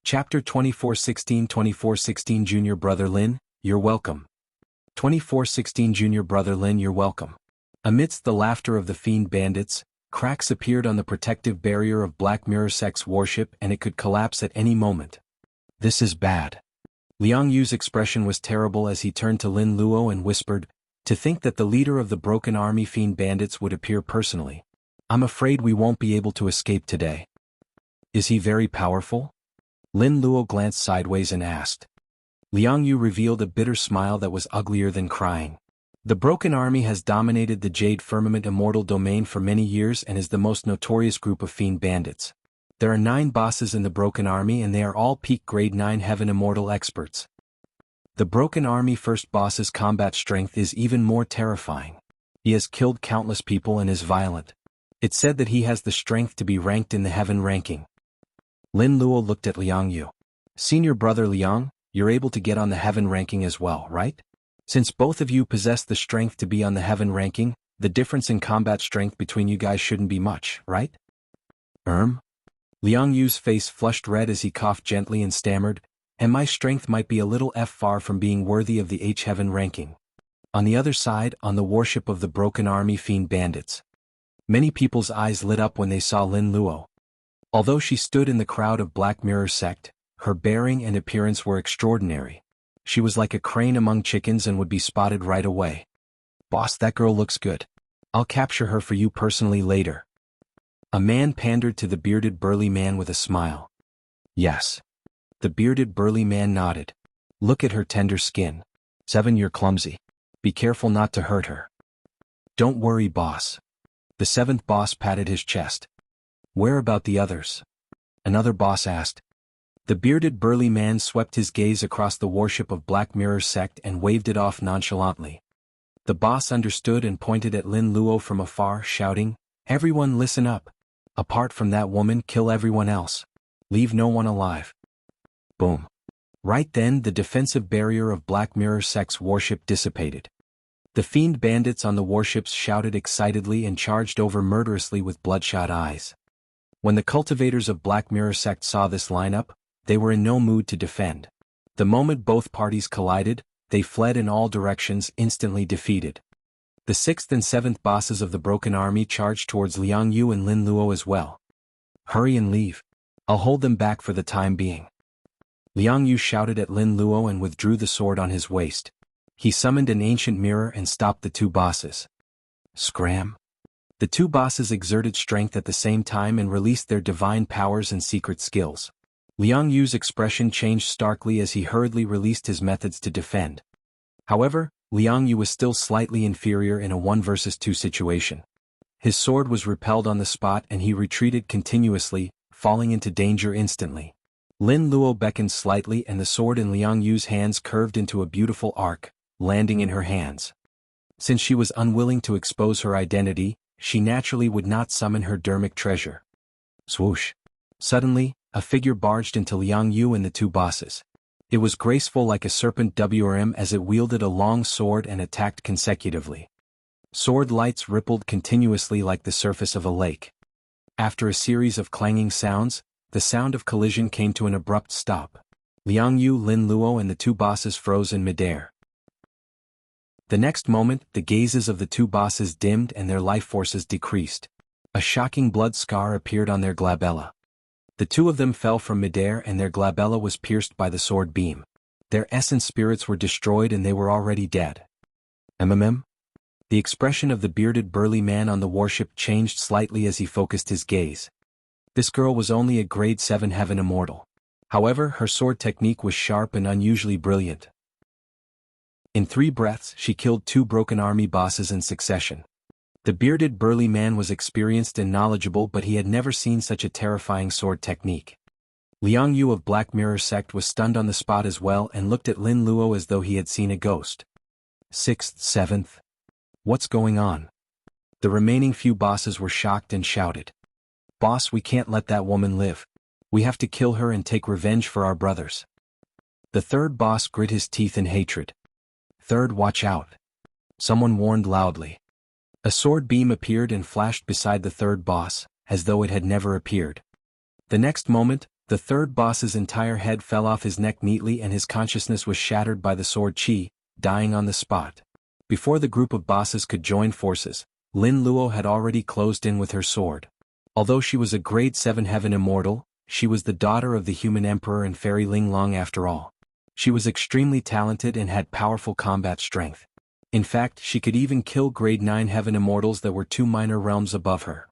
Chapter 2416 Junior Brother Lin, you're welcome. 2416 Junior Brother Lin, you're welcome. Amidst the laughter of the Fiend bandits, cracks appeared on the protective barrier of Black Mirror Sect's warship and it could collapse at any moment. This is bad. Liang Yu's expression was terrible as he turned to Lin Luo and whispered, "To think that the leader of the Broken Army Fiend bandits would appear personally. I'm afraid we won't be able to escape today." Is he very powerful? Lin Luo glanced sideways and asked. Liang Yu revealed a bitter smile that was uglier than crying. The Broken Army has dominated the Jade Firmament Immortal domain for many years and is the most notorious group of Fiend bandits. There are 9 bosses in the Broken Army and they are all peak grade 9 Heaven Immortal experts. The Broken Army first boss's combat strength is even more terrifying. He has killed countless people and is violent. It's said that he has the strength to be ranked in the Heaven ranking. Lin Luo looked at Liang Yu. Senior brother Liang, you're able to get on the Heaven ranking as well, right? Since both of you possess the strength to be on the Heaven ranking, the difference in combat strength between you guys shouldn't be much, right? Liang Yu's face flushed red as he coughed gently and stammered, "And my strength might be a little far from being worthy of the H Heaven ranking." On the other side, on the warship of the Broken Army Fiend bandits. Many people's eyes lit up when they saw Lin Luo. Although she stood in the crowd of Black Mirror Sect, her bearing and appearance were extraordinary. She was like a crane among chickens and would be spotted right away. "Boss, that girl looks good. I'll capture her for you personally later." A man pandered to the bearded burly man with a smile. "Yes." The bearded burly man nodded. "Look at her tender skin. 7, you're clumsy. Be careful not to hurt her." "Don't worry, boss." The 7th boss patted his chest. "Where about the others?" Another boss asked. The bearded burly man swept his gaze across the warship of Black Mirror Sect and waved it off nonchalantly. The boss understood and pointed at Lin Luo from afar, shouting, "Everyone listen up. Apart from that woman, kill everyone else. Leave no one alive." Boom. Right then the defensive barrier of Black Mirror Sect's warship dissipated. The Fiend bandits on the warships shouted excitedly and charged over murderously with bloodshot eyes. When the cultivators of Black Mirror Sect saw this lineup, they were in no mood to defend. The moment both parties collided, they fled in all directions, instantly defeated. The 6th and 7th bosses of the Broken Army charged towards Liang Yu and Lin Luo as well. "Hurry and leave. I'll hold them back for the time being." Liang Yu shouted at Lin Luo and withdrew the sword on his waist. He summoned an ancient mirror and stopped the 2 bosses. Scram. The 2 bosses exerted strength at the same time and released their divine powers and secret skills. Liang Yu's expression changed starkly as he hurriedly released his methods to defend. However, Liang Yu was still slightly inferior in a 1 versus 2 situation. His sword was repelled on the spot and he retreated continuously, falling into danger instantly. Lin Luo beckoned slightly and the sword in Liang Yu's hands curved into a beautiful arc, landing in her hands. Since she was unwilling to expose her identity, she naturally would not summon her dermic treasure. Swoosh. Suddenly, a figure barged into Liang Yu and the 2 bosses. It was graceful like a serpent WRM as it wielded a long sword and attacked consecutively. Sword lights rippled continuously like the surface of a lake. After a series of clanging sounds, the sound of collision came to an abrupt stop. Liang Yu, Lin Luo and the 2 bosses froze in midair. The next moment, the gazes of the 2 bosses dimmed and their life forces decreased. A shocking blood scar appeared on their glabella. The 2 of them fell from midair and their glabella was pierced by the sword beam. Their essence spirits were destroyed and they were already dead. The expression of the bearded burly man on the warship changed slightly as he focused his gaze. This girl was only a grade 7 Heaven Immortal. However, her sword technique was sharp and unusually brilliant. In 3 breaths, she killed 2 Broken Army bosses in succession. The bearded burly man was experienced and knowledgeable, but he had never seen such a terrifying sword technique. Liang Yu of Black Mirror Sect was stunned on the spot as well and looked at Lin Luo as though he had seen a ghost. 6th, 7th. What's going on? The remaining few bosses were shocked and shouted. "Boss, we can't let that woman live. We have to kill her and take revenge for our brothers." The 3rd boss grit his teeth in hatred. "3rd, watch out." Someone warned loudly. A sword beam appeared and flashed beside the 3rd boss, as though it had never appeared. The next moment, The third boss's entire head fell off his neck neatly and his consciousness was shattered by the sword chi, dying on the spot. Before the group of bosses could join forces, Lin Luo had already closed in with her sword. Although she was a grade 7 heaven immortal, she was the daughter of the human emperor and fairy Ling Long after all. She was extremely talented and had powerful combat strength. In fact, she could even kill grade 9 heaven immortals that were 2 minor realms above her.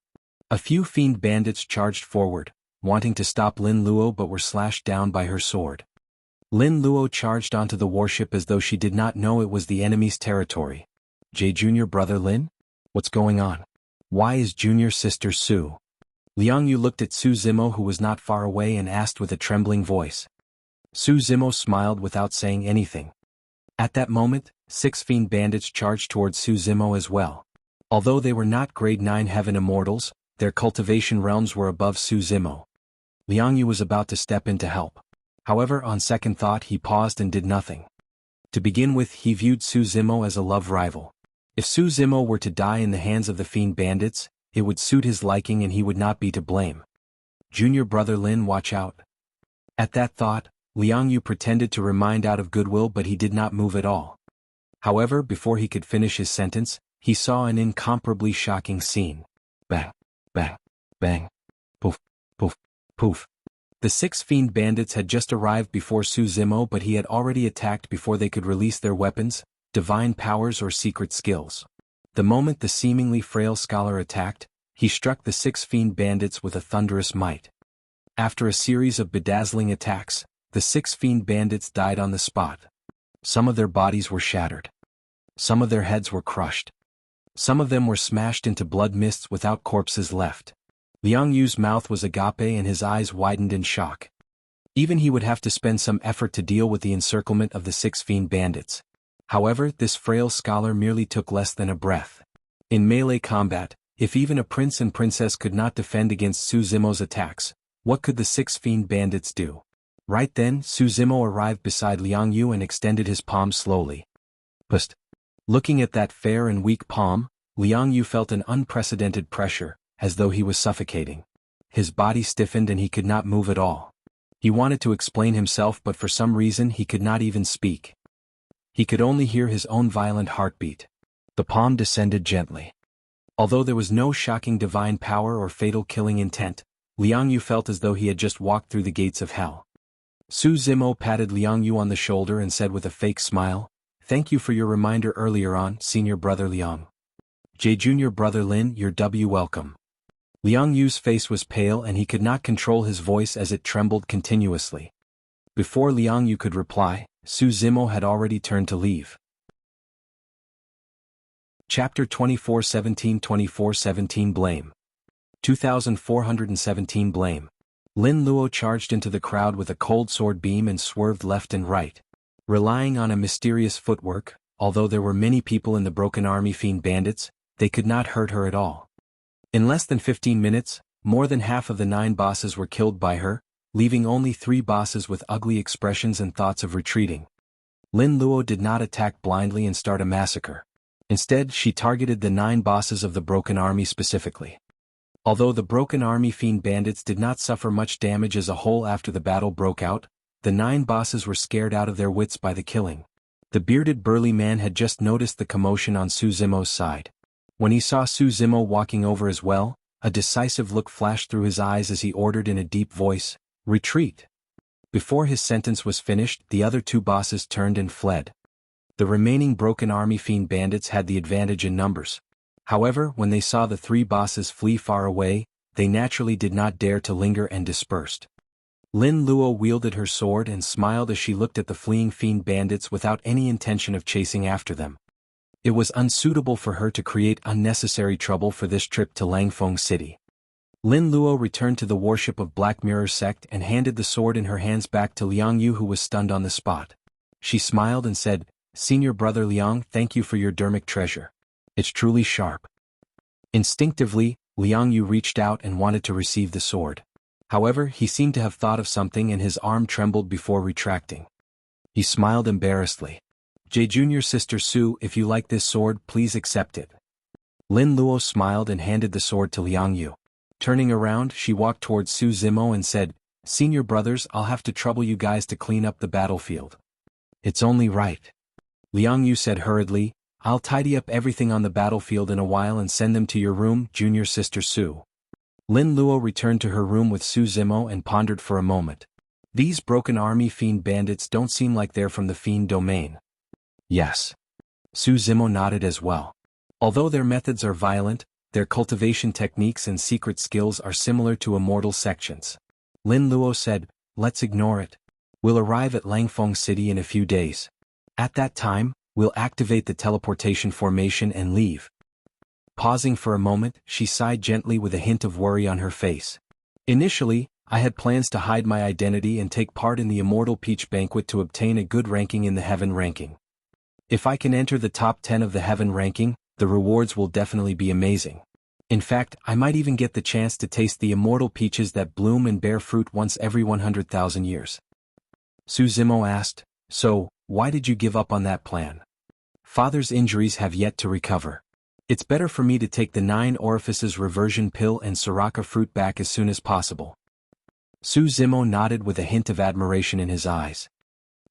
A few fiend bandits charged forward, wanting to stop Lin Luo but were slashed down by her sword. Lin Luo charged onto the warship as though she did not know it was the enemy's territory. Jade Junior brother Lin? What's going on? Why is junior sister Su? Jianghu looked at Su Zimo who was not far away and asked with a trembling voice. Su Zimo smiled without saying anything. At that moment, 6 fiend bandits charged towards Su Zimo as well. Although they were not grade 9 heaven immortals, their cultivation realms were above Su Zimo. Jianghu was about to step in to help. However, on second thought he paused and did nothing. To begin with, he viewed Su Zimo as a love rival. If Su Zimo were to die in the hands of the fiend bandits, it would suit his liking and he would not be to blame. Junior brother Lin, watch out. At that thought, Jianghu pretended to remind out of goodwill but he did not move at all. However, before he could finish his sentence, he saw an incomparably shocking scene. Bang, bang, bang, poof, poof, poof. The 6 fiend bandits had just arrived before Su Zimo but he had already attacked before they could release their weapons, divine powers or secret skills. The moment the seemingly frail scholar attacked, he struck the 6 fiend bandits with a thunderous might. After a series of bedazzling attacks, the 6 fiend bandits died on the spot. Some of their bodies were shattered. Some of their heads were crushed. Some of them were smashed into blood mists without corpses left. Liangyu's mouth was agape and his eyes widened in shock. Even he would have to spend some effort to deal with the encirclement of the 6 fiend bandits. However, this frail scholar merely took less than a breath. In melee combat, if even a prince and princess could not defend against Su Zimo's attacks, what could the 6 fiend bandits do? Right then, Su Zimo arrived beside Liangyu and extended his palm slowly. Pust. Looking at that fair and weak palm, Liangyu felt an unprecedented pressure, as though he was suffocating. His body stiffened and he could not move at all. He wanted to explain himself but for some reason he could not even speak. He could only hear his own violent heartbeat. The palm descended gently. Although there was no shocking divine power or fatal killing intent, Liangyu felt as though he had just walked through the gates of hell. Su Zimo patted Liangyu on the shoulder and said with a fake smile, "Thank you for your reminder earlier on, senior brother Liang. J junior brother Lin, you're welcome." Liangyu's face was pale and he could not control his voice as it trembled continuously. Before Liangyu could reply, Su Zimo had already turned to leave. Chapter 2417 Blame. 2417 Blame. Lin Luo charged into the crowd with a cold sword beam and swerved left and right. Relying on a mysterious footwork, although there were many people in the Broken Army fiend bandits, they could not hurt her at all. In less than 15 minutes, more than half of the 9 bosses were killed by her, leaving only 3 bosses with ugly expressions and thoughts of retreating. Lin Luo did not attack blindly and start a massacre. Instead, she targeted the 9 bosses of the Broken Army specifically. Although the Broken Army fiend bandits did not suffer much damage as a whole after the battle broke out, the 9 bosses were scared out of their wits by the killing. The bearded burly man had just noticed the commotion on Su Zimo's side. When he saw Su Zimo walking over as well, a decisive look flashed through his eyes as he ordered in a deep voice, "Retreat." Before his sentence was finished, the other 2 bosses turned and fled. The remaining Broken Army fiend bandits had the advantage in numbers. However, when they saw the 3 bosses flee far away, they naturally did not dare to linger and dispersed. Lin Luo wielded her sword and smiled as she looked at the fleeing fiend bandits without any intention of chasing after them. It was unsuitable for her to create unnecessary trouble for this trip to Langfeng City. Lin Luo returned to the worship of Black Mirror sect and handed the sword in her hands back to Liangyu who was stunned on the spot. She smiled and said, "Senior brother Liang, thank you for your dermic treasure. It's truly sharp." Instinctively, Liangyu reached out and wanted to receive the sword. However, he seemed to have thought of something and his arm trembled before retracting. He smiled embarrassedly. "J junior sister Su, if you like this sword, please accept it." Lin Luo smiled and handed the sword to Liangyu. Turning around, she walked towards Su Zimo and said, Senior brothers, I'll have to trouble you guys to clean up the battlefield. It's only right. Liang Yu said hurriedly, I'll tidy up everything on the battlefield in a while and send them to your room, junior sister Su. Lin Luo returned to her room with Su Zimo and pondered for a moment. These broken army Fiend bandits don't seem like they're from the Fiend domain. Yes. Su Zimo nodded as well. Although their methods are violent, their cultivation techniques and secret skills are similar to Immortal sections. Lin Luo said, let's ignore it. We'll arrive at Langfeng City in a few days. At that time, we'll activate the teleportation formation and leave. Pausing for a moment, she sighed gently with a hint of worry on her face. Initially, I had plans to hide my identity and take part in the Immortal Peach Banquet to obtain a good ranking in the Heaven ranking. If I can enter the top 10 of the Heaven ranking, the rewards will definitely be amazing. In fact, I might even get the chance to taste the immortal peaches that bloom and bear fruit once every 100,000 years. Su Zimo asked, so, why did you give up on that plan? Father's injuries have yet to recover. It's better for me to take the 9 orifices reversion pill and Soraka fruit back as soon as possible. Su Zimo nodded with a hint of admiration in his eyes.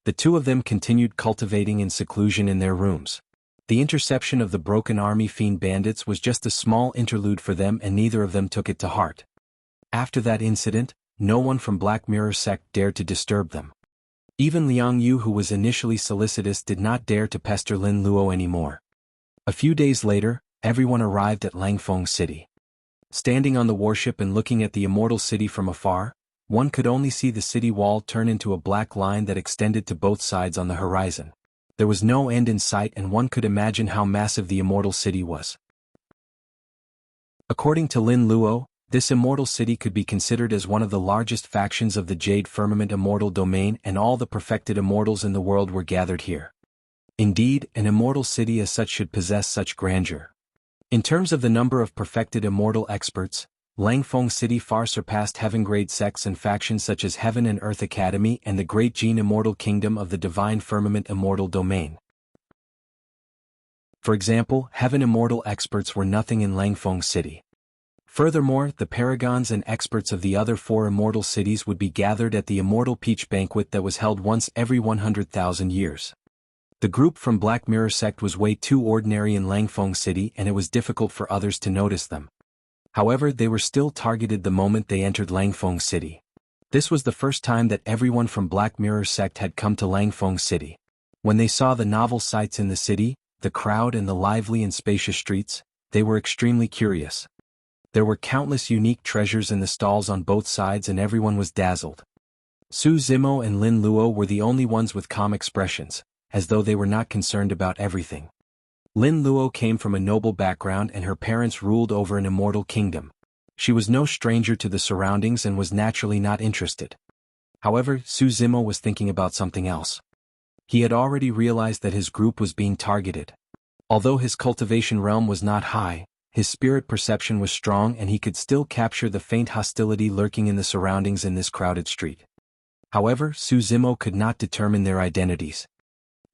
The two of them continued cultivating in seclusion in their rooms. The interception of the broken army Fiend bandits was just a small interlude for them and neither of them took it to heart. After that incident, no one from Black Mirror sect dared to disturb them. Even Liang Yu, who was initially solicitous, did not dare to pester Lin Luo anymore. A few days later, everyone arrived at Langfeng City. Standing on the warship and looking at the Immortal City from afar, one could only see the city wall turn into a black line that extended to both sides on the horizon. There was no end in sight and one could imagine how massive the Immortal City was. According to Lin Luo, this Immortal City could be considered as one of the largest factions of the Jade Firmament Immortal domain, and all the perfected immortals in the world were gathered here. Indeed, an immortal city as such should possess such grandeur. In terms of the number of perfected immortal experts, Langfeng City far surpassed heaven-grade sects and factions such as Heaven and Earth Academy and the Great Gene Immortal Kingdom of the Divine Firmament Immortal Domain. For example, Heaven Immortal experts were nothing in Langfeng City. Furthermore, the paragons and experts of the other 4 immortal cities would be gathered at the Immortal Peach Banquet that was held once every 100,000 years. The group from Black Mirror sect was way too ordinary in Langfeng City and it was difficult for others to notice them. However, they were still targeted the moment they entered Langfeng City. This was the first time that everyone from Black Mirror sect had come to Langfeng City. When they saw the novel sights in the city, the crowd and the lively and spacious streets, they were extremely curious. There were countless unique treasures in the stalls on both sides and everyone was dazzled. Su Zimo and Lin Luo were the only ones with calm expressions, as though they were not concerned about everything. Lin Luo came from a noble background and her parents ruled over an immortal kingdom. She was no stranger to the surroundings and was naturally not interested. However, Su Zimo was thinking about something else. He had already realized that his group was being targeted. Although his cultivation realm was not high, his spirit perception was strong and he could still capture the faint hostility lurking in the surroundings in this crowded street. However, Su Zimo could not determine their identities.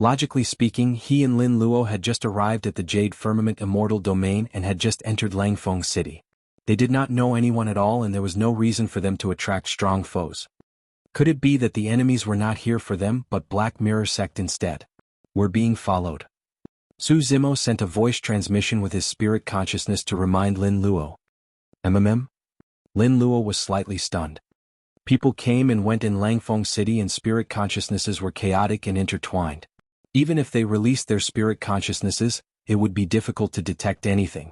Logically speaking, he and Lin Luo had just arrived at the Jade Firmament Immortal Domain and had just entered Langfeng City. They did not know anyone at all and there was no reason for them to attract strong foes. Could it be that the enemies were not here for them but Black Mirror sect instead? Were being followed. Su Zimo sent a voice transmission with his spirit consciousness to remind Lin Luo. MMM? Lin Luo was slightly stunned. People came and went in Langfeng City and spirit consciousnesses were chaotic and intertwined. Even if they released their spirit consciousnesses, it would be difficult to detect anything.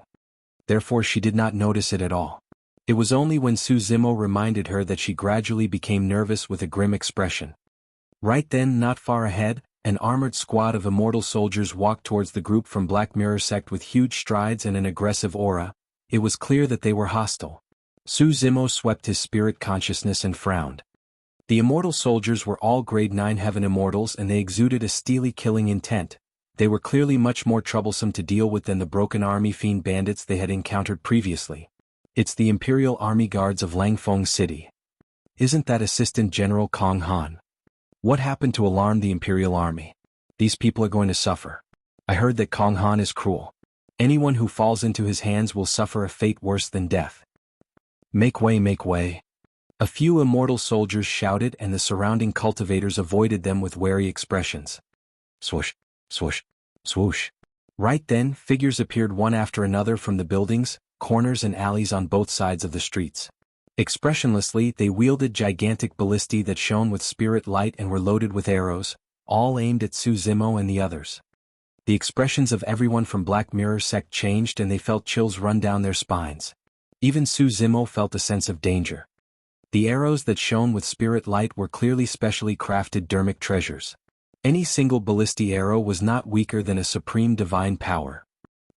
Therefore she did not notice it at all. It was only when Su Zimo reminded her that she gradually became nervous with a grim expression. Right then, not far ahead, an armored squad of immortal soldiers walked towards the group from Black Mirror sect with huge strides and an aggressive aura. It was clear that they were hostile. Su Zimo swept his spirit consciousness and frowned. The immortal soldiers were all grade 9 heaven immortals and they exuded a steely killing intent. They were clearly much more troublesome to deal with than the broken army Fiend bandits they had encountered previously. It's the Imperial Army Guards of Langfeng City. Isn't that Assistant General Kong Han? What happened to alarm the Imperial Army? These people are going to suffer. I heard that Kong Han is cruel. Anyone who falls into his hands will suffer a fate worse than death. Make way, make way. A few immortal soldiers shouted and the surrounding cultivators avoided them with wary expressions. Swoosh, swoosh, swoosh. Right then, figures appeared one after another from the buildings, corners and alleys on both sides of the streets. Expressionlessly, they wielded gigantic ballistae that shone with spirit light and were loaded with arrows, all aimed at Su Zimo and the others. The expressions of everyone from Black Mirror sect changed and they felt chills run down their spines. Even Su Zimo felt a sense of danger. The arrows that shone with spirit light were clearly specially crafted dermic treasures. Any single ballistic arrow was not weaker than a supreme divine power.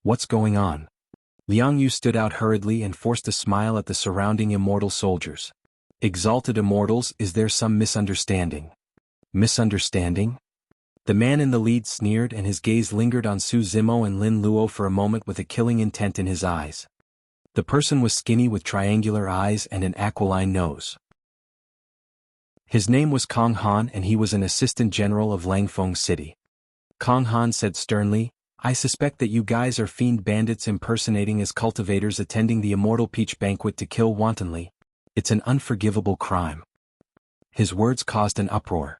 What's going on? Jianghu stood out hurriedly and forced a smile at the surrounding immortal soldiers. Exalted immortals, is there some misunderstanding? Misunderstanding? The man in the lead sneered and his gaze lingered on Su Zimo and Lin Luo for a moment with a killing intent in his eyes. The person was skinny with triangular eyes and an aquiline nose. His name was Kong Han and he was an assistant general of Langfeng City. Kong Han said sternly, I suspect that you guys are fiend bandits impersonating as cultivators attending the Immortal Peach Banquet to kill wantonly. It's an unforgivable crime. His words caused an uproar.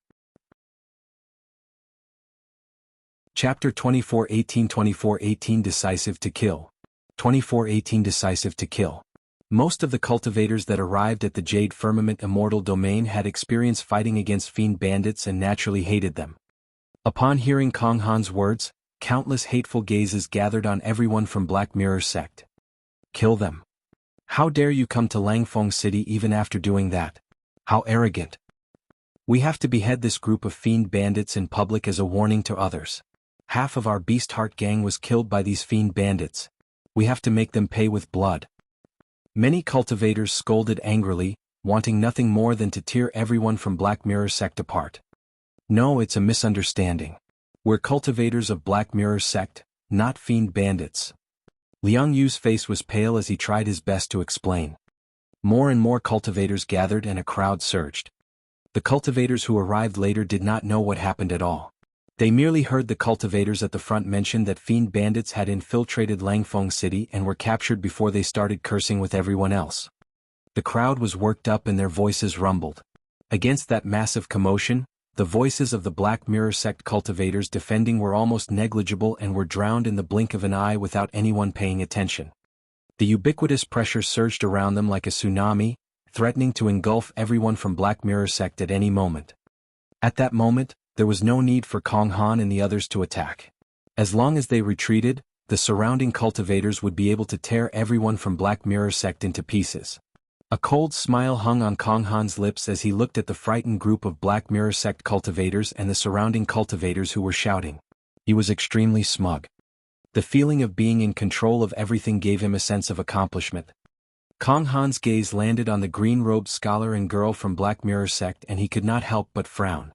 Chapter 24:18 Decisive to Kill. 24:18 Decisive to Kill. Most of the cultivators that arrived at the Jade Firmament Immortal Domain had experience fighting against fiend bandits and naturally hated them. Upon hearing Kong Han's words, countless hateful gazes gathered on everyone from Black Mirror sect. Kill them. How dare you come to Langfeng City even after doing that? How arrogant. We have to behead this group of fiend bandits in public as a warning to others. Half of our Beast Heart gang was killed by these fiend bandits. We have to make them pay with blood. Many cultivators scolded angrily, wanting nothing more than to tear everyone from Black Mirror sect apart. No, it's a misunderstanding. We're cultivators of Black Mirror sect, not fiend bandits. Liang Yu's face was pale as he tried his best to explain. More and more cultivators gathered and a crowd surged. The cultivators who arrived later did not know what happened at all. They merely heard the cultivators at the front mention that fiend bandits had infiltrated Langfeng City and were captured before they started cursing with everyone else. The crowd was worked up and their voices rumbled. Against that massive commotion, the voices of the Black Mirror sect cultivators defending were almost negligible and were drowned in the blink of an eye without anyone paying attention. The ubiquitous pressure surged around them like a tsunami, threatening to engulf everyone from Black Mirror sect at any moment. At that moment, there was no need for Kong Han and the others to attack. As long as they retreated, the surrounding cultivators would be able to tear everyone from Black Mirror sect into pieces. A cold smile hung on Kong Han's lips as he looked at the frightened group of Black Mirror sect cultivators and the surrounding cultivators who were shouting. He was extremely smug. The feeling of being in control of everything gave him a sense of accomplishment. Kong Han's gaze landed on the green-robed scholar and girl from Black Mirror sect and he could not help but frown.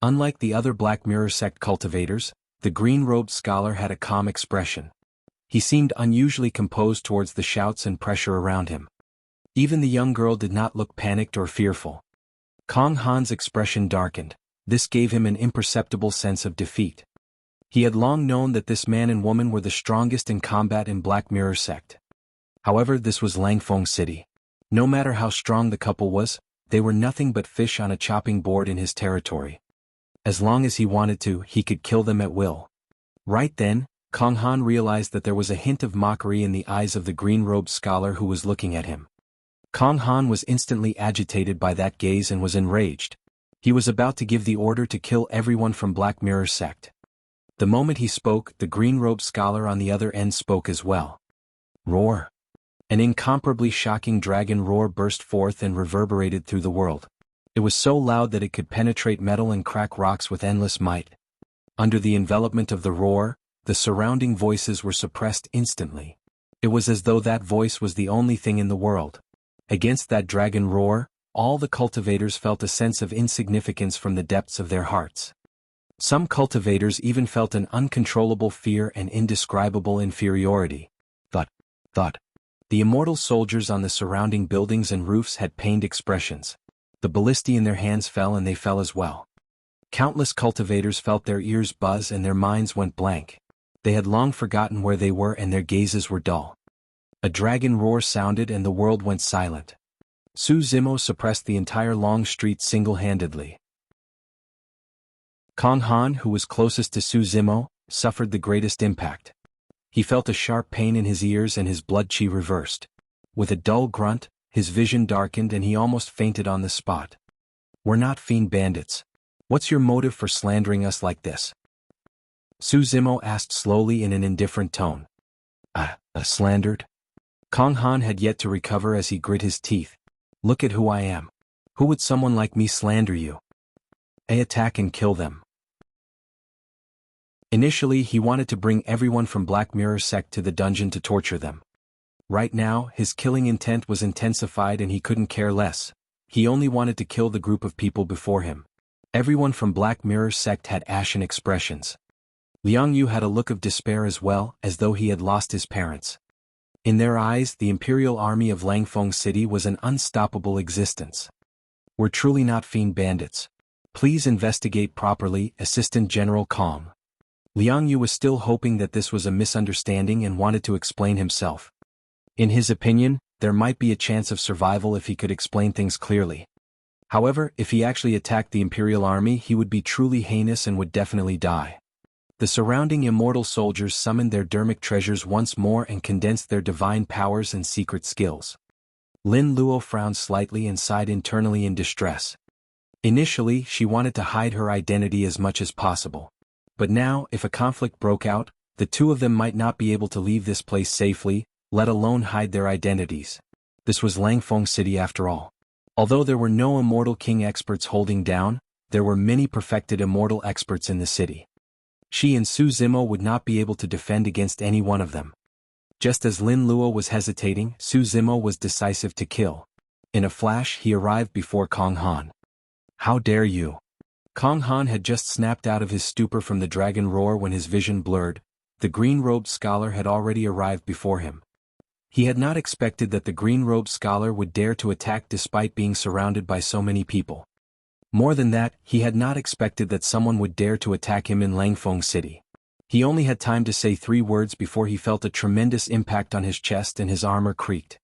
Unlike the other Black Mirror sect cultivators, the green-robed scholar had a calm expression. He seemed unusually composed towards the shouts and pressure around him. Even the young girl did not look panicked or fearful. Kong Han's expression darkened. This gave him an imperceptible sense of defeat. He had long known that this man and woman were the strongest in combat in Black Mirror sect. However, this was Langfeng City. No matter how strong the couple was, they were nothing but fish on a chopping board in his territory. As long as he wanted to, he could kill them at will. Right then, Kong Han realized that there was a hint of mockery in the eyes of the green-robed scholar who was looking at him. Kong Han was instantly agitated by that gaze and was enraged. He was about to give the order to kill everyone from Black Mirror sect. The moment he spoke, the green-robed scholar on the other end spoke as well. Roar! An incomparably shocking dragon roar burst forth and reverberated through the world. It was so loud that it could penetrate metal and crack rocks with endless might. Under the envelopment of the roar, the surrounding voices were suppressed instantly. It was as though that voice was the only thing in the world. Against that dragon roar, all the cultivators felt a sense of insignificance from the depths of their hearts. Some cultivators even felt an uncontrollable fear and indescribable inferiority. Thud. The immortal soldiers on the surrounding buildings and roofs had pained expressions. The ballistae in their hands fell and they fell as well. Countless cultivators felt their ears buzz and their minds went blank. They had long forgotten where they were and their gazes were dull. A dragon roar sounded and the world went silent. Su Zimo suppressed the entire long street single-handedly. Kong Han, who was closest to Su Zimo, suffered the greatest impact. He felt a sharp pain in his ears and his blood chi reversed. With a dull grunt, his vision darkened and he almost fainted on the spot. "We're not fiend bandits. What's your motive for slandering us like this?" Su Zimo asked slowly in an indifferent tone. Slandered?" Kong Han had yet to recover as he grit his teeth. "Look at who I am. Who would someone like me slander you? Attack and kill them." Initially he wanted to bring everyone from Black Mirror sect to the dungeon to torture them. Right now, his killing intent was intensified and he couldn't care less. He only wanted to kill the group of people before him. Everyone from Black Mirror sect had ashen expressions. Jianghu had a look of despair as well, as though he had lost his parents. In their eyes, the Imperial Army of Langfeng City was an unstoppable existence. "We're truly not fiend bandits. Please investigate properly," Assistant General Kong. Jianghu was still hoping that this was a misunderstanding and wanted to explain himself. In his opinion, there might be a chance of survival if he could explain things clearly. However, if he actually attacked the Imperial Army, he would be truly heinous and would definitely die. The surrounding immortal soldiers summoned their dermic treasures once more and condensed their divine powers and secret skills. Lin Luo frowned slightly and sighed internally in distress. Initially, she wanted to hide her identity as much as possible. But now, if a conflict broke out, the two of them might not be able to leave this place safely, let alone hide their identities. This was Langfeng City after all. Although there were no Immortal King experts holding down, there were many perfected Immortal experts in the city. She and Su Zimo would not be able to defend against any one of them. Just as Lin Luo was hesitating, Su Zimo was decisive to kill. In a flash he arrived before Kong Han. "How dare you!" Kong Han had just snapped out of his stupor from the dragon roar when his vision blurred. The green-robed scholar had already arrived before him. He had not expected that the green-robed scholar would dare to attack despite being surrounded by so many people. More than that, he had not expected that someone would dare to attack him in Langfeng City. He only had time to say 3 words before he felt a tremendous impact on his chest and his armor creaked.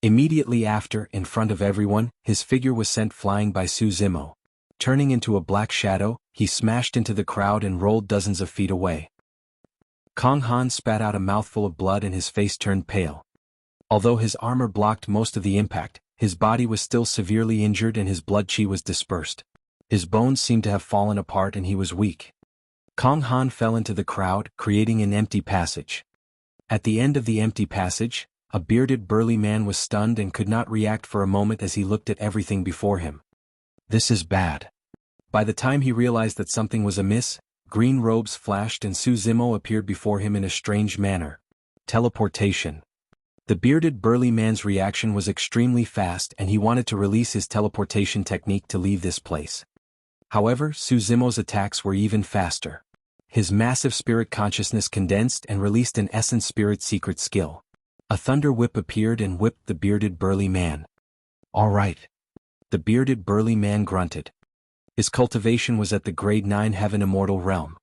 Immediately after, in front of everyone, his figure was sent flying by Su Zimo. Turning into a black shadow, he smashed into the crowd and rolled dozens of feet away. Kong Han spat out a mouthful of blood and his face turned pale. Although his armor blocked most of the impact, his body was still severely injured and his blood chi was dispersed. His bones seemed to have fallen apart and he was weak. Kong Han fell into the crowd, creating an empty passage. At the end of the empty passage, a bearded burly man was stunned and could not react for a moment as he looked at everything before him. "This is bad." By the time he realized that something was amiss, green robes flashed and Su Zimo appeared before him in a strange manner. Teleportation. The bearded burly man's reaction was extremely fast and he wanted to release his teleportation technique to leave this place. However, Su Zimo's attacks were even faster. His massive spirit consciousness condensed and released an essence spirit secret skill. A thunder whip appeared and whipped the bearded burly man. "All right." The bearded burly man grunted. His cultivation was at the grade 9 heaven immortal realm.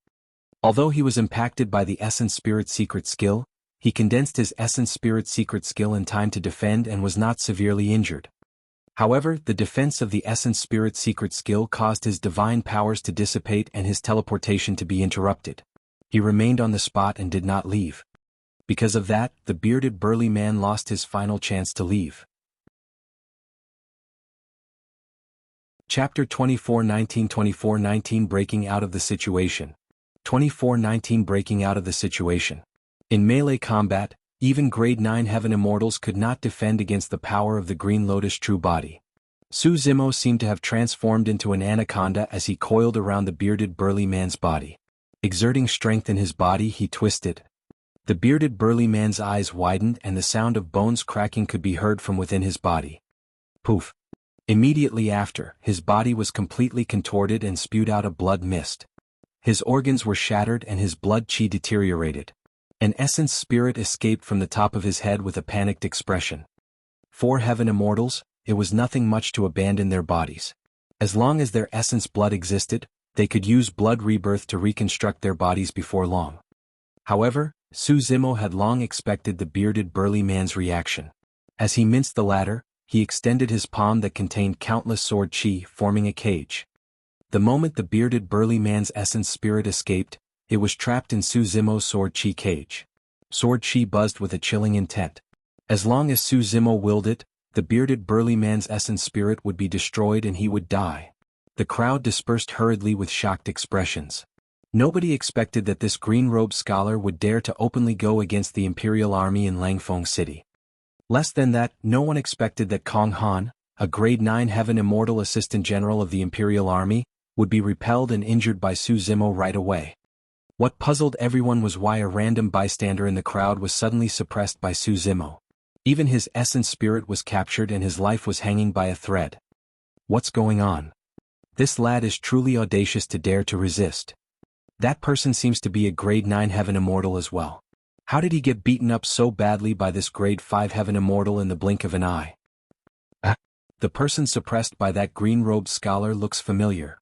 Although he was impacted by the essence spirit secret skill, he condensed his essence spirit secret skill in time to defend and was not severely injured. However, the defense of the essence spirit secret skill caused his divine powers to dissipate and his teleportation to be interrupted. He remained on the spot and did not leave. Because of that, the bearded burly man lost his final chance to leave. Chapter 24-19 Breaking out of the situation. 24-19 Breaking out of the situation. In melee combat, even grade 9 heaven immortals could not defend against the power of the Green Lotus true body. Su Zimo seemed to have transformed into an anaconda as he coiled around the bearded burly man's body. Exerting strength in his body, he twisted. The bearded burly man's eyes widened and the sound of bones cracking could be heard from within his body. Poof. Immediately after, his body was completely contorted and spewed out a blood mist. His organs were shattered and his blood chi deteriorated. An essence spirit escaped from the top of his head with a panicked expression. For heaven immortals, it was nothing much to abandon their bodies. As long as their essence blood existed, they could use blood rebirth to reconstruct their bodies before long. However, Su Zimo had long expected the bearded burly man's reaction. As he minced the ladder, he extended his palm that contained countless sword chi, forming a cage. The moment the bearded burly man's essence spirit escaped, it was trapped in Su Zimo's sword chi cage. Sword chi buzzed with a chilling intent. As long as Su Zimo willed it, the bearded burly man's essence spirit would be destroyed and he would die. The crowd dispersed hurriedly with shocked expressions. Nobody expected that this green-robed scholar would dare to openly go against the Imperial Army in Langfeng City. Less than that, no one expected that Kong Han, a grade 9 Heaven Immortal Assistant General of the Imperial Army, would be repelled and injured by Su Zimo right away. What puzzled everyone was why a random bystander in the crowd was suddenly suppressed by Su Zimo. Even his essence spirit was captured and his life was hanging by a thread. What's going on? This lad is truly audacious to dare to resist. That person seems to be a grade 9 Heaven Immortal as well. How did he get beaten up so badly by this grade 5 Heaven Immortal in the blink of an eye? The person suppressed by that green-robed scholar looks familiar.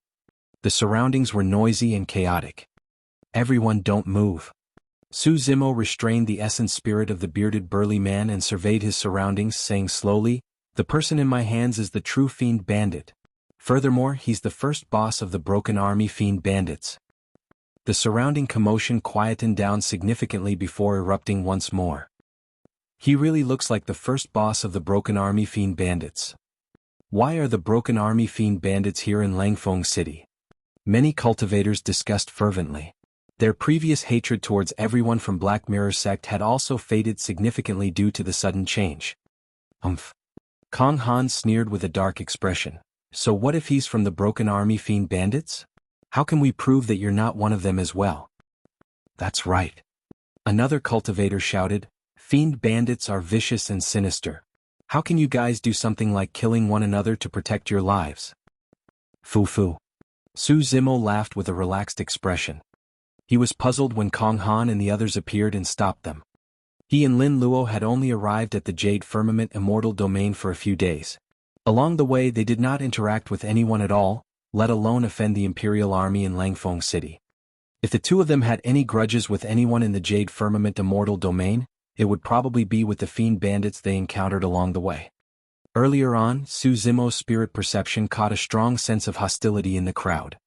The surroundings were noisy and chaotic. Everyone don't move. Su Zimo restrained the essence spirit of the bearded burly man and surveyed his surroundings, saying slowly, "The person in my hands is the true Fiend Bandit. Furthermore, he's the first boss of the Broken Army Fiend Bandits." The surrounding commotion quietened down significantly before erupting once more. He really looks like the first boss of the Broken Army Fiend Bandits. Why are the Broken Army Fiend Bandits here in Langfeng City? Many cultivators discussed fervently. Their previous hatred towards everyone from Black Mirror sect had also faded significantly due to the sudden change. Kong Han sneered with a dark expression. So what if he's from the Broken Army Fiend Bandits? How can we prove that you're not one of them as well? That's right. Another cultivator shouted, Fiend Bandits are vicious and sinister. How can you guys do something like killing one another to protect your lives? Foo. Su Zimo laughed with a relaxed expression. He was puzzled when Kong Han and the others appeared and stopped them. He and Lin Luo had only arrived at the Jade Firmament Immortal domain for a few days. Along the way they did not interact with anyone at all, let alone offend the Imperial Army in Langfeng City. If the two of them had any grudges with anyone in the Jade Firmament Immortal domain, it would probably be with the Fiend Bandits they encountered along the way. Earlier on, Su Zimo's spirit perception caught a strong sense of hostility in the crowd.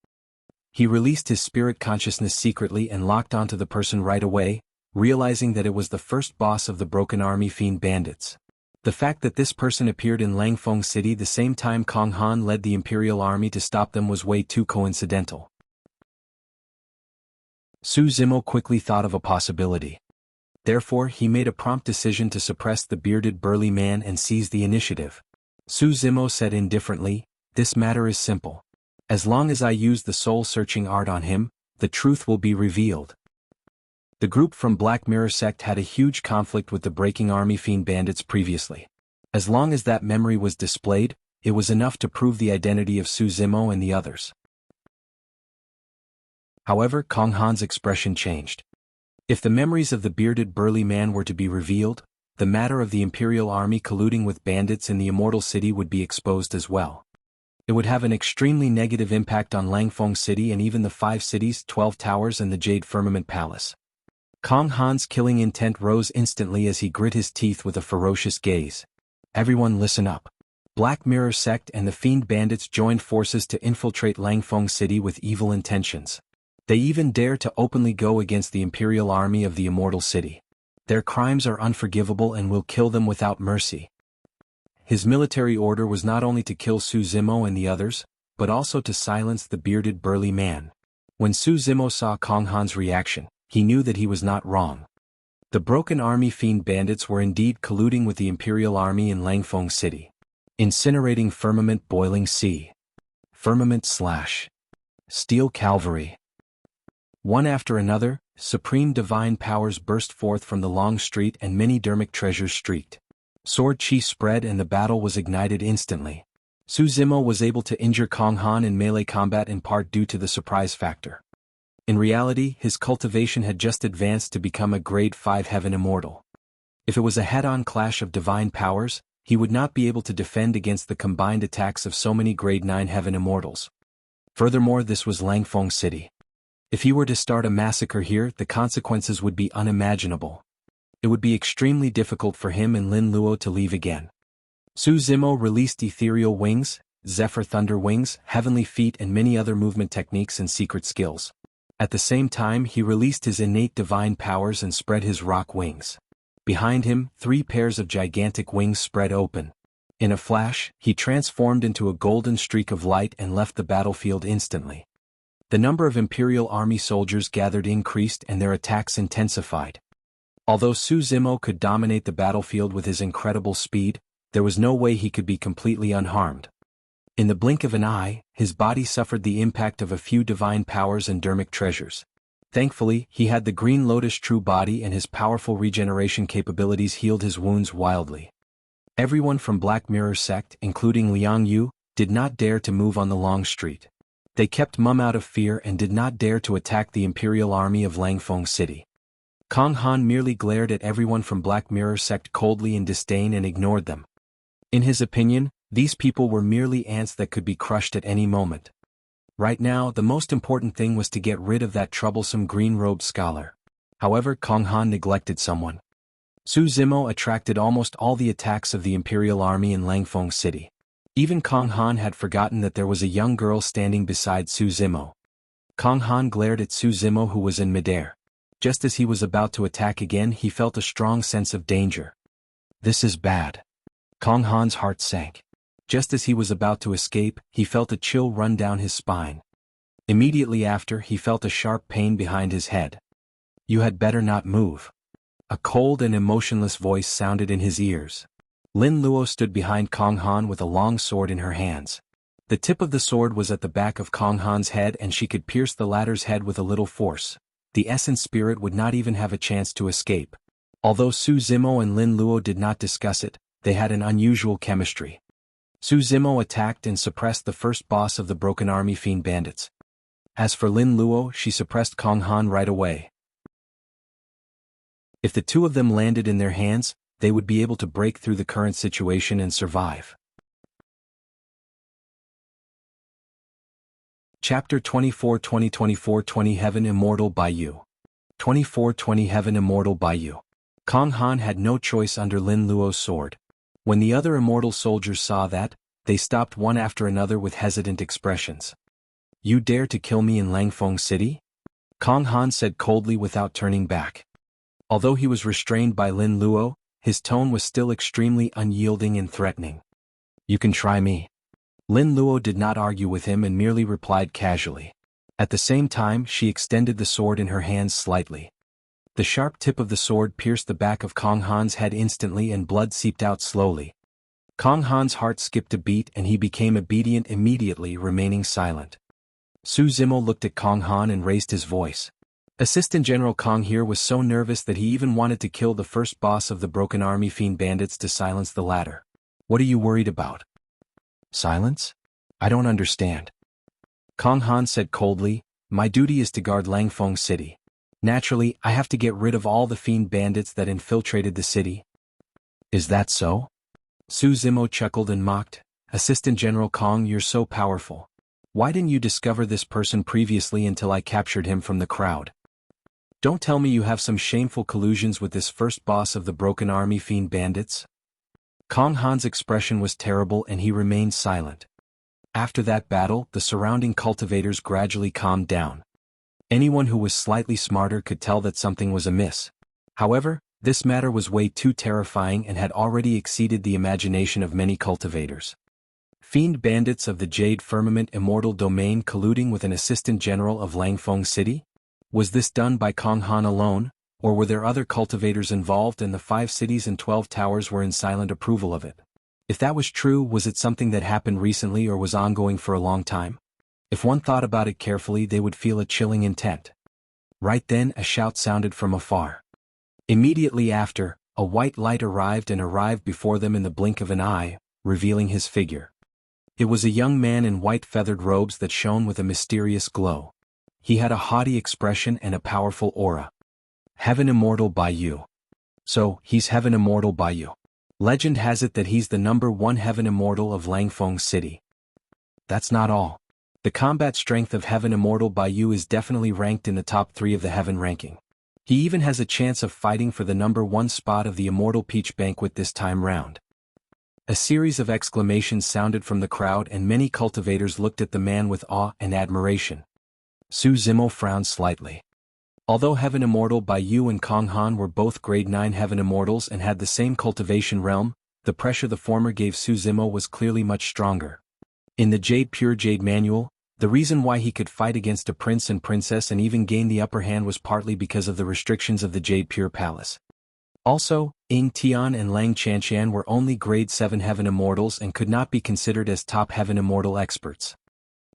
He released his spirit consciousness secretly and locked onto the person right away, realizing that it was the first boss of the Broken Army Fiend Bandits. The fact that this person appeared in Langfeng City the same time Kong Han led the Imperial Army to stop them was way too coincidental. Su Zimo quickly thought of a possibility. Therefore, he made a prompt decision to suppress the bearded burly man and seize the initiative. Su Zimo said indifferently, "This matter is simple. As long as I use the soul-searching art on him, the truth will be revealed." The group from Black Mirror sect had a huge conflict with the Breaking Army Fiend Bandits previously. As long as that memory was displayed, it was enough to prove the identity of Su Zimo and the others. However, Kong Han's expression changed. If the memories of the bearded burly man were to be revealed, the matter of the Imperial Army colluding with bandits in the Immortal City would be exposed as well. It would have an extremely negative impact on Langfeng City and even the 5 cities, 12 towers and the Jade Firmament Palace. Kong Han's killing intent rose instantly as he grit his teeth with a ferocious gaze. Everyone listen up. Black Mirror sect and the Fiend Bandits joined forces to infiltrate Langfeng City with evil intentions. They even dare to openly go against the Imperial Army of the Immortal City. Their crimes are unforgivable and will kill them without mercy. His military order was not only to kill Su Zimo and the others, but also to silence the bearded burly man. When Su Zimo saw Kong Han's reaction, he knew that he was not wrong. The Broken Army Fiend Bandits were indeed colluding with the Imperial Army in Langfeng City. Incinerating Firmament Boiling Sea. Firmament / Steel Cavalry. One after another, supreme divine powers burst forth from the long street and many dermic treasures streaked. Sword chi spread and the battle was ignited instantly. Su Zimo was able to injure Kong Han in melee combat in part due to the surprise factor. In reality, his cultivation had just advanced to become a grade 5 Heaven Immortal. If it was a head-on clash of divine powers, he would not be able to defend against the combined attacks of so many grade 9 Heaven Immortals. Furthermore, this was Langfeng City. If he were to start a massacre here, the consequences would be unimaginable. It would be extremely difficult for him and Lin Luo to leave again. Su Zimo released ethereal wings, zephyr thunder wings, heavenly feet and many other movement techniques and secret skills. At the same time he released his innate divine powers and spread his rock wings. Behind him, 3 pairs of gigantic wings spread open. In a flash, he transformed into a golden streak of light and left the battlefield instantly. The number of Imperial Army soldiers gathered increased and their attacks intensified. Although Su Zimo could dominate the battlefield with his incredible speed, there was no way he could be completely unharmed. In the blink of an eye, his body suffered the impact of a few divine powers and dermic treasures. Thankfully, he had the Green Lotus true body and his powerful regeneration capabilities healed his wounds wildly. Everyone from Black Mirror sect, including Jianghu, did not dare to move on the long street. They kept mum out of fear and did not dare to attack the Imperial Army of Langfeng City. Kong Han merely glared at everyone from Black Mirror sect coldly in disdain and ignored them. In his opinion, these people were merely ants that could be crushed at any moment. Right now, the most important thing was to get rid of that troublesome green-robed scholar. However, Kong Han neglected someone. Su Zimo attracted almost all the attacks of the Imperial Army in Langfeng City. Even Kong Han had forgotten that there was a young girl standing beside Su Zimo. Kong Han glared at Su Zimo who was in midair. Just as he was about to attack again, he felt a strong sense of danger. This is bad. Kong Han's heart sank. Just as he was about to escape, he felt a chill run down his spine. Immediately after, he felt a sharp pain behind his head. You had better not move. A cold and emotionless voice sounded in his ears. Lin Luo stood behind Kong Han with a long sword in her hands. The tip of the sword was at the back of Kong Han's head and she could pierce the latter's head with a little force. The essence spirit would not even have a chance to escape. Although Su Zimo and Lin Luo did not discuss it, they had an unusual chemistry. Su Zimo attacked and suppressed the first boss of the Broken Army Fiend bandits. As for Lin Luo, she suppressed Kong Han right away. If the two of them landed in their hands, they would be able to break through the current situation and survive. Chapter 24 2024-20 Heaven Immortal by Yue. 24-20 Heaven Immortal by Yue. Kong Han had no choice under Lin Luo's sword. When the other immortal soldiers saw that, they stopped one after another with hesitant expressions. You dare to kill me in Langfeng City? Kong Han said coldly without turning back. Although he was restrained by Lin Luo, his tone was still extremely unyielding and threatening. You can try me. Lin Luo did not argue with him and merely replied casually. At the same time, she extended the sword in her hands slightly. The sharp tip of the sword pierced the back of Kong Han's head instantly and blood seeped out slowly. Kong Han's heart skipped a beat and he became obedient immediately, remaining silent. Su Zimo looked at Kong Han and raised his voice. Assistant General Kong here was so nervous that he even wanted to kill the first boss of the Broken Army Fiend bandits to silence the latter. What are you worried about? Silence? I don't understand. Kong Han said coldly, my duty is to guard Langfeng City. Naturally, I have to get rid of all the fiend bandits that infiltrated the city. Is that so? Su Zimo chuckled and mocked, Assistant General Kong, you're so powerful. Why didn't you discover this person previously until I captured him from the crowd? Don't tell me you have some shameful collusions with this first boss of the Broken Army Fiend bandits? Kong Han's expression was terrible and he remained silent. After that battle, the surrounding cultivators gradually calmed down. Anyone who was slightly smarter could tell that something was amiss. However, this matter was way too terrifying and had already exceeded the imagination of many cultivators. Fiend bandits of the Jade Firmament Immortal domain colluding with an assistant general of Langfeng City? Was this done by Kong Han alone, or were there other cultivators involved and the 5 cities and 12 towers were in silent approval of it? If that was true, was it something that happened recently or was ongoing for a long time? If one thought about it carefully, they would feel a chilling intent. Right then, a shout sounded from afar. Immediately after, a white light arrived before them in the blink of an eye, revealing his figure. It was a young man in white feathered robes that shone with a mysterious glow. He had a haughty expression and a powerful aura. Heaven Immortal by Yue. So, he's Heaven Immortal by Yue. Legend has it that he's the #1 Heaven Immortal of Langfeng City. That's not all. The combat strength of Heaven Immortal by Yue is definitely ranked in the top 3 of the Heaven ranking. He even has a chance of fighting for the #1 spot of the Immortal Peach Banquet this time round. A series of exclamations sounded from the crowd and many cultivators looked at the man with awe and admiration. Su Zimo frowned slightly. Although Heaven Immortal Bai Yu and Kong Han were both grade 9 Heaven Immortals and had the same cultivation realm, the pressure the former gave Su Zimo was clearly much stronger. In the Pure Jade manual, the reason why he could fight against a prince and princess and even gain the upper hand was partly because of the restrictions of the Jade Pure Palace. Also, Ying Tian and Lang Chanshan were only grade 7 Heaven Immortals and could not be considered as top Heaven Immortal experts.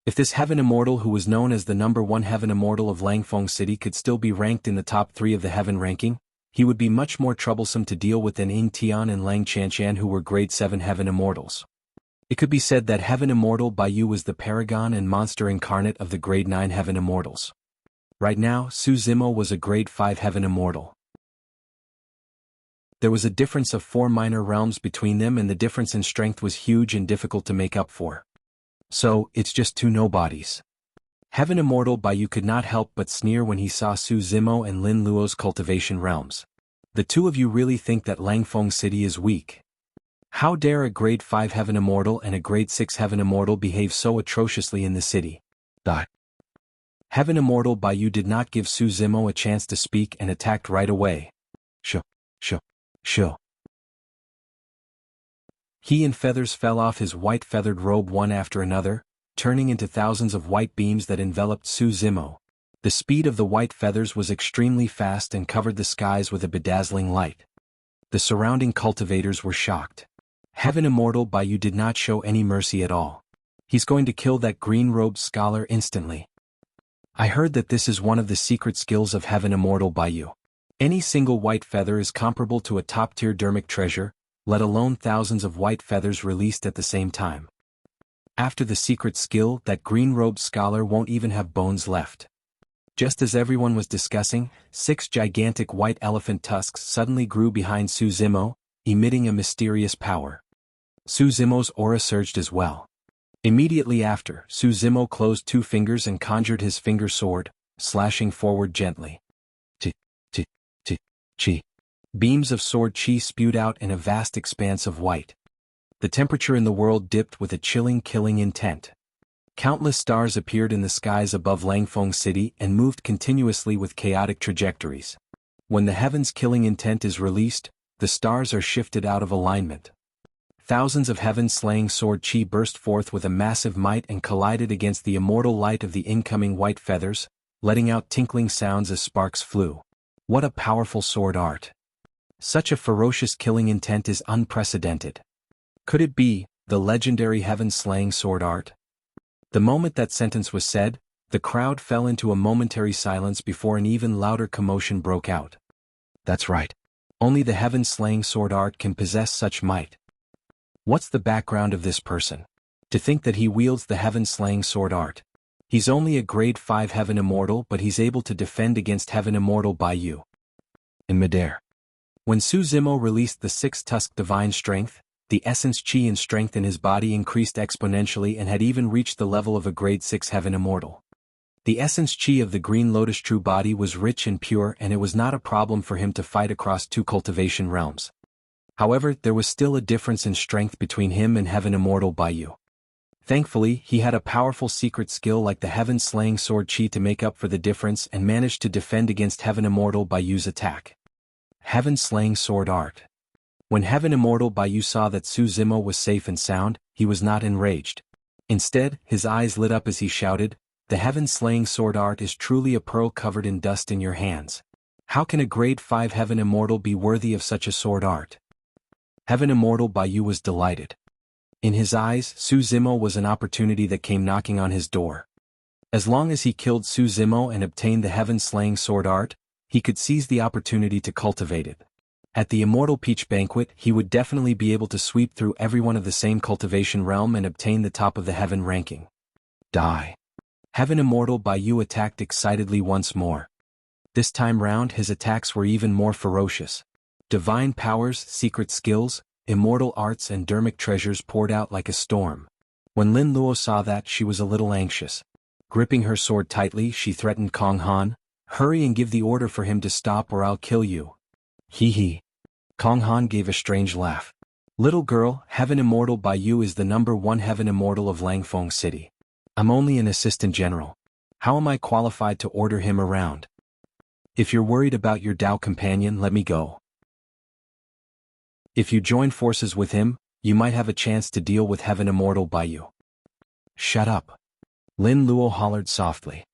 If this Heaven Immortal who was known as the number 1 Heaven Immortal of Langfeng City could still be ranked in the top 3 of the Heaven ranking, he would be much more troublesome to deal with than Ying Tian and Lang Chanshan who were grade 7 Heaven Immortals. It could be said that Heaven Immortal Bai Yu was the paragon and monster incarnate of the grade 9 Heaven Immortals. Right now, Su Zimo was a grade 5 Heaven Immortal. There was a difference of 4 minor realms between them and the difference in strength was huge and difficult to make up for. So, it's just 2 nobodies. Heaven Immortal Bai Yu could not help but sneer when he saw Su Zimo and Lin Luo's cultivation realms. The 2 of you really think that Langfeng City is weak? How dare a grade 5 Heaven Immortal and a grade 6 Heaven Immortal behave so atrociously in the city? Heaven Immortal Bai Yu did not give Su Zimo a chance to speak and attacked right away. Shoo. He and feathers fell off his white feathered robe one after another, turning into thousands of white beams that enveloped Su Zimo. The speed of the white feathers was extremely fast and covered the skies with a bedazzling light. The surrounding cultivators were shocked. Heaven Immortal Bai Yu did not show any mercy at all. He's going to kill that green-robed scholar instantly. I heard that this is one of the secret skills of Heaven Immortal Bai Yu. Any single white feather is comparable to a top-tier dermic treasure, let alone thousands of white feathers released at the same time. After the secret skill, that green-robed scholar won't even have bones left. Just as everyone was discussing, 6 gigantic white elephant tusks suddenly grew behind Su Zimo, emitting a mysterious power. Su Zimo's aura surged as well. Immediately after, Su Zimo closed 2 fingers and conjured his finger sword, slashing forward gently. Chi. Beams of sword chi spewed out in a vast expanse of white. The temperature in the world dipped with a chilling killing intent. Countless stars appeared in the skies above Langfeng City and moved continuously with chaotic trajectories. When the heaven's killing intent is released, the stars are shifted out of alignment. Thousands of heaven-slaying sword chi burst forth with a massive might and collided against the immortal light of the incoming white feathers, letting out tinkling sounds as sparks flew. What a powerful sword art! Such a ferocious killing intent is unprecedented. Could it be the legendary heaven-slaying sword art? The moment that sentence was said, the crowd fell into a momentary silence before an even louder commotion broke out. That's right. Only the heaven-slaying sword art can possess such might. What's the background of this person? To think that he wields the heaven-slaying sword art. He's only a grade 5 Heaven Immortal but he's able to defend against Heaven Immortal Bai Yu. In midair. When Su Zimo released the 6-tusk divine strength, the essence chi and strength in his body increased exponentially and had even reached the level of a grade 6 Heaven Immortal. The essence chi of the green lotus true body was rich and pure and it was not a problem for him to fight across 2 cultivation realms. However, there was still a difference in strength between him and Heaven Immortal Bai Yu. Thankfully, he had a powerful secret skill like the heaven-slaying sword chi to make up for the difference and managed to defend against Heaven Immortal Bai Yu's attack. Heaven-slaying sword art. When Heaven Immortal Bai Yu saw that Su Zimo was safe and sound, he was not enraged. Instead, his eyes lit up as he shouted, "The heaven-slaying sword art is truly a pearl covered in dust in your hands. How can a grade 5 Heaven Immortal be worthy of such a sword art?" Heaven Immortal Bai Yu was delighted. In his eyes, Su Zimo was an opportunity that came knocking on his door. As long as he killed Su Zimo and obtained the heaven-slaying sword art, he could seize the opportunity to cultivate it. At the Immortal Peach Banquet, he would definitely be able to sweep through everyone of the same cultivation realm and obtain the top of the heaven ranking. Die. Heaven Immortal Bai Yu attacked excitedly once more. This time round his attacks were even more ferocious. Divine powers, secret skills, immortal arts and dermic treasures poured out like a storm. When Lin Luo saw that, she was a little anxious. Gripping her sword tightly, she threatened Kong Han, "Hurry and give the order for him to stop or I'll kill you." Hee hee. Kong Han gave a strange laugh. Little girl, Heaven Immortal Bai Yu is the #1 Heaven Immortal of Langfeng City. I'm only an assistant general. How am I qualified to order him around? If you're worried about your Dao companion, let me go. If you join forces with him, you might have a chance to deal with Heaven Immortal Bai Yu. Shut up. Lin Luo hollered softly.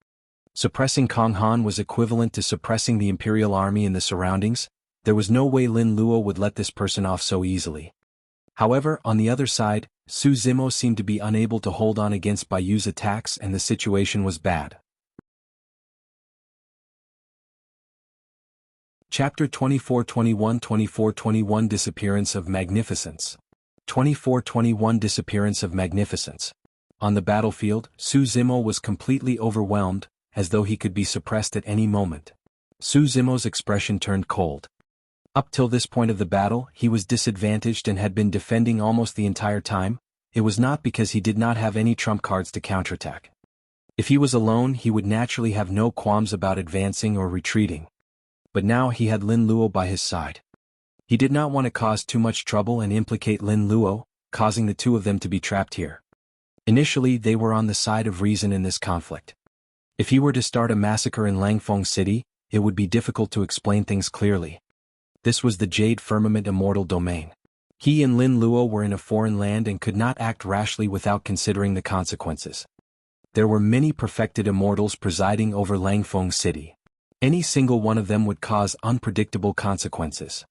Suppressing Kong Han was equivalent to suppressing the Imperial Army in the surroundings. There was no way Lin Luo would let this person off so easily. However, on the other side, Su Zimo seemed to be unable to hold on against Bai Yu's attacks and the situation was bad. Chapter 24-21 Disappearance of Magnificence. 24-21 Disappearance of Magnificence. On the battlefield, Su Zimo was completely overwhelmed, as though he could be suppressed at any moment. Su Zimo's expression turned cold. Up till this point of the battle, he was disadvantaged and had been defending almost the entire time. It was not because he did not have any trump cards to counterattack. If he was alone, he would naturally have no qualms about advancing or retreating. But now he had Lin Luo by his side. He did not want to cause too much trouble and implicate Lin Luo, causing the two of them to be trapped here. Initially, they were on the side of reason in this conflict. If he were to start a massacre in Langfeng City, it would be difficult to explain things clearly. This was the Jade Firmament Immortal domain. He and Lin Luo were in a foreign land and could not act rashly without considering the consequences. There were many perfected immortals presiding over Langfeng City. Any single one of them would cause unpredictable consequences.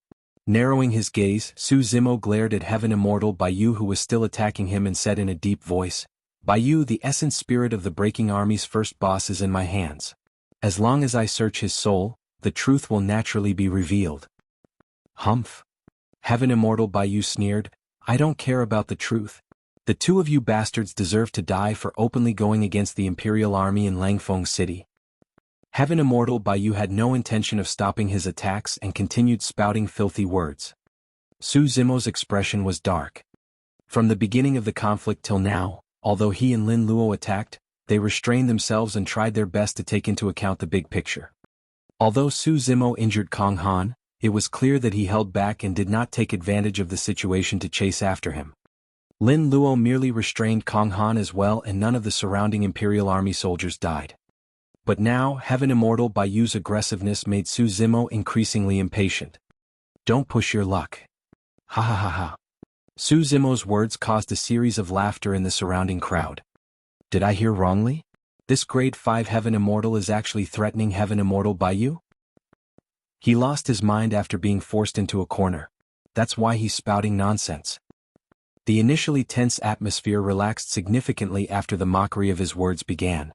Narrowing his gaze, Su Zimo glared at Heaven Immortal Bai Yu, who was still attacking him, and said in a deep voice, "Bai Yu, the essence spirit of the Breaking Army's first boss is in my hands. As long as I search his soul, the truth will naturally be revealed." Humph. Heaven Immortal Bai Yu sneered, "I don't care about the truth. The two of you bastards deserve to die for openly going against the Imperial Army in Langfeng City." Heaven Immortal Bai Yu had no intention of stopping his attacks and continued spouting filthy words. Su Zimo's expression was dark. From the beginning of the conflict till now, although he and Lin Luo attacked, they restrained themselves and tried their best to take into account the big picture. Although Su Zimo injured Kong Han, it was clear that he held back and did not take advantage of the situation to chase after him. Lin Luo merely restrained Kong Han as well, and none of the surrounding Imperial Army soldiers died. But now, Heaven Immortal Bai Yu's aggressiveness made Su Zimo increasingly impatient. "Don't push your luck." Ha ha ha ha. Su Zimo's words caused a series of laughter in the surrounding crowd. Did I hear wrongly? This grade 5 Heaven Immortal is actually threatening Heaven Immortal Bai Yu? He lost his mind after being forced into a corner. That's why he's spouting nonsense. The initially tense atmosphere relaxed significantly after the mockery of his words began.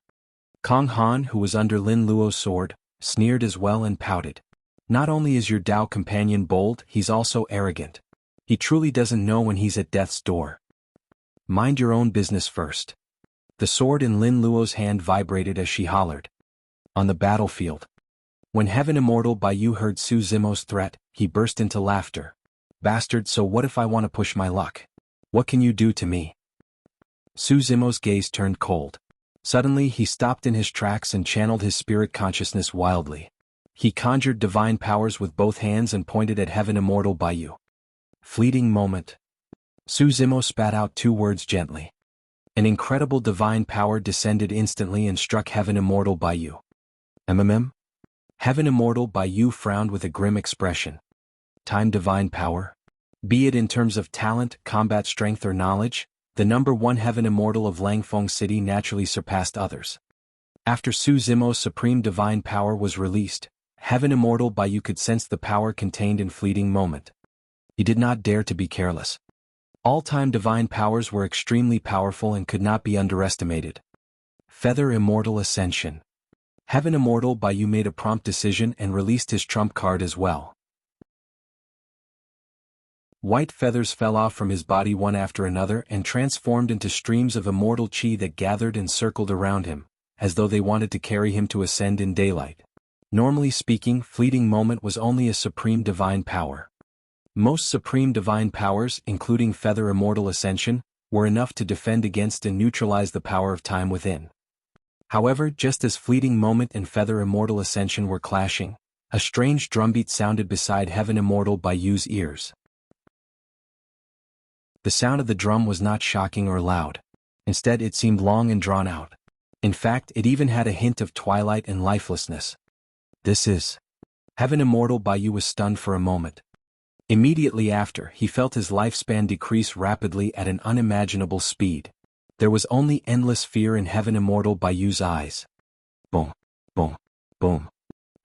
Kong Han, who was under Lin Luo's sword, sneered as well and pouted. "Not only is your Dao companion bold, he's also arrogant. He truly doesn't know when he's at death's door. Mind your own business first." The sword in Lin Luo's hand vibrated as she hollered. On the battlefield. When Heaven Immortal Bai Yu heard Su Zimo's threat, he burst into laughter. "Bastard, so what if I want to push my luck? What can you do to me?" Su Zimo's gaze turned cold. Suddenly he stopped in his tracks and channeled his spirit consciousness wildly. He conjured divine powers with both hands and pointed at Heaven Immortal Bai Yu. Fleeting moment. Su Zimo spat out 2 words gently. An incredible divine power descended instantly and struck Heaven Immortal Bai Yu. MMM? Heaven Immortal Bai Yu frowned with a grim expression. Time divine power? Be it in terms of talent, combat strength or knowledge, the #1 Heaven Immortal of Langfeng City naturally surpassed others. After Su Zimo's supreme divine power was released, Heaven Immortal Bai Yu could sense the power contained in fleeting moment. He did not dare to be careless. All-time divine powers were extremely powerful and could not be underestimated. Feather Immortal Ascension. Heaven Immortal Bai Yu made a prompt decision and released his trump card as well. White feathers fell off from his body one after another and transformed into streams of immortal chi that gathered and circled around him, as though they wanted to carry him to ascend in daylight. Normally speaking, fleeting moment was only a supreme divine power. Most supreme divine powers, including Feather Immortal Ascension, were enough to defend against and neutralize the power of time within. However, just as fleeting moment and Feather Immortal Ascension were clashing, a strange drumbeat sounded beside Heaven Immortal Bai Yu's ears. The sound of the drum was not shocking or loud. Instead, it seemed long and drawn out. In fact, it even had a hint of twilight and lifelessness. This is. Heaven Immortal Bai Yue was stunned for a moment. Immediately after, he felt his lifespan decrease rapidly at an unimaginable speed. There was only endless fear in Heaven Immortal Bai Yue's eyes. Boom, boom, boom.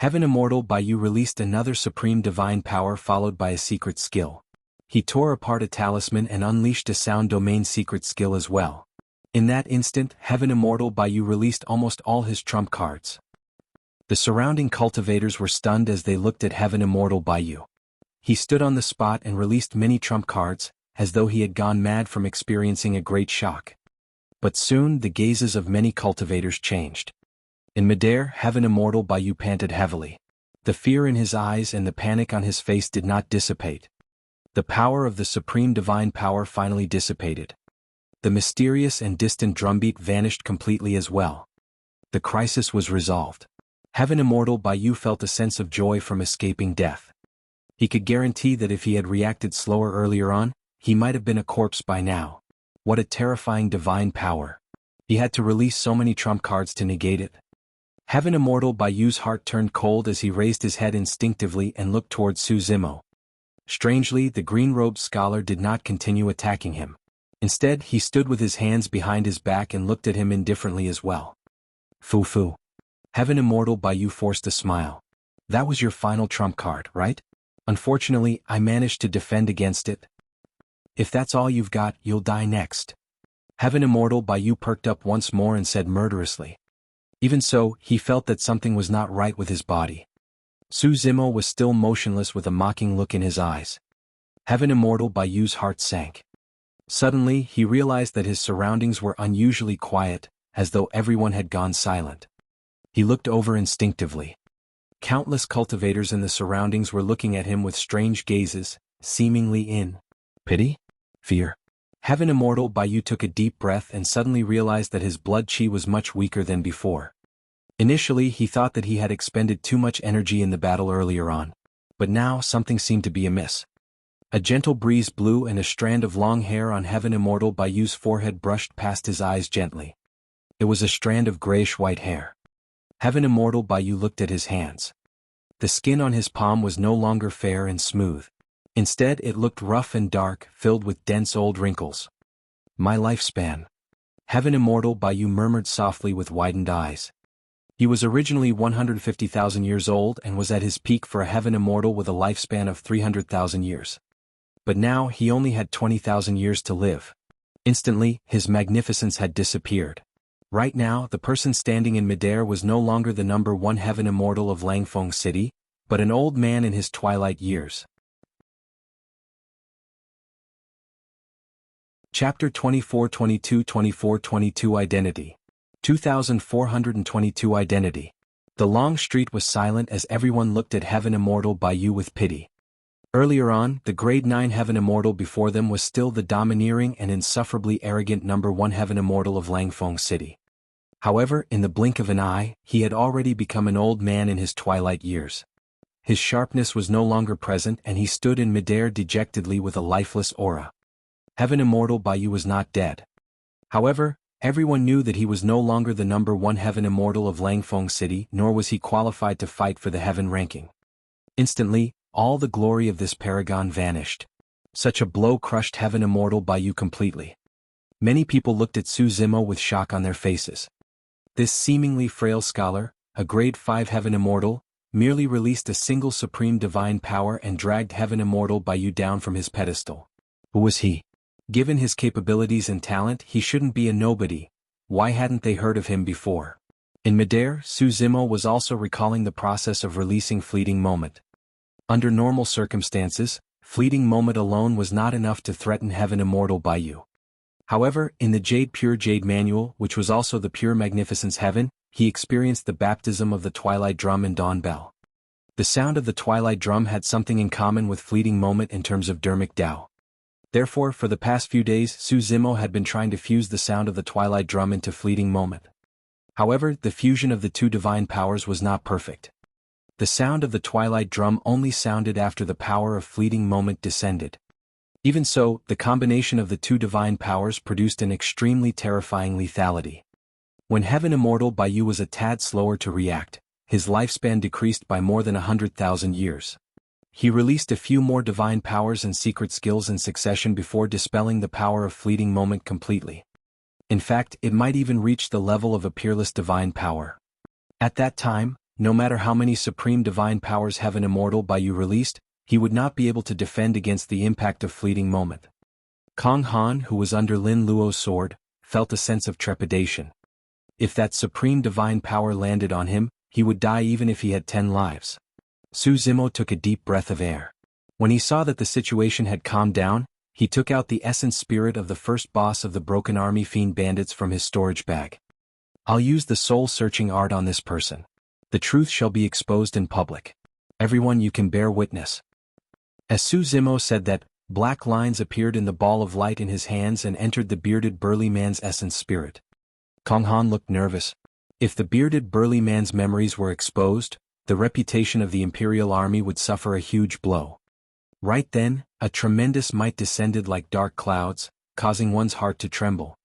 Heaven Immortal Bai Yue released another supreme divine power followed by a secret skill. He tore apart a talisman and unleashed a sound domain secret skill as well. In that instant, Heaven Immortal Bai Yue released almost all his trump cards. The surrounding cultivators were stunned as they looked at Heaven Immortal Bai Yue. He stood on the spot and released many trump cards, as though he had gone mad from experiencing a great shock. But soon the gazes of many cultivators changed. In midair, Heaven Immortal Bai Yue panted heavily. The fear in his eyes and the panic on his face did not dissipate. The power of the supreme divine power finally dissipated. The mysterious and distant drumbeat vanished completely as well. The crisis was resolved. Heaven Immortal Bai Yue felt a sense of joy from escaping death. He could guarantee that if he had reacted slower earlier on, he might have been a corpse by now. What a terrifying divine power. He had to release so many trump cards to negate it. Heaven Immortal Bai Yue's heart turned cold as he raised his head instinctively and looked towards Su Zimo. Strangely, the green-robed scholar did not continue attacking him. Instead, he stood with his hands behind his back and looked at him indifferently as well. Fu. Heaven Immortal Bai Yue forced a smile. That was your final trump card, right? Unfortunately, I managed to defend against it. If that's all you've got, you'll die next. Heaven Immortal Bai Yue perked up once more and said murderously. Even so, he felt that something was not right with his body. Su Zimo was still motionless with a mocking look in his eyes. Heaven Immortal Bai Yue's heart sank. Suddenly, he realized that his surroundings were unusually quiet, as though everyone had gone silent. He looked over instinctively. Countless cultivators in the surroundings were looking at him with strange gazes, seemingly in pity? Fear? Heaven Immortal Bai Yue took a deep breath and suddenly realized that his blood chi was much weaker than before. Initially, he thought that he had expended too much energy in the battle earlier on. But now, something seemed to be amiss. A gentle breeze blew and a strand of long hair on Heaven Immortal Bai Yue's forehead brushed past his eyes gently. It was a strand of grayish-white hair. Heaven Immortal Bai Yue looked at his hands. The skin on his palm was no longer fair and smooth. Instead, it looked rough and dark, filled with dense old wrinkles. My lifespan. Heaven Immortal Bai Yue murmured softly with widened eyes. He was originally 150,000 years old and was at his peak for a Heaven Immortal with a lifespan of 300,000 years. But now he only had 20,000 years to live. Instantly, his magnificence had disappeared. Right now, the person standing in midair was no longer the number 1 Heaven Immortal of Langfeng City, but an old man in his twilight years. Chapter 24-22 Identity 2422 Identity. The long street was silent as everyone looked at Heaven Immortal Bai Yue with pity. Earlier on, the grade 9 Heaven Immortal before them was still the domineering and insufferably arrogant number 1 Heaven Immortal of Langfeng City. However, in the blink of an eye, he had already become an old man in his twilight years. His sharpness was no longer present and he stood in midair dejectedly with a lifeless aura. Heaven Immortal Bai Yue was not dead. However, everyone knew that he was no longer the number 1 Heaven Immortal of Langfeng City, nor was he qualified to fight for the Heaven ranking. Instantly, all the glory of this paragon vanished. Such a blow crushed Heaven Immortal Bai Yue completely. Many people looked at Su Zimo with shock on their faces. This seemingly frail scholar, a grade 5 Heaven Immortal, merely released a single supreme divine power and dragged Heaven Immortal Bai Yue down from his pedestal. Who was he? Given his capabilities and talent, he shouldn't be a nobody. Why hadn't they heard of him before? In midair, Su Zimo was also recalling the process of releasing Fleeting Moment. Under normal circumstances, Fleeting Moment alone was not enough to threaten Heaven Immortal Bai Yue. However, in the Pure Jade Manual, which was also the Pure Magnificence Heaven, he experienced the baptism of the Twilight Drum and Dawn Bell. The sound of the Twilight Drum had something in common with Fleeting Moment in terms of Dermic Dao. Therefore, for the past few days, Su Zimo had been trying to fuse the sound of the Twilight Drum into Fleeting Moment. However, the fusion of the two divine powers was not perfect. The sound of the Twilight Drum only sounded after the power of Fleeting Moment descended. Even so, the combination of the two divine powers produced an extremely terrifying lethality. When Heaven Immortal Bai Yu was a tad slower to react, his lifespan decreased by more than 100,000 years. He released a few more divine powers and secret skills in succession before dispelling the power of fleeting moment completely. In fact, it might even reach the level of a peerless divine power. At that time, no matter how many supreme divine powers Heaven Immortal Bai Yu released, he would not be able to defend against the impact of fleeting moment. Kong Han, who was under Lin Luo's sword, felt a sense of trepidation. If that supreme divine power landed on him, he would die even if he had 10 lives. Su Zimo took a deep breath of air. When he saw that the situation had calmed down, he took out the essence spirit of the first boss of the Broken Army Fiend bandits from his storage bag. I'll use the soul-searching art on this person. The truth shall be exposed in public. Everyone, you can bear witness. As Su Zimo said that, black lines appeared in the ball of light in his hands and entered the bearded burly man's essence spirit. Kong Han looked nervous. If the bearded burly man's memories were exposed, the reputation of the Imperial Army would suffer a huge blow. Right then, a tremendous might descended like dark clouds, causing one's heart to tremble.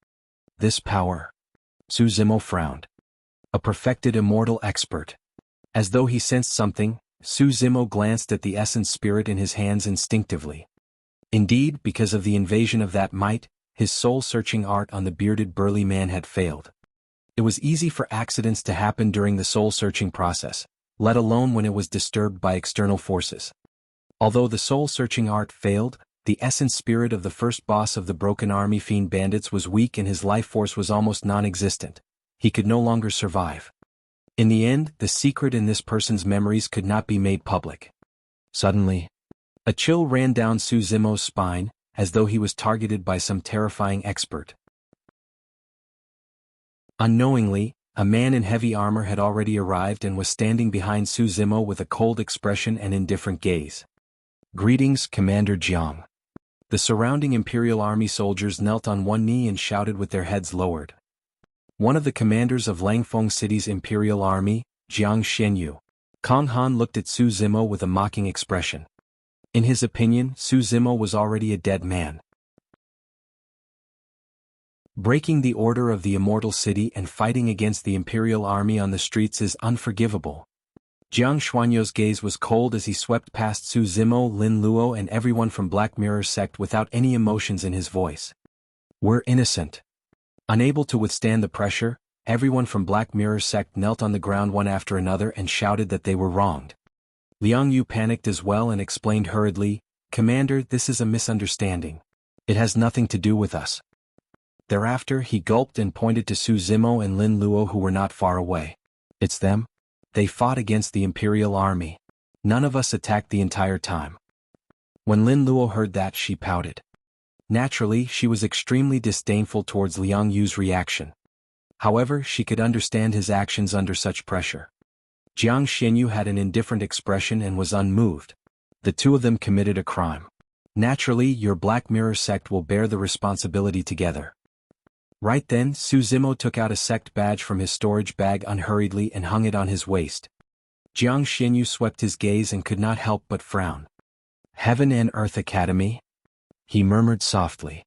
This power. Su Zimo frowned. A perfected immortal expert. As though he sensed something, Su Zimo glanced at the essence spirit in his hands instinctively. Indeed, because of the invasion of that might, his soul-searching art on the bearded burly man had failed. It was easy for accidents to happen during the soul-searching process, let alone when it was disturbed by external forces. Although the soul-searching art failed, the essence spirit of the first boss of the Broken Army Fiend bandits was weak and his life force was almost non-existent. He could no longer survive. In the end, the secret in this person's memories could not be made public. Suddenly, a chill ran down Su Zimo's spine, as though he was targeted by some terrifying expert. Unknowingly, a man in heavy armor had already arrived and was standing behind Su Zimo with a cold expression and indifferent gaze. Greetings, Commander Jiang. The surrounding Imperial Army soldiers knelt on one knee and shouted with their heads lowered. One of the commanders of Langfeng City's Imperial Army, Jianghu. Kong Han looked at Su Zimo with a mocking expression. In his opinion, Su Zimo was already a dead man. Breaking the order of the Immortal City and fighting against the Imperial Army on the streets is unforgivable. Jiang Xuanyo's gaze was cold as he swept past Su Zimo, Lin Luo and everyone from Black Mirror sect without any emotions in his voice. We're innocent. Unable to withstand the pressure, everyone from Black Mirror sect knelt on the ground one after another and shouted that they were wronged. Liang Yu panicked as well and explained hurriedly, Commander, this is a misunderstanding. It has nothing to do with us. Thereafter he gulped and pointed to Su Zimo and Lin Luo who were not far away. It's them? They fought against the Imperial Army. None of us attacked the entire time. When Lin Luo heard that, she pouted. Naturally, she was extremely disdainful towards Liang Yu's reaction. However, she could understand his actions under such pressure. Jiang Xianyu had an indifferent expression and was unmoved. The two of them committed a crime. Naturally, your Black Mirror sect will bear the responsibility together. Right then, Su Zimo took out a sect badge from his storage bag unhurriedly and hung it on his waist. Jiang Xianyu swept his gaze and could not help but frown. Heaven and Earth Academy? He murmured softly.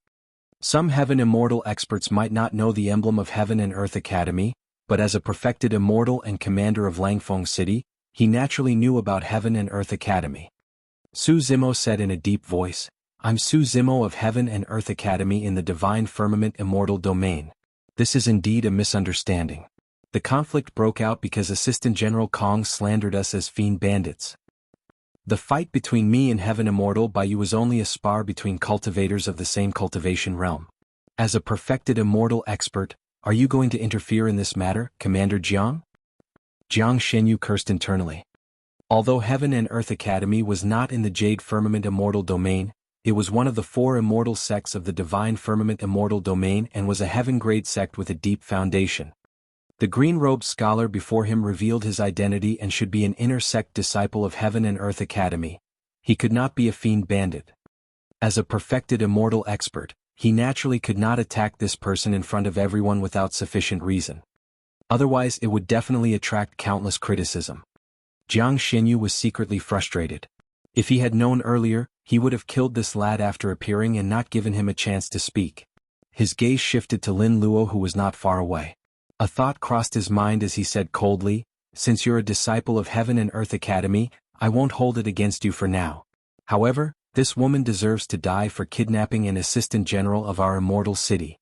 Some Heaven Immortal experts might not know the emblem of Heaven and Earth Academy, but as a perfected immortal and commander of Langfeng City, he naturally knew about Heaven and Earth Academy. Su Zimo said in a deep voice, I'm Su Zimo of Heaven and Earth Academy in the Divine Firmament Immortal Domain. This is indeed a misunderstanding. The conflict broke out because Assistant General Kong slandered us as fiend bandits. The fight between me and Heaven Immortal Bai Yu was only a spar between cultivators of the same cultivation realm. As a perfected immortal expert, are you going to interfere in this matter, Commander Jiang? Jiang Xianyu cursed internally. Although Heaven and Earth Academy was not in the Jade Firmament Immortal Domain, it was one of the 4 immortal sects of the Divine Firmament Immortal Domain and was a heaven-grade sect with a deep foundation. The green-robed scholar before him revealed his identity and should be an inner sect disciple of Heaven and Earth Academy. He could not be a fiend bandit. As a perfected immortal expert, he naturally could not attack this person in front of everyone without sufficient reason. Otherwise it would definitely attract countless criticism. Jiang Xianyu was secretly frustrated. If he had known earlier, he would have killed this lad after appearing and not given him a chance to speak. His gaze shifted to Lin Luo, who was not far away. A thought crossed his mind as he said coldly, "Since you're a disciple of Heaven and Earth Academy, I won't hold it against you for now. However, this woman deserves to die for kidnapping an assistant general of our immortal city.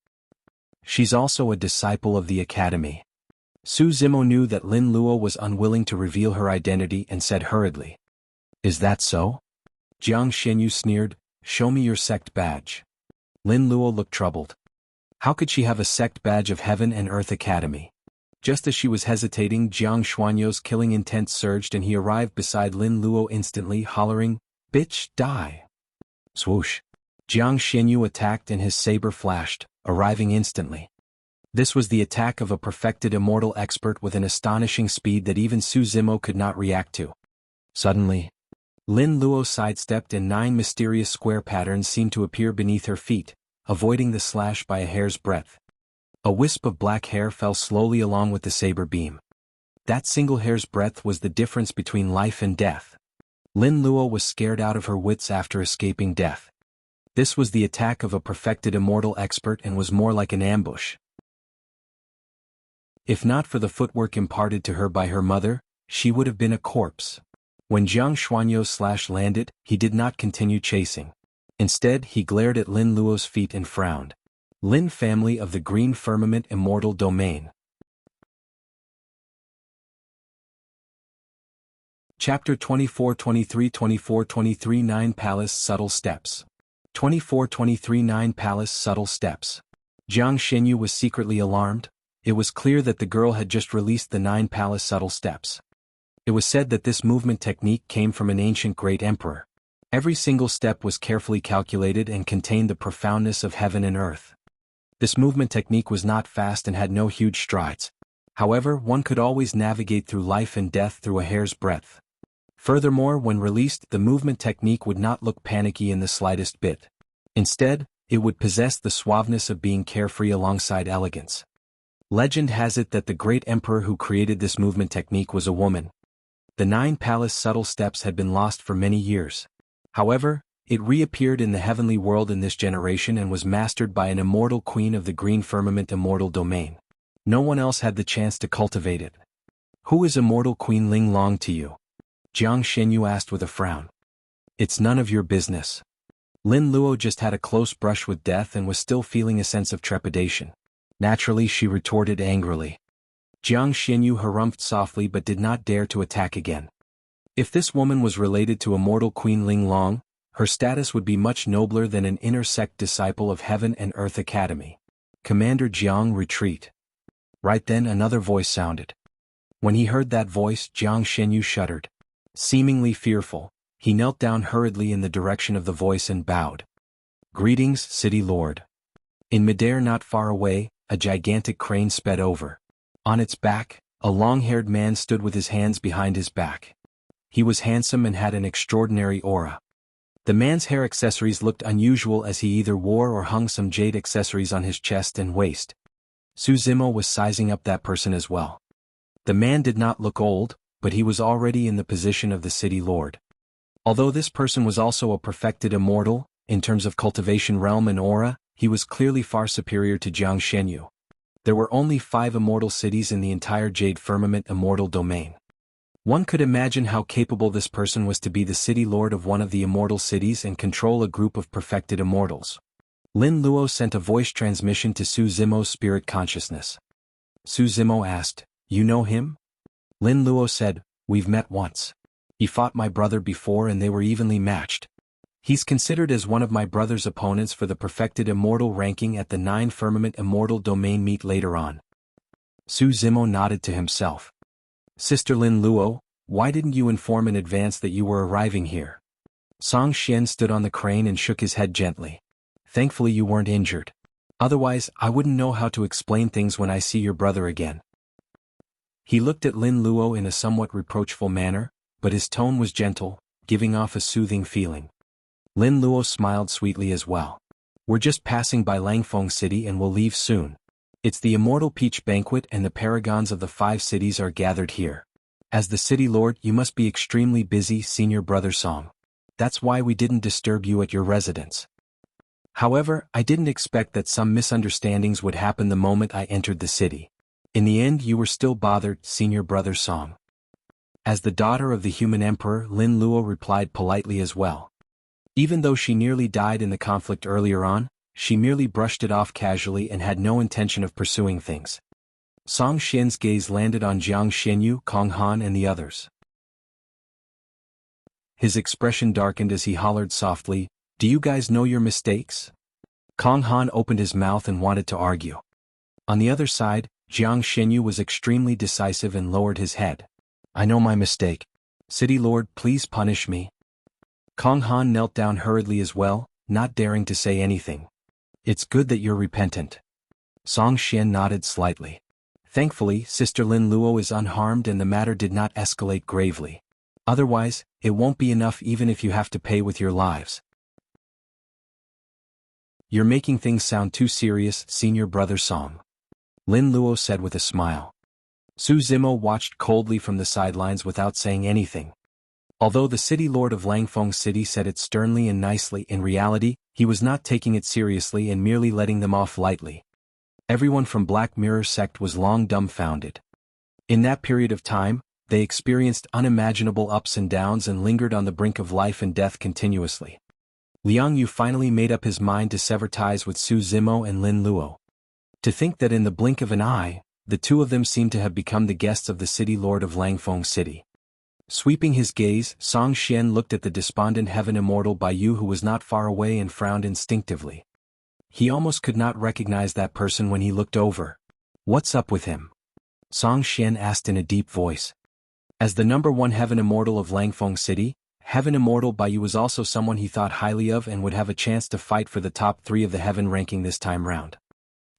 She's also a disciple of the Academy." Su Zimo knew that Lin Luo was unwilling to reveal her identity and said hurriedly, "Is that so?" Jiang Xianyu sneered, "Show me your sect badge." Lin Luo looked troubled. How could she have a sect badge of Heaven and Earth Academy? Just as she was hesitating, Jiang Xuanyou's killing intent surged and he arrived beside Lin Luo instantly, hollering, "Bitch, die!" Swoosh. Jiang Xianyu attacked and his saber flashed, arriving instantly. This was the attack of a perfected immortal expert with an astonishing speed that even Su Zimo could not react to. Suddenly, Lin Luo sidestepped and 9 mysterious square patterns seemed to appear beneath her feet, avoiding the slash by a hair's breadth. A wisp of black hair fell slowly along with the saber beam. That single hair's breadth was the difference between life and death. Lin Luo was scared out of her wits after escaping death. This was the attack of a perfected immortal expert and was more like an ambush. If not for the footwork imparted to her by her mother, she would have been a corpse. When Jiang Xuanyou's slash landed, he did not continue chasing. Instead, he glared at Lin Luo's feet and frowned. Lin family of the Green Firmament Immortal Domain. Chapter 24-23 9 Palace Subtle Steps. 24-23 9 Palace Subtle Steps. Jiang Xianyu was secretly alarmed. It was clear that the girl had just released the 9 Palace Subtle Steps. It was said that this movement technique came from an ancient great emperor. Every single step was carefully calculated and contained the profoundness of heaven and earth. This movement technique was not fast and had no huge strides. However, one could always navigate through life and death through a hair's breadth. Furthermore, when released, the movement technique would not look panicky in the slightest bit. Instead, it would possess the suaveness of being carefree alongside elegance. Legend has it that the great emperor who created this movement technique was a woman. The 9 Palace Subtle Steps had been lost for many years. However, it reappeared in the heavenly world in this generation and was mastered by an immortal queen of the Green Firmament Immortal Domain. No one else had the chance to cultivate it. "Who is Immortal Queen Ling Long to you?" Jiang Xianyu asked with a frown. "It's none of your business." Lin Luo just had a close brush with death and was still feeling a sense of trepidation. Naturally, she retorted angrily. Jiang Xianyu harumphed softly but did not dare to attack again. If this woman was related to Immortal Queen Ling Long, her status would be much nobler than an inner sect disciple of Heaven and Earth Academy. "Commander Jiang, retreat." Right then another voice sounded. When he heard that voice, Jiang Xianyu shuddered. Seemingly fearful, he knelt down hurriedly in the direction of the voice and bowed. "Greetings, City Lord." In midair not far away, a gigantic crane sped over. On its back, a long-haired man stood with his hands behind his back. He was handsome and had an extraordinary aura. The man's hair accessories looked unusual as he either wore or hung some jade accessories on his chest and waist. Su Zimo was sizing up that person as well. The man did not look old, but he was already in the position of the City Lord. Although this person was also a perfected immortal, in terms of cultivation realm and aura, he was clearly far superior to Jiang Xianyu. There were only 5 immortal cities in the entire Jade Firmament Immortal Domain. One could imagine how capable this person was to be the City Lord of one of the immortal cities and control a group of perfected immortals. Lin Luo sent a voice transmission to Su Zimo's spirit consciousness. Su Zimo asked, "You know him?" Lin Luo said, "We've met once. He fought my brother before and they were evenly matched. He's considered as one of my brother's opponents for the perfected immortal ranking at the 9 Firmament Immortal Domain meet later on." Su Zimo nodded to himself. "Sister Lin Luo, why didn't you inform in advance that you were arriving here?" Song Xian stood on the crane and shook his head gently. "Thankfully you weren't injured. Otherwise, I wouldn't know how to explain things when I see your brother again." He looked at Lin Luo in a somewhat reproachful manner, but his tone was gentle, giving off a soothing feeling. Lin Luo smiled sweetly as well. "We're just passing by Langfeng City and will leave soon. It's the Immortal Peach Banquet and the paragons of the 5 cities are gathered here. As the City Lord, you must be extremely busy, Senior Brother Song." That's why we didn't disturb you at your residence. However, I didn't expect that some misunderstandings would happen the moment I entered the city. In the end you were still bothered, senior brother Song. As the daughter of the human emperor, Lin Luo replied politely as well. Even though she nearly died in the conflict earlier on, she merely brushed it off casually and had no intention of pursuing things. Song Xian's gaze landed on Jiang Xianyu, Kong Han and the others. His expression darkened as he hollered softly, "Do you guys know your mistakes?" Kong Han opened his mouth and wanted to argue. On the other side, Jiang Xianyu was extremely decisive and lowered his head. "I know my mistake. City Lord, please punish me." Kong Han knelt down hurriedly as well, not daring to say anything. "It's good that you're repentant." Song Xian nodded slightly. Thankfully, Sister Lin Luo is unharmed and the matter did not escalate gravely. Otherwise, it won't be enough even if you have to pay with your lives. "You're making things sound too serious, senior brother Song," Lin Luo said with a smile. Su Zimo watched coldly from the sidelines without saying anything. Although the city lord of Langfeng City said it sternly and nicely, in reality, he was not taking it seriously and merely letting them off lightly. Everyone from Black Mirror sect was long dumbfounded. In that period of time, they experienced unimaginable ups and downs and lingered on the brink of life and death continuously. Liang Yu finally made up his mind to sever ties with Su Zimo and Lin Luo. To think that in the blink of an eye, the two of them seemed to have become the guests of the city lord of Langfeng City. Sweeping his gaze, Song Xian looked at the despondent heaven immortal Bai Yu who was not far away and frowned instinctively. He almost could not recognize that person when he looked over. "What's up with him?" Song Xian asked in a deep voice. As the number one heaven immortal of Langfeng City, heaven immortal Bai Yu was also someone he thought highly of and would have a chance to fight for the top 3 of the heaven ranking this time round.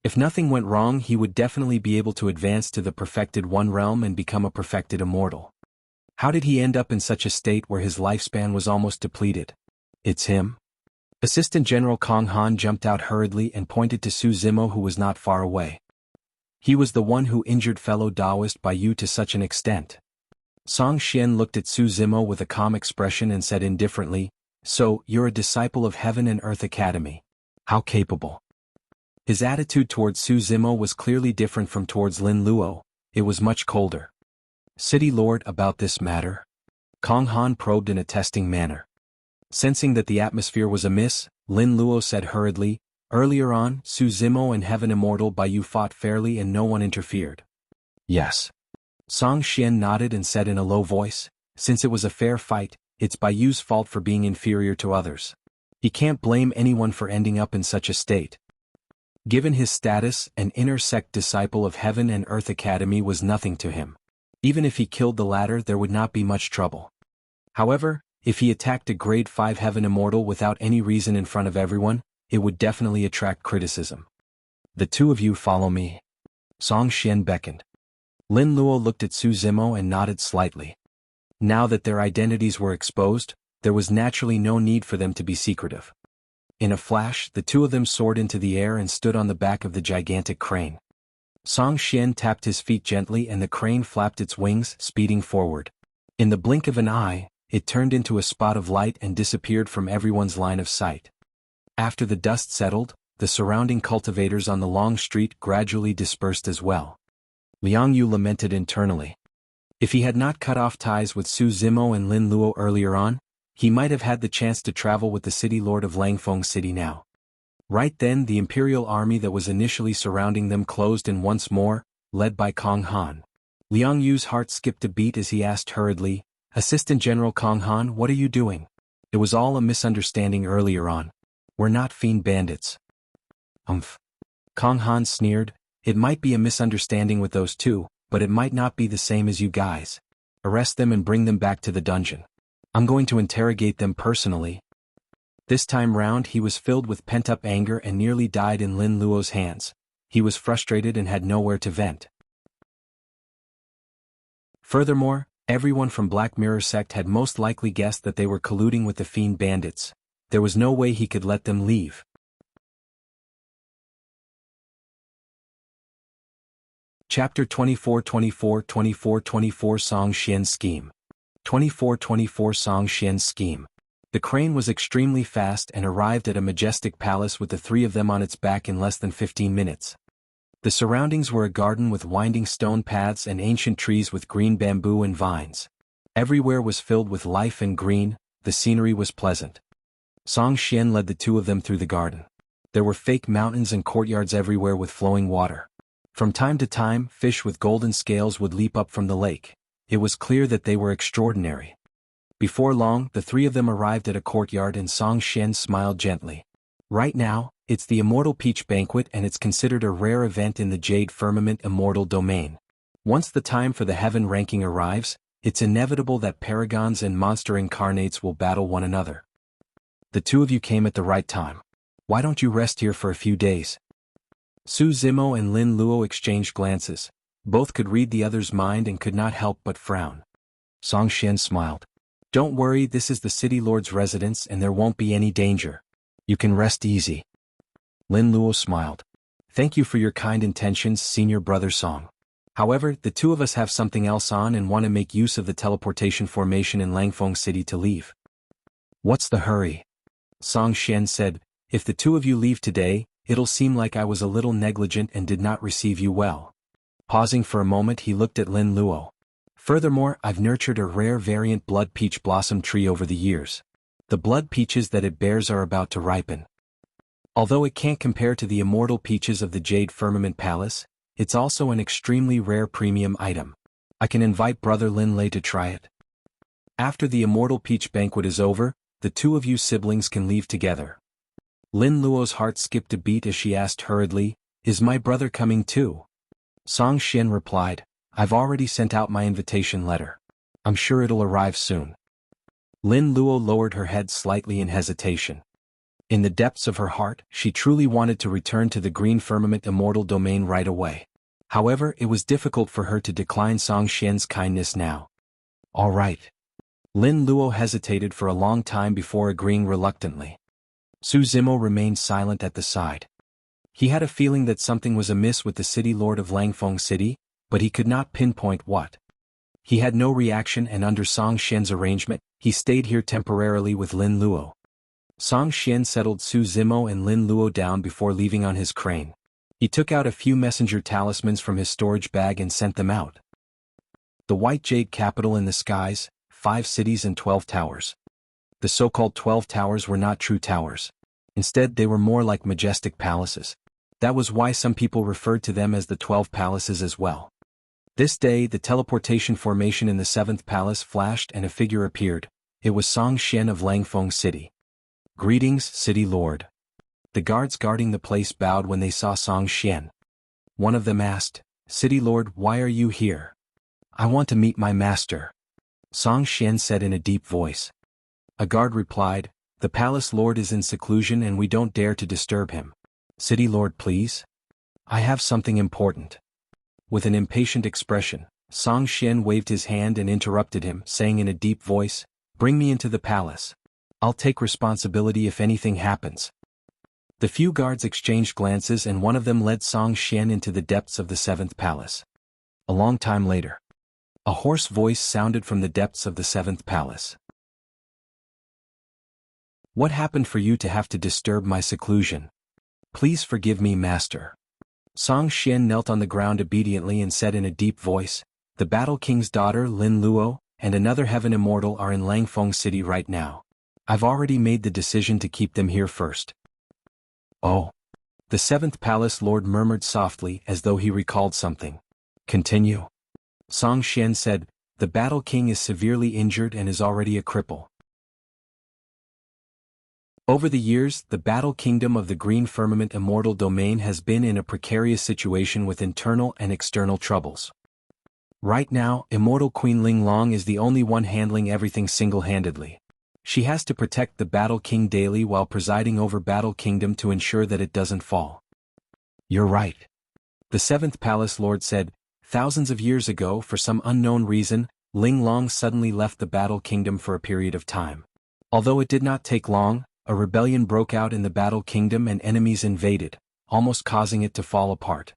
If nothing went wrong, he would definitely be able to advance to the perfected one realm and become a perfected immortal. How did he end up in such a state where his lifespan was almost depleted? "It's him?" Assistant General Kong Han jumped out hurriedly and pointed to Su Zimo who was not far away. He was the one who injured fellow Taoist Bai Yu to such an extent. Song Xian looked at Su Zimo with a calm expression and said indifferently, "So, you're a disciple of Heaven and Earth Academy. How capable." His attitude towards Su Zimo was clearly different from towards Lin Luo. It was much colder. "City Lord, about this matter?" Kong Han probed in a testing manner. Sensing that the atmosphere was amiss, Lin Luo said hurriedly, "Earlier on, Su Zimo and Heaven Immortal Bai Yu fought fairly and no one interfered." "Yes." Song Xian nodded and said in a low voice, "Since it was a fair fight, it's Bai Yu's fault for being inferior to others. He can't blame anyone for ending up in such a state." Given his status, an inner sect disciple of Heaven and Earth Academy was nothing to him. Even if he killed the latter, there would not be much trouble. However, if he attacked a grade 5 Heaven Immortal without any reason in front of everyone, it would definitely attract criticism. "The two of you follow me." Song Xian beckoned. Lin Luo looked at Su Zimo and nodded slightly. Now that their identities were exposed, there was naturally no need for them to be secretive. In a flash, the two of them soared into the air and stood on the back of the gigantic crane. Song Xian tapped his feet gently and the crane flapped its wings, speeding forward. In the blink of an eye, it turned into a spot of light and disappeared from everyone's line of sight. After the dust settled, the surrounding cultivators on the long street gradually dispersed as well. Liang Yu lamented internally. If he had not cut off ties with Su Zimo and Lin Luo earlier on, he might have had the chance to travel with the city lord of Langfeng City now. Right then the imperial army that was initially surrounding them closed in once more, led by Kong Han. Liang Yu's heart skipped a beat as he asked hurriedly, "Assistant General Kong Han, what are you doing? It was all a misunderstanding earlier on. We're not fiend bandits." Kong Han sneered, "It might be a misunderstanding with those two, but it might not be the same as you guys. Arrest them and bring them back to the dungeon. I'm going to interrogate them personally." This time round he was filled with pent-up anger and nearly died in Lin Luo's hands. He was frustrated and had nowhere to vent. Furthermore, everyone from Black Mirror sect had most likely guessed that they were colluding with the Fiend bandits. There was no way he could let them leave. Chapter 24 Song Xian's Scheme. 24 Song Xian's Scheme. The crane was extremely fast and arrived at a majestic palace with the three of them on its back in less than 15 minutes. The surroundings were a garden with winding stone paths and ancient trees with green bamboo and vines. Everywhere was filled with life and green, the scenery was pleasant. Song Xian led the two of them through the garden. There were fake mountains and courtyards everywhere with flowing water. From time to time, fish with golden scales would leap up from the lake. It was clear that they were extraordinary. Before long, the three of them arrived at a courtyard and Song Xian smiled gently. Right now, it's the Immortal Peach Banquet and it's considered a rare event in the Jade Firmament Immortal domain. Once the time for the heaven ranking arrives, it's inevitable that paragons and monster incarnates will battle one another. The two of you came at the right time. Why don't you rest here for a few days? Su Zimo and Lin Luo exchanged glances. Both could read the other's mind and could not help but frown. Song Xian smiled. Don't worry, this is the city lord's residence and there won't be any danger. You can rest easy. Lin Luo smiled. Thank you for your kind intentions, senior brother Song. However, the two of us have something else on and want to make use of the teleportation formation in Langfeng City to leave. What's the hurry? Song Xian said, if the two of you leave today, it'll seem like I was a little negligent and did not receive you well. Pausing for a moment, he looked at Lin Luo. Furthermore, I've nurtured a rare variant blood peach blossom tree over the years. The blood peaches that it bears are about to ripen. Although it can't compare to the immortal peaches of the Jade Firmament Palace, it's also an extremely rare premium item. I can invite Brother Lin Lei to try it. After the Immortal Peach Banquet is over, the two of you siblings can leave together. Lin Luo's heart skipped a beat as she asked hurriedly, is my brother coming too? Song Xian replied, I've already sent out my invitation letter. I'm sure it'll arrive soon. Lin Luo lowered her head slightly in hesitation. In the depths of her heart, she truly wanted to return to the Green Firmament Immortal domain right away. However, it was difficult for her to decline Song Xian's kindness now. All right. Lin Luo hesitated for a long time before agreeing reluctantly. Su Zimo remained silent at the side. He had a feeling that something was amiss with the city lord of Langfeng City, but he could not pinpoint what. He had no reaction and under Song Xian's arrangement, he stayed here temporarily with Lin Luo. Song Xian settled Su Zimo and Lin Luo down before leaving on his crane. He took out a few messenger talismans from his storage bag and sent them out. The White Jade capital in the skies, 5 cities and 12 towers. The so-called 12 towers were not true towers. Instead, they were more like majestic palaces. That was why some people referred to them as the 12 palaces as well. This day, the teleportation formation in the 7th palace flashed and a figure appeared. It was Song Xian of Langfeng City. Greetings, City Lord. The guards guarding the place bowed when they saw Song Xian. One of them asked, City Lord, why are you here? I want to meet my master. Song Xian said in a deep voice. A guard replied, the palace lord is in seclusion and we don't dare to disturb him. City Lord, please? I have something important. With an impatient expression, Song Xian waved his hand and interrupted him, saying in a deep voice, bring me into the palace. I'll take responsibility if anything happens. The few guards exchanged glances and one of them led Song Xian into the depths of the 7th palace. A long time later, a hoarse voice sounded from the depths of the 7th palace. What happened for you to have to disturb my seclusion? Please forgive me, master. Song Xian knelt on the ground obediently and said in a deep voice, the Battle King's daughter Lin Luo and another Heaven Immortal are in Langfeng City right now. I've already made the decision to keep them here first. Oh. The 7th palace lord murmured softly as though he recalled something. Continue. Song Xian said, the Battle King is severely injured and is already a cripple. Over the years, the Battle Kingdom of the Green Firmament Immortal domain has been in a precarious situation with internal and external troubles. Right now, Immortal Queen Ling Long is the only one handling everything single-handedly. She has to protect the Battle King daily while presiding over Battle Kingdom to ensure that it doesn't fall. You're right. The 7th Palace Lord said, thousands of years ago, for some unknown reason, Ling Long suddenly left the Battle Kingdom for a period of time. Although it did not take long, a rebellion broke out in the Battle Kingdom and enemies invaded, almost causing it to fall apart.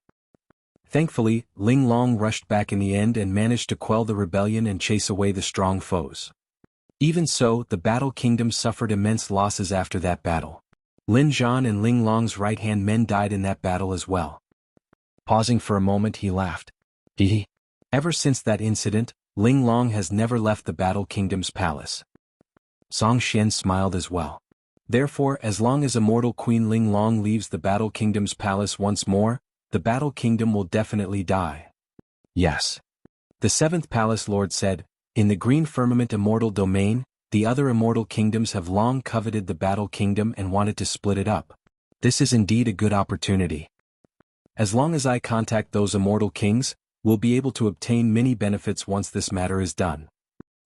Thankfully, Ling Long rushed back in the end and managed to quell the rebellion and chase away the strong foes. Even so, the Battle Kingdom suffered immense losses after that battle. Lin Zhan and Ling Long's right-hand men died in that battle as well. Pausing for a moment, he laughed. Ever since that incident, Ling Long has never left the Battle Kingdom's palace. Song Xian smiled as well. Therefore, as long as Immortal Queen Ling Long leaves the Battle Kingdom's palace once more, the Battle Kingdom will definitely die. Yes. The seventh Palace Lord said, in the Green Firmament Immortal Domain, the other immortal kingdoms have long coveted the Battle Kingdom and wanted to split it up. This is indeed a good opportunity. As long as I contact those immortal kings, we'll be able to obtain many benefits once this matter is done.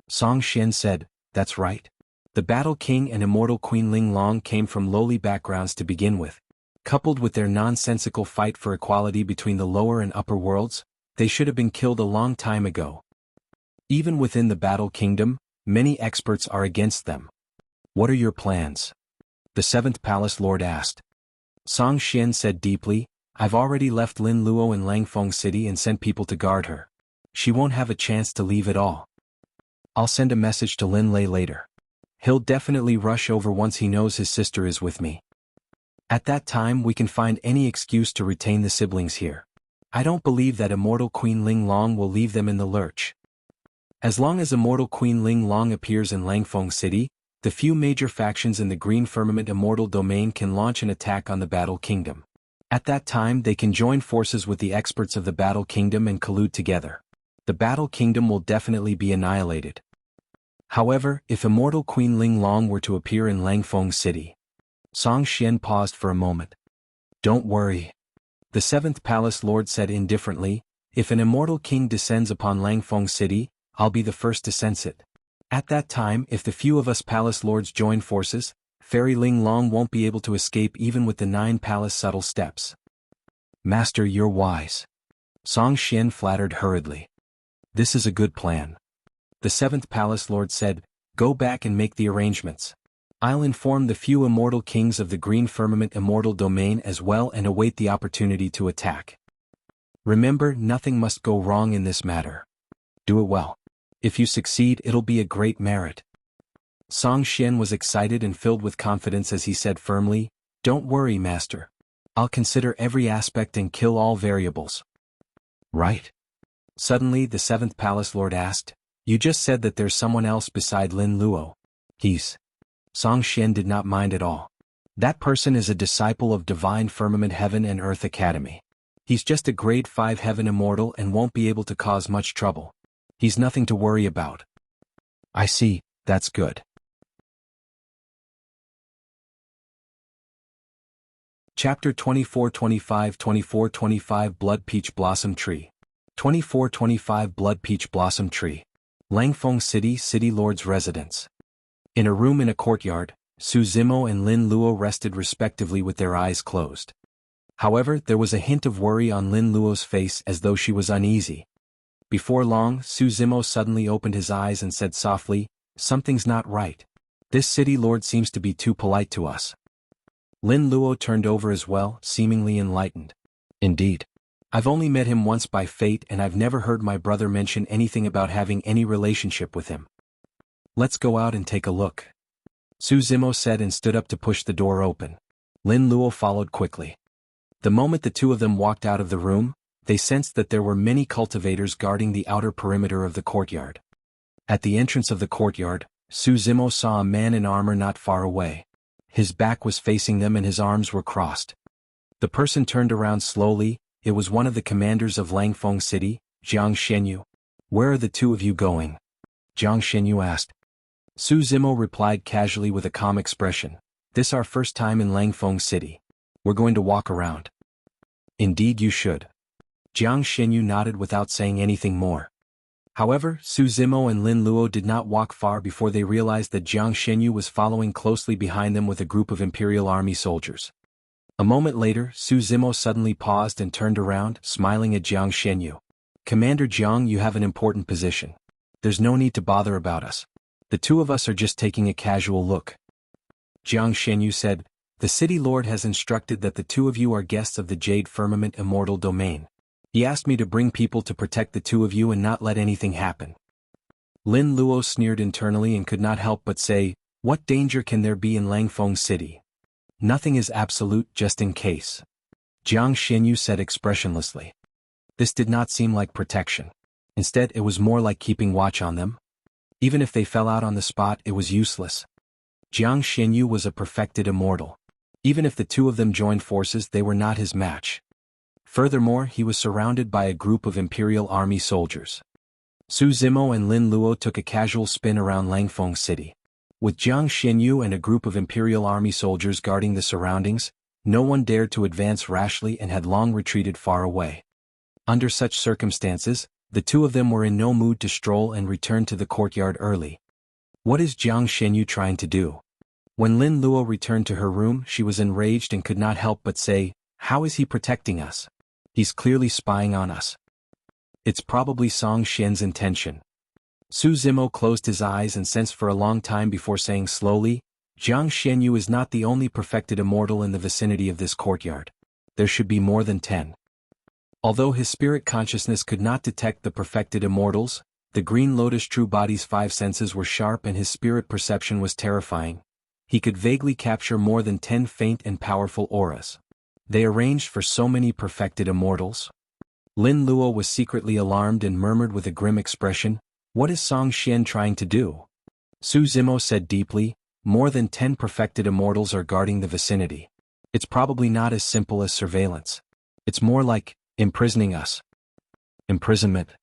Song Xian said, that's right. The Battle King and Immortal Queen Ling Long came from lowly backgrounds to begin with. Coupled with their nonsensical fight for equality between the lower and upper worlds, they should have been killed a long time ago. Even within the Battle Kingdom, many experts are against them. What are your plans? The seventh Palace Lord asked. Song Xian said deeply, I've already left Lin Luo in Langfeng City and sent people to guard her. She won't have a chance to leave at all. I'll send a message to Lin Lei later. He'll definitely rush over once he knows his sister is with me. At that time we can find any excuse to retain the siblings here. I don't believe that Immortal Queen Ling Long will leave them in the lurch. As long as Immortal Queen Ling Long appears in Langfeng City, the few major factions in the Green Firmament Immortal Domain can launch an attack on the Battle Kingdom. At that time they can join forces with the experts of the Battle Kingdom and collude together. The Battle Kingdom will definitely be annihilated. However, if Immortal Queen Ling Long were to appear in Langfeng City. Song Xian paused for a moment. Don't worry. The seventh Palace Lord said indifferently, if an immortal king descends upon Langfeng City, I'll be the first to sense it. At that time, if the few of us Palace Lords join forces, Fairy Ling Long won't be able to escape even with the 9 palace subtle steps. Master, you're wise. Song Xian flattered hurriedly. This is a good plan. The seventh Palace Lord said, go back and make the arrangements. I'll inform the few immortal kings of the Green Firmament Immortal Domain as well and await the opportunity to attack. Remember, nothing must go wrong in this matter. Do it well. If you succeed, it'll be a great merit. Song Xian was excited and filled with confidence as he said firmly, don't worry, Master. I'll consider every aspect and kill all variables. Right? Suddenly the seventh Palace Lord asked, you just said that there's someone else beside Lin Luo. He's... Song Xian did not mind at all. That person is a disciple of Divine Firmament Heaven and Earth Academy. He's just a grade 5 Heaven Immortal and won't be able to cause much trouble. He's nothing to worry about. I see, that's good. Chapter 24-25 Blood Peach Blossom Tree. 24-25 Blood Peach Blossom Tree. Langfeng City, City Lord's residence. In a room in a courtyard, Su Zimo and Lin Luo rested respectively with their eyes closed. However, there was a hint of worry on Lin Luo's face as though she was uneasy. Before long, Su Zimo suddenly opened his eyes and said softly, something's not right. This city lord seems to be too polite to us. Lin Luo turned over as well, seemingly enlightened. Indeed. I've only met him once by fate and I've never heard my brother mention anything about having any relationship with him. Let's go out and take a look. Su Zimo said and stood up to push the door open. Lin Luo followed quickly. The moment the two of them walked out of the room, they sensed that there were many cultivators guarding the outer perimeter of the courtyard. At the entrance of the courtyard, Su Zimo saw a man in armor not far away. His back was facing them and his arms were crossed. The person turned around slowly. It was one of the commanders of Langfeng City, Jiang Shenyu. Where are the two of you going? Jiang Shenyu asked. Su Zimo replied casually with a calm expression. This our first time in Langfeng City. We're going to walk around. Indeed you should. Jiang Shenyu nodded without saying anything more. However, Su Zimo and Lin Luo did not walk far before they realized that Jiang Shenyu was following closely behind them with a group of Imperial Army soldiers. A moment later, Su Zimo suddenly paused and turned around, smiling at Jiang Shenyu. Commander Jiang, you have an important position. There's no need to bother about us. The two of us are just taking a casual look. Jiang Shenyu said, the city lord has instructed that the two of you are guests of the Jade Firmament Immortal Domain. He asked me to bring people to protect the two of you and not let anything happen. Lin Luo sneered internally and could not help but say, "What danger can there be in Langfeng City? Nothing is absolute, just in case." Jiang Xinyu said expressionlessly. This did not seem like protection. Instead, it was more like keeping watch on them. Even if they fell out on the spot, it was useless. Jiang Xinyu was a perfected immortal. Even if the two of them joined forces, they were not his match. Furthermore, he was surrounded by a group of Imperial Army soldiers. Su Zimo and Lin Luo took a casual spin around Langfeng City. With Jiang Xinyu and a group of Imperial Army soldiers guarding the surroundings, no one dared to advance rashly and had long retreated far away. Under such circumstances, the two of them were in no mood to stroll and return to the courtyard early. What is Jiang Xinyu trying to do? When Lin Luo returned to her room, she was enraged and could not help but say, "How is he protecting us? He's clearly spying on us. It's probably Song Xian's intention." Su Zimo closed his eyes and sensed for a long time before saying slowly, "Jiang Xinyu is not the only perfected immortal in the vicinity of this courtyard. There should be more than 10. Although his spirit consciousness could not detect the perfected immortals, the Green Lotus True Body's 5 senses were sharp and his spirit perception was terrifying. He could vaguely capture more than 10 faint and powerful auras. They arranged for so many perfected immortals? Lin Luo was secretly alarmed and murmured with a grim expression, "What is Song Xian trying to do?" Su Zimo said deeply, "More than 10 perfected immortals are guarding the vicinity. It's probably not as simple as surveillance. It's more like imprisoning us." Imprisonment.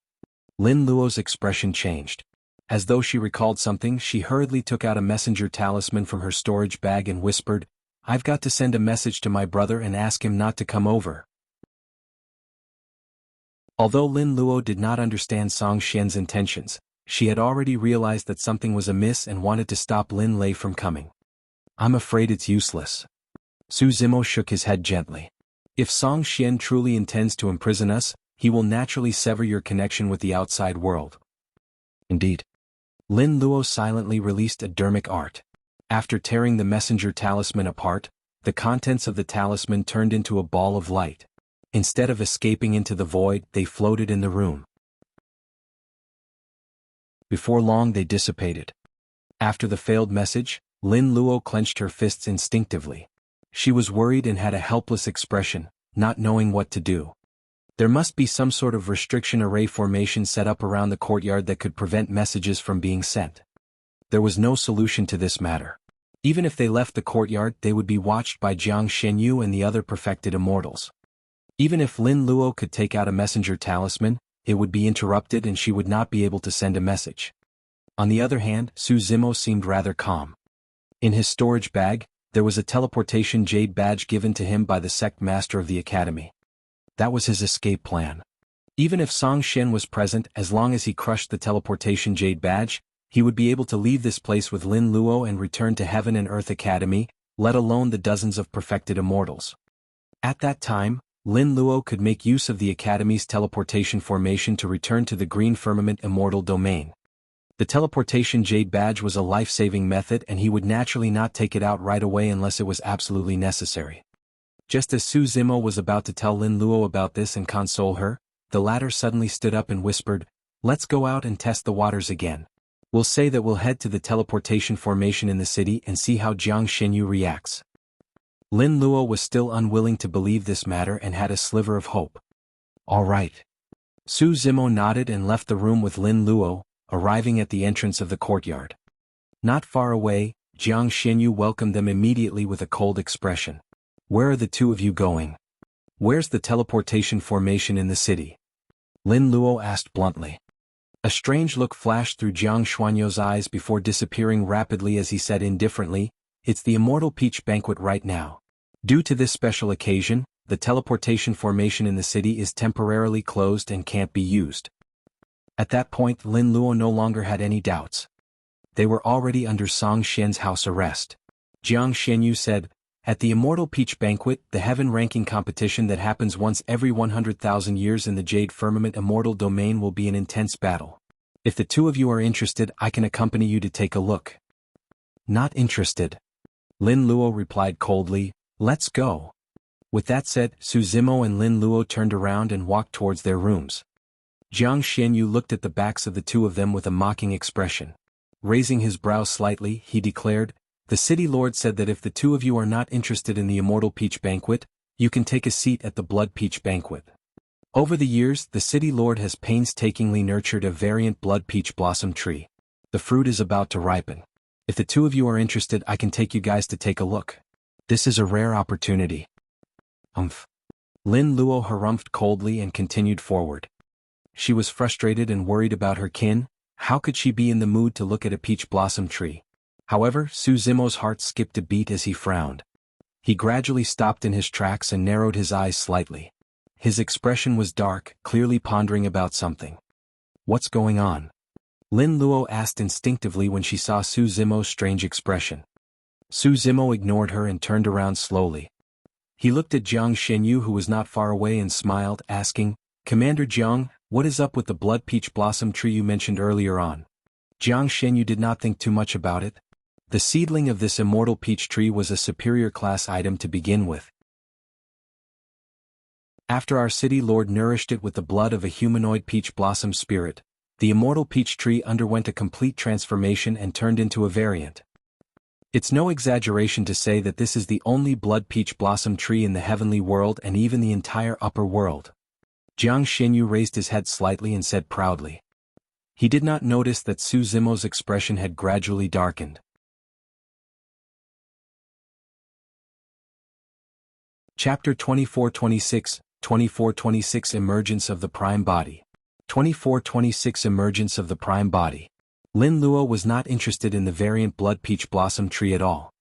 Lin Luo's expression changed. As though she recalled something, she hurriedly took out a messenger talisman from her storage bag and whispered, "I've got to send a message to my brother and ask him not to come over." Although Lin Luo did not understand Song Xian's intentions, she had already realized that something was amiss and wanted to stop Lin Lei from coming. "I'm afraid it's useless." Su Zimo shook his head gently. "If Song Xian truly intends to imprison us, he will naturally sever your connection with the outside world." Indeed. Lin Luo silently released a dermic art. After tearing the messenger talisman apart, the contents of the talisman turned into a ball of light. Instead of escaping into the void, they floated in the room. Before long they dissipated. After the failed message, Lin Luo clenched her fists instinctively. She was worried and had a helpless expression, not knowing what to do. There must be some sort of restriction array formation set up around the courtyard that could prevent messages from being sent. There was no solution to this matter. Even if they left the courtyard, they would be watched by Jiang Xinyu and the other perfected immortals. Even if Lin Luo could take out a messenger talisman, it would be interrupted and she would not be able to send a message. On the other hand, Su Zimo seemed rather calm. In his storage bag, there was a teleportation jade badge given to him by the sect master of the academy. That was his escape plan. Even if Song Xian was present, as long as he crushed the teleportation jade badge, he would be able to leave this place with Lin Luo and return to Heaven and Earth Academy, let alone the dozens of perfected immortals. At that time, Lin Luo could make use of the Academy's teleportation formation to return to the Green Firmament Immortal Domain. The teleportation jade badge was a life-saving method and he would naturally not take it out right away unless it was absolutely necessary. Just as Su Zimo was about to tell Lin Luo about this and console her, the latter suddenly stood up and whispered, "Let's go out and test the waters again. We'll say that we'll head to the teleportation formation in the city and see how Jiang Xinyu reacts." Lin Luo was still unwilling to believe this matter and had a sliver of hope. "All right." Su Zimo nodded and left the room with Lin Luo, arriving at the entrance of the courtyard. Not far away, Jiang Xinyu welcomed them immediately with a cold expression. "Where are the two of you going? Where's the teleportation formation in the city?" Lin Luo asked bluntly. A strange look flashed through Jiang Xuanyou's eyes before disappearing rapidly as he said indifferently, "It's the Immortal Peach Banquet right now. Due to this special occasion, the teleportation formation in the city is temporarily closed and can't be used." At that point, Lin Luo no longer had any doubts. They were already under Song Xian's house arrest. Jiang Xinyu said, "At the Immortal Peach Banquet, the heaven ranking competition that happens once every 100,000 years in the Jade Firmament Immortal Domain will be an intense battle. If the two of you are interested, I can accompany you to take a look." "Not interested." Lin Luo replied coldly, "Let's go." With that said, Su Zimo and Lin Luo turned around and walked towards their rooms. Jiang Xianyu looked at the backs of the two of them with a mocking expression. Raising his brows slightly, he declared, "The city lord said that if the two of you are not interested in the Immortal Peach Banquet, you can take a seat at the Blood Peach Banquet." Over the years, the city lord has painstakingly nurtured a variant blood peach blossom tree. The fruit is about to ripen. If the two of you are interested, I can take you guys to take a look. This is a rare opportunity. Lin Luo harumphed coldly and continued forward. She was frustrated and worried about her kin. How could she be in the mood to look at a peach blossom tree? However, Su Zimo's heart skipped a beat as he frowned. He gradually stopped in his tracks and narrowed his eyes slightly. His expression was dark, clearly pondering about something. "What's going on?" Lin Luo asked instinctively when she saw Su Zimo's strange expression. Su Zimo ignored her and turned around slowly. He looked at Jiang Xianyu, who was not far away, and smiled, asking, "Commander Jiang, what is up with the blood peach blossom tree you mentioned earlier on?" Jiang Xianyu did not think too much about it. The seedling of this immortal peach tree was a superior class item to begin with. After our city lord nourished it with the blood of a humanoid peach blossom spirit, the immortal peach tree underwent a complete transformation and turned into a variant. It's no exaggeration to say that this is the only blood peach blossom tree in the heavenly world and even the entire upper world. Jiang Xinyu raised his head slightly and said proudly. He did not notice that Su Zimo's expression had gradually darkened. Chapter 24-26, 24-26 Emergence of the Prime Body. 24-26 Emergence of the Prime Body. Lin Luo was not interested in the variant blood peach blossom tree at all.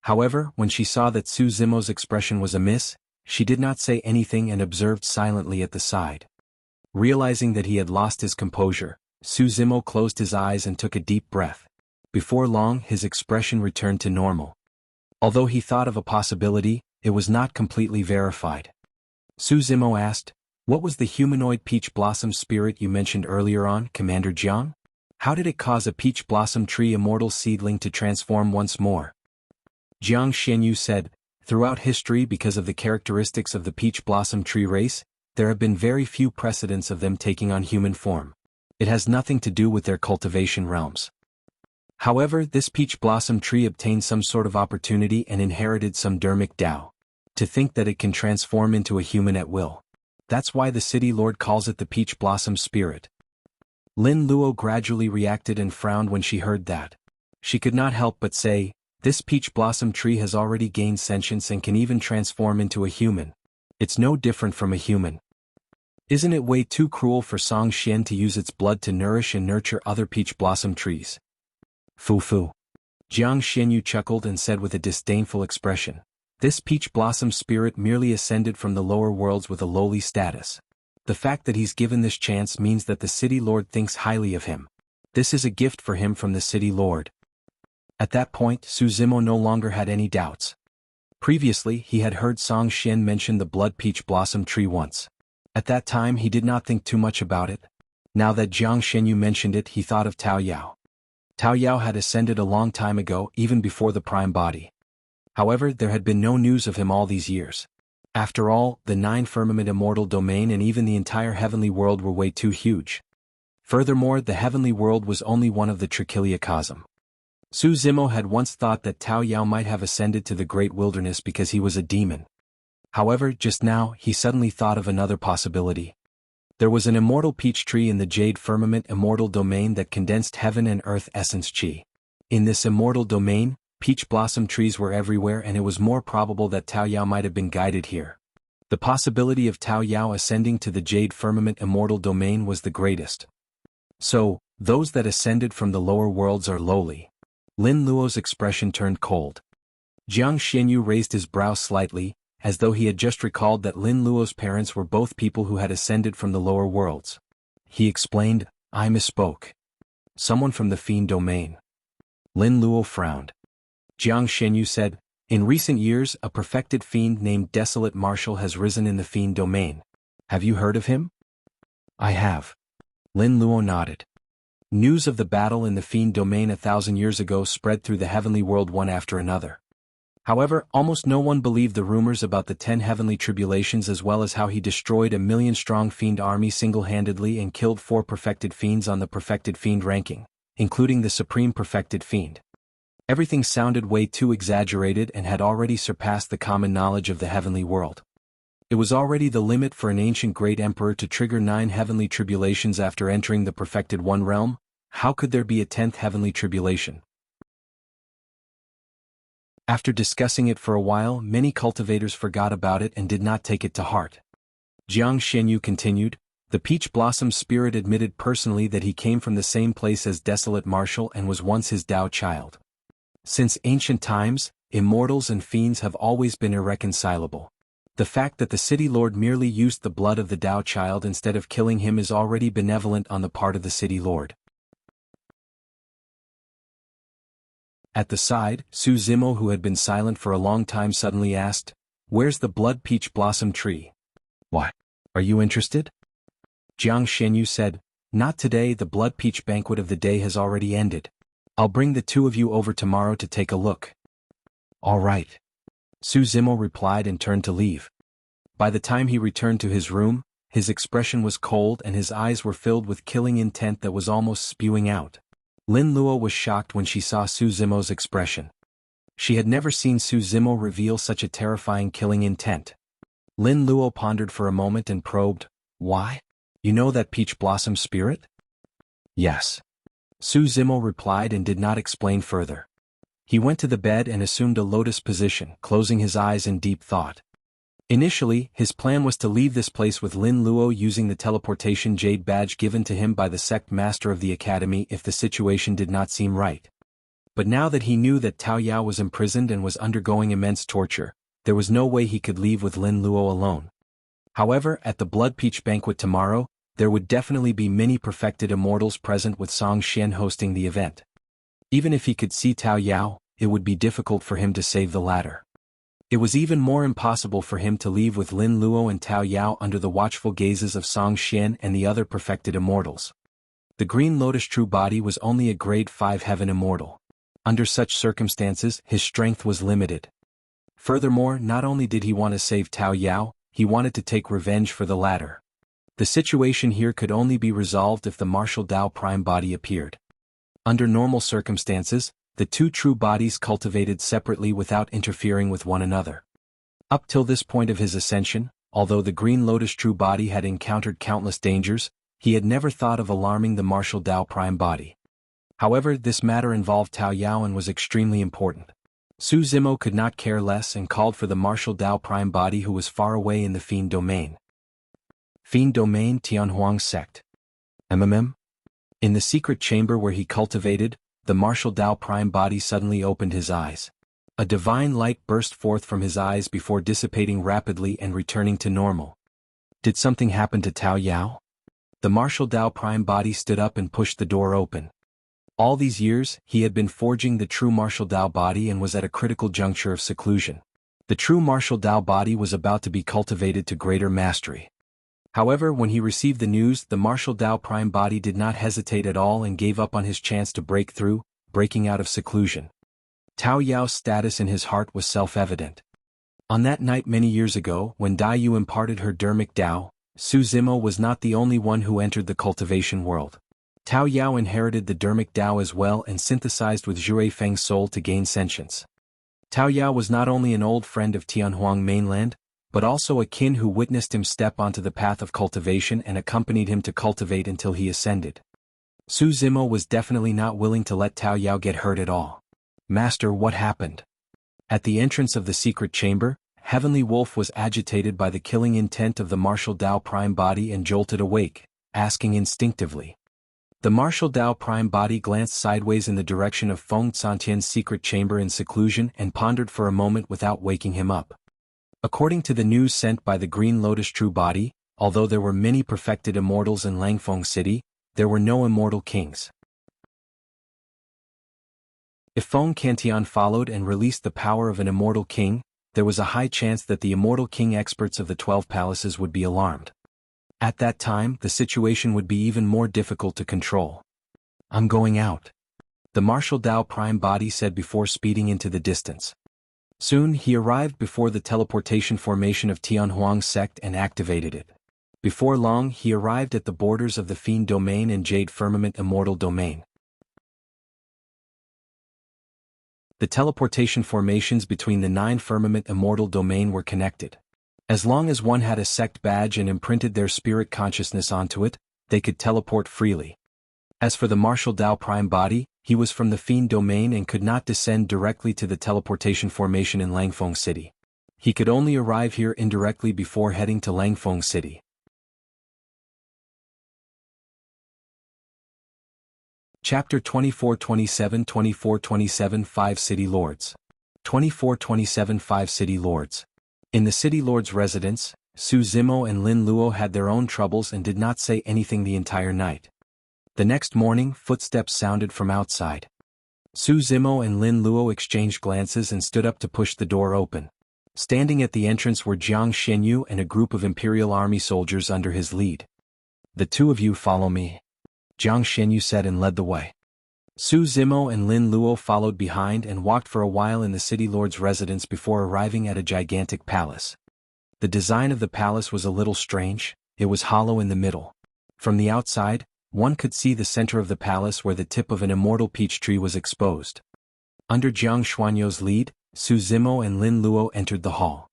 However, when she saw that Su Zimo's expression was amiss, she did not say anything and observed silently at the side. Realizing that he had lost his composure, Su Zimo closed his eyes and took a deep breath. Before long, his expression returned to normal. Although he thought of a possibility, it was not completely verified. Su Zimo asked, "What was the humanoid peach blossom spirit you mentioned earlier on, Commander Jiang? How did it cause a peach blossom tree immortal seedling to transform once more?" Jiang Xianyu said, "Throughout history, because of the characteristics of the peach blossom tree race, there have been very few precedents of them taking on human form. It has nothing to do with their cultivation realms. However, this peach blossom tree obtained some sort of opportunity and inherited some dermic Tao. To think that it can transform into a human at will. That's why the city lord calls it the peach blossom spirit." Lin Luo gradually reacted and frowned when she heard that. She could not help but say, "This peach blossom tree has already gained sentience and can even transform into a human. It's no different from a human. Isn't it way too cruel for Song Xian to use its blood to nourish and nurture other peach blossom trees?" "Fu. Jiang Xianyu chuckled and said with a disdainful expression, "This peach blossom spirit merely ascended from the lower worlds with a lowly status. The fact that he's given this chance means that the city lord thinks highly of him. This is a gift for him from the city lord." At that point, Su Zimo no longer had any doubts. Previously, he had heard Song Xian mention the blood peach blossom tree once. At that time, he did not think too much about it. Now that Jiang Xianyu mentioned it, he thought of Tao Yao. Tao Yao had ascended a long time ago, even before the prime body. However, there had been no news of him all these years. After all, the 9 Firmament Immortal Domain and even the entire heavenly world were way too huge. Furthermore, the heavenly world was only one of the trichiliocosm. Su Zimo had once thought that Tao Yao might have ascended to the great wilderness because he was a demon. However, just now, he suddenly thought of another possibility. There was an immortal peach tree in the Jade Firmament Immortal Domain that condensed heaven and earth essence chi. In this immortal domain, peach blossom trees were everywhere, and it was more probable that Tao Yao might have been guided here. The possibility of Tao Yao ascending to the Jade Firmament Immortal Domain was the greatest. So, those that ascended from the lower worlds are lowly. Lin Luo's expression turned cold. Jiang Xianyu raised his brow slightly, as though he had just recalled that Lin Luo's parents were both people who had ascended from the lower worlds. He explained, "I misspoke. Someone from the Fiend domain." Lin Luo frowned. Jiang Xianyu said, "In recent years, a perfected fiend named Desolate Marshal has risen in the Fiend domain. Have you heard of him?" "I have." Lin Luo nodded. News of the battle in the Fiend domain 1,000 years ago spread through the heavenly world one after another. However, almost no one believed the rumors about the 10 heavenly tribulations as well as how he destroyed a million-strong fiend army single-handedly and killed 4 perfected fiends on the perfected fiend ranking, including the supreme perfected fiend. Everything sounded way too exaggerated and had already surpassed the common knowledge of the heavenly world. It was already the limit for an ancient great emperor to trigger 9 heavenly tribulations after entering the perfected one realm. How could there be a 10th heavenly tribulation? After discussing it for a while, many cultivators forgot about it and did not take it to heart. Jianghu continued, the Peach Blossom Spirit admitted personally that he came from the same place as Desolate Marshal and was once his Tao child. Since ancient times, immortals and fiends have always been irreconcilable. The fact that the city lord merely used the blood of the Tao child instead of killing him is already benevolent on the part of the city lord. At the side, Su Zimo, who had been silent for a long time, suddenly asked, "Where's the blood peach blossom tree?" "Why? Are you interested?" Jianghu said, "Not today, the blood peach banquet of the day has already ended. I'll bring the 2 of you over tomorrow to take a look." "All right." Su Zimo replied and turned to leave. By the time he returned to his room, his expression was cold and his eyes were filled with killing intent that was almost spewing out. Lin Luo was shocked when she saw Su Zimo's expression. She had never seen Su Zimo reveal such a terrifying killing intent. Lin Luo pondered for a moment and probed, "Why? You know that peach blossom spirit?" "Yes." Su Zimo replied and did not explain further. He went to the bed and assumed a lotus position, closing his eyes in deep thought. Initially, his plan was to leave this place with Lin Luo using the teleportation Jade badge given to him by the sect master of the academy if the situation did not seem right. But now that he knew that Tao Yao was imprisoned and was undergoing immense torture, there was no way he could leave with Lin Luo alone. However, at the Blood Peach banquet tomorrow, there would definitely be many perfected immortals present with Song Xian hosting the event. Even if he could see Tao Yao, it would be difficult for him to save the latter. It was even more impossible for him to leave with Lin Luo and Tao Yao under the watchful gazes of Song Xian and the other perfected immortals. The Green Lotus True Body was only a grade 5 heaven immortal. Under such circumstances, his strength was limited. Furthermore, not only did he want to save Tao Yao, he wanted to take revenge for the latter. The situation here could only be resolved if the martial Tao Prime Body appeared. Under normal circumstances, the 2 true bodies cultivated separately without interfering with one another. Up till this point of his ascension, although the Green Lotus True Body had encountered countless dangers, he had never thought of alarming the martial Tao Prime Body. However, this matter involved Tao Yao and was extremely important. Su Zimo could not care less and called for the martial Tao Prime Body, who was far away in the Fiend Domain. Fiend Domain, Tianhuang Sect. In the secret chamber where he cultivated, the martial Tao Prime Body suddenly opened his eyes. A divine light burst forth from his eyes before dissipating rapidly and returning to normal. Did something happen to Tao Yao? The martial Tao Prime Body stood up and pushed the door open. All these years, he had been forging the true martial Tao Body and was at a critical juncture of seclusion. The true martial Tao Body was about to be cultivated to greater mastery. However, when he received the news, the martial Tao Prime Body did not hesitate at all and gave up on his chance to break through, breaking out of seclusion. Tao Yao's status in his heart was self-evident. On that night many years ago, when Dai Yu imparted her dermic Tao, Su Zimo was not the only one who entered the cultivation world. Tao Yao inherited the dermic Tao as well and synthesized with Jue Feng's soul to gain sentience. Tao Yao was not only an old friend of Tianhuang mainland, but also a kin who witnessed him step onto the path of cultivation and accompanied him to cultivate until he ascended. Su Zimo was definitely not willing to let Tao Yao get hurt at all. "Master, what happened?" At the entrance of the secret chamber, Heavenly Wolf was agitated by the killing intent of the martial Tao Prime Body and jolted awake, asking instinctively. The martial Tao Prime Body glanced sideways in the direction of Feng Santian's secret chamber in seclusion and pondered for a moment without waking him up. According to the news sent by the Green Lotus True Body, although there were many perfected immortals in Langfeng City, there were no immortal kings. If Feng Cantian followed and released the power of an immortal king, there was a high chance that the immortal king experts of the 12 palaces would be alarmed. At that time, the situation would be even more difficult to control. "I'm going out," the martial Tao Prime Body said before speeding into the distance. Soon he arrived before the teleportation formation of Tianhuang's sect and activated it. Before long he arrived at the borders of the Fiend domain and Jade Firmament Immortal domain. The teleportation formations between the 9 Firmament Immortal domain were connected. As long as one had a sect badge and imprinted their spirit consciousness onto it, they could teleport freely. As for the Martial Dao Prime body, he was from the Fiend domain and could not descend directly to the teleportation formation in Langfeng City. He could only arrive here indirectly before heading to Langfeng City. Chapter 24-27 5 City Lords. 24-27 5 City Lords. In the City Lord's residence, Su Zimo and Lin Luo had their own troubles and did not say anything the entire night. The next morning, footsteps sounded from outside. Su Zimo and Lin Luo exchanged glances and stood up to push the door open. Standing at the entrance were Jiang Shenyu and a group of Imperial Army soldiers under his lead. "The two of you follow me," Jiang Shenyu said and led the way. Su Zimo and Lin Luo followed behind and walked for a while in the City Lord's residence before arriving at a gigantic palace. The design of the palace was a little strange. It was hollow in the middle. From the outside, one could see the center of the palace where the tip of an immortal peach tree was exposed. Under Jiang Xuanyou's lead, Su Zimo and Lin Luo entered the hall.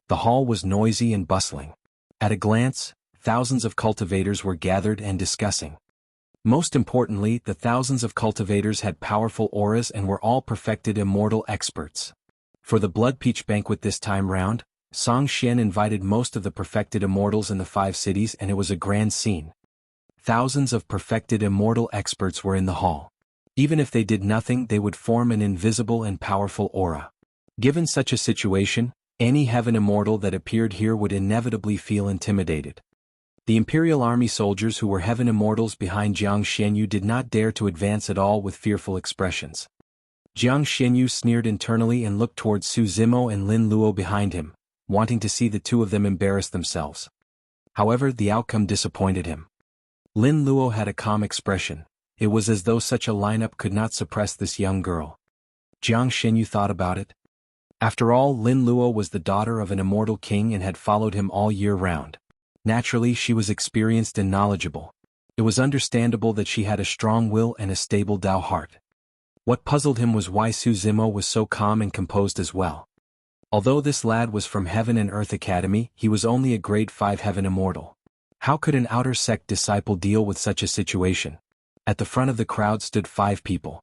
The hall was noisy and bustling. At a glance, thousands of cultivators were gathered and discussing. Most importantly, the thousands of cultivators had powerful auras and were all perfected immortal experts. For the Blood Peach banquet this time round, Song Xian invited most of the perfected immortals in the 5 cities and it was a grand scene. Thousands of perfected immortal experts were in the hall. Even if they did nothing, they would form an invisible and powerful aura. Given such a situation, any heaven immortal that appeared here would inevitably feel intimidated. The Imperial Army soldiers who were heaven immortals behind Jiang Shenyu did not dare to advance at all with fearful expressions. Jiang Shenyu sneered internally and looked towards Su Zimo and Lin Luo behind him, wanting to see the two of them embarrass themselves. However, the outcome disappointed him. Lin Luo had a calm expression. It was as though such a lineup could not suppress this young girl. Jiang Shenyu thought about it. After all, Lin Luo was the daughter of an immortal king and had followed him all year round. Naturally, she was experienced and knowledgeable. It was understandable that she had a strong will and a stable Dao heart. What puzzled him was why Su Zimo was so calm and composed as well. Although this lad was from Heaven and Earth Academy, he was only a grade 5 heaven immortal. How could an outer sect disciple deal with such a situation? At the front of the crowd stood 5 people.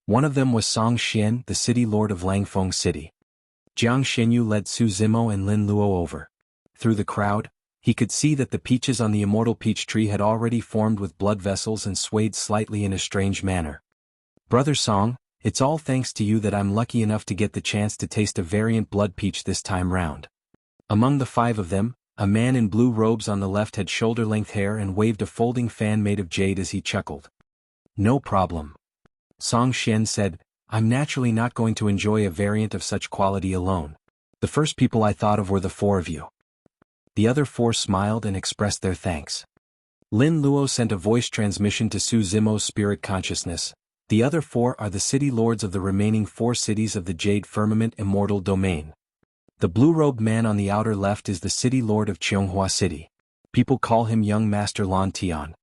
One of them was Song Xian, the city lord of Langfeng City. Jiang Shenyu led Su Zimo and Lin Luo over. Through the crowd, he could see that the peaches on the immortal peach tree had already formed with blood vessels and swayed slightly in a strange manner. "Brother Song, it's all thanks to you that I'm lucky enough to get the chance to taste a variant blood peach this time round." Among the 5 of them, a man in blue robes on the left had shoulder-length hair and waved a folding fan made of jade as he chuckled. "No problem," Song Xian said. "I'm naturally not going to enjoy a variant of such quality alone. The first people I thought of were the 4 of you." The other 4 smiled and expressed their thanks. Lin Luo sent a voice transmission to Su Zimo's spirit consciousness. The other 4 are the city lords of the remaining 4 cities of the Jade Firmament Immortal domain. The blue-robed man on the outer left is the city lord of Qianghua City. People call him Young Master Lan Tian.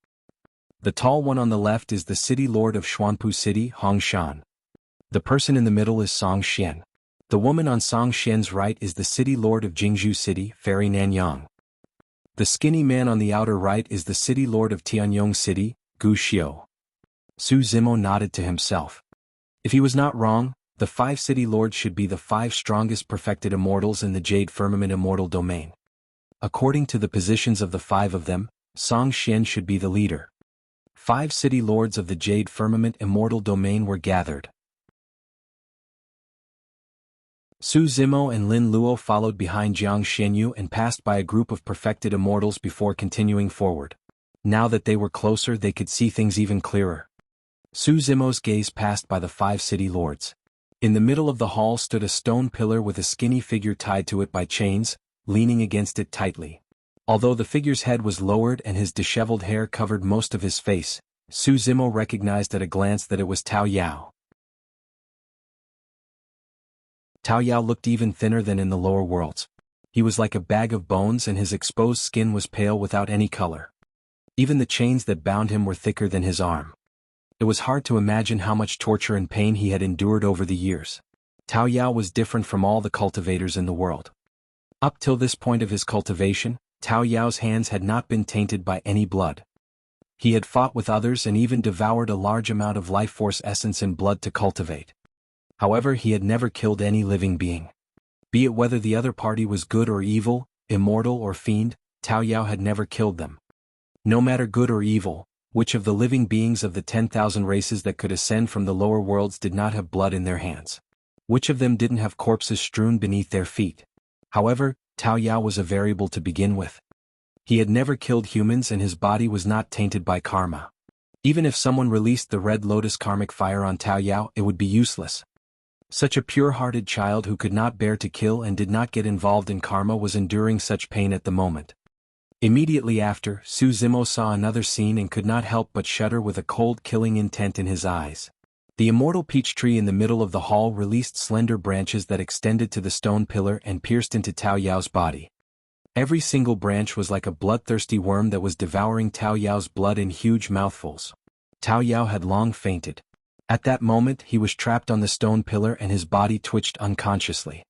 The tall one on the left is the city lord of Xuanpu City, Hongshan. The person in the middle is Song Xian. The woman on Song Xian's right is the city lord of Jianghu City, Fairy Nanyang. The skinny man on the outer right is the city lord of Tianyong City, Gu Xiu. Su Zimo nodded to himself. If he was not wrong, the 5 city lords should be the 5 strongest perfected immortals in the Jade Firmament Immortal domain. According to the positions of the 5 of them, Song Xian should be the leader. 5 city lords of the Jade Firmament Immortal domain were gathered. Su Zimo and Lin Luo followed behind Jiang Shenyu and passed by a group of perfected immortals before continuing forward. Now that they were closer, they could see things even clearer. Su Zimo's gaze passed by the 5 city lords. In the middle of the hall stood a stone pillar with a skinny figure tied to it by chains, leaning against it tightly. Although the figure's head was lowered and his disheveled hair covered most of his face, Su Zimo recognized at a glance that it was Tao Yao. Tao Yao looked even thinner than in the lower worlds. He was like a bag of bones and his exposed skin was pale without any color. Even the chains that bound him were thicker than his arm. It was hard to imagine how much torture and pain he had endured over the years. Tao Yao was different from all the cultivators in the world. Up till this point of his cultivation, Tao Yao's hands had not been tainted by any blood. He had fought with others and even devoured a large amount of life force essence and blood to cultivate. However, he had never killed any living being. Be it whether the other party was good or evil, immortal or fiend, Tao Yao had never killed them. No matter good or evil, which of the living beings of the 10,000 races that could ascend from the lower worlds did not have blood in their hands? Which of them didn't have corpses strewn beneath their feet? However, Tao Yao was a variable to begin with. He had never killed humans and his body was not tainted by karma. Even if someone released the red lotus karmic fire on Tao Yao, it would be useless. Such a pure-hearted child who could not bear to kill and did not get involved in karma was enduring such pain at the moment. Immediately after, Su Zimo saw another scene and could not help but shudder with a cold killing intent in his eyes. The immortal peach tree in the middle of the hall released slender branches that extended to the stone pillar and pierced into Tao Yao's body. Every single branch was like a bloodthirsty worm that was devouring Tao Yao's blood in huge mouthfuls. Tao Yao had long fainted. At that moment he was trapped on the stone pillar and his body twitched unconsciously.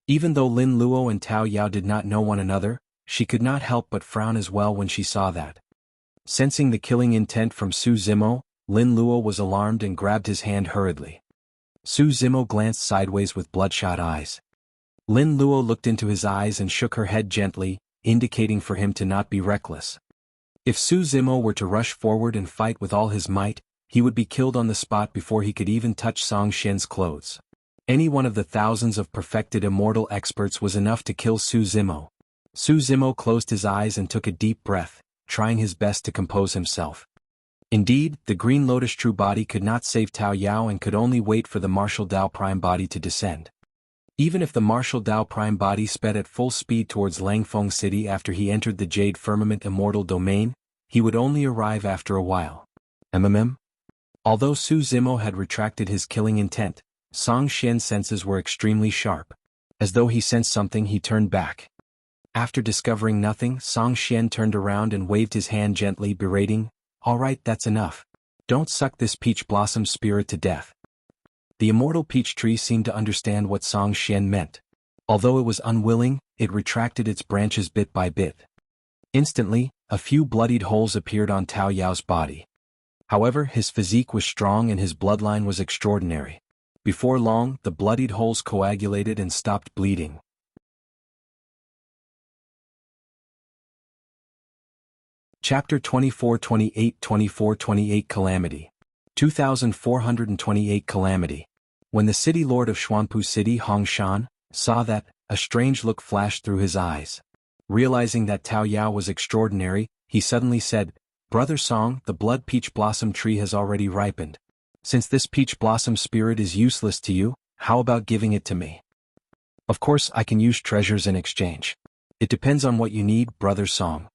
Even though Lin Luo and Tao Yao did not know one another, she could not help but frown as well when she saw that. Sensing the killing intent from Su Zimo, Lin Luo was alarmed and grabbed his hand hurriedly. Su Zimo glanced sideways with bloodshot eyes. Lin Luo looked into his eyes and shook her head gently, indicating for him to not be reckless. If Su Zimo were to rush forward and fight with all his might, he would be killed on the spot before he could even touch Song Xian's clothes. Any one of the thousands of perfected immortal experts was enough to kill Su Zimo. Su Zimo closed his eyes and took a deep breath, trying his best to compose himself. Indeed, the Green Lotus True Body could not save Tao Yao and could only wait for the Martial Dao Prime Body to descend. Even if the Martial Dao Prime Body sped at full speed towards Langfeng City after he entered the Jade Firmament Immortal Domain, he would only arrive after a while. Although Su Zimo had retracted his killing intent, Song Xian's senses were extremely sharp. As though he sensed something, he turned back. After discovering nothing, Song Xian turned around and waved his hand gently, berating, "All right, that's enough. Don't suck this peach blossom spirit to death." The immortal peach tree seemed to understand what Song Xian meant. Although it was unwilling, it retracted its branches bit by bit. Instantly, a few bloodied holes appeared on Tao Yao's body. However, his physique was strong and his bloodline was extraordinary. Before long, the bloodied holes coagulated and stopped bleeding. Chapter 24-28 Calamity. 2428 Calamity. When the city lord of Xuanpu City Hongshan saw that, a strange look flashed through his eyes. Realizing that Tao Yao was extraordinary, he suddenly said, "Brother Song, the blood peach blossom tree has already ripened. Since this peach blossom spirit is useless to you, how about giving it to me? Of course I can use treasures in exchange. It depends on what you need, Brother Song."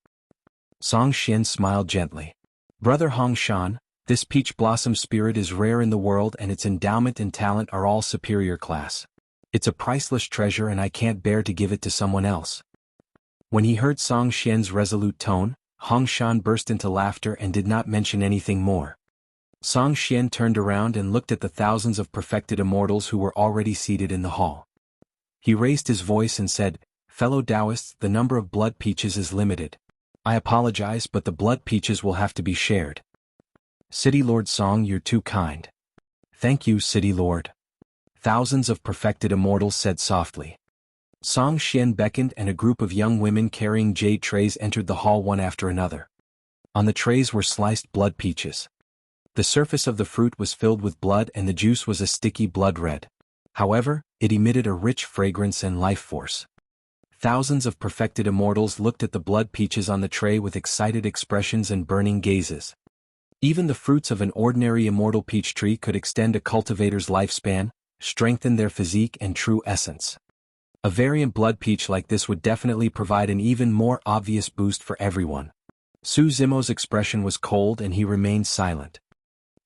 Song Xian smiled gently. "Brother Hongshan, this peach blossom spirit is rare in the world and its endowment and talent are all superior class. It's a priceless treasure and I can't bear to give it to someone else." When he heard Song Xian's resolute tone, Hongshan burst into laughter and did not mention anything more. Song Xian turned around and looked at the thousands of perfected immortals who were already seated in the hall. He raised his voice and said, "Fellow Taoists, the number of blood peaches is limited. I apologize, but the blood peaches will have to be shared." "City Lord Song, you're too kind." "Thank you, City Lord." Thousands of perfected immortals said softly. Song Xian beckoned and a group of young women carrying jade trays entered the hall one after another. On the trays were sliced blood peaches. The surface of the fruit was filled with blood and the juice was a sticky blood red. However, it emitted a rich fragrance and life force. Thousands of perfected immortals looked at the blood peaches on the tray with excited expressions and burning gazes. Even the fruits of an ordinary immortal peach tree could extend a cultivator's lifespan, strengthen their physique and true essence. A variant blood peach like this would definitely provide an even more obvious boost for everyone. Su Zimo's expression was cold and he remained silent.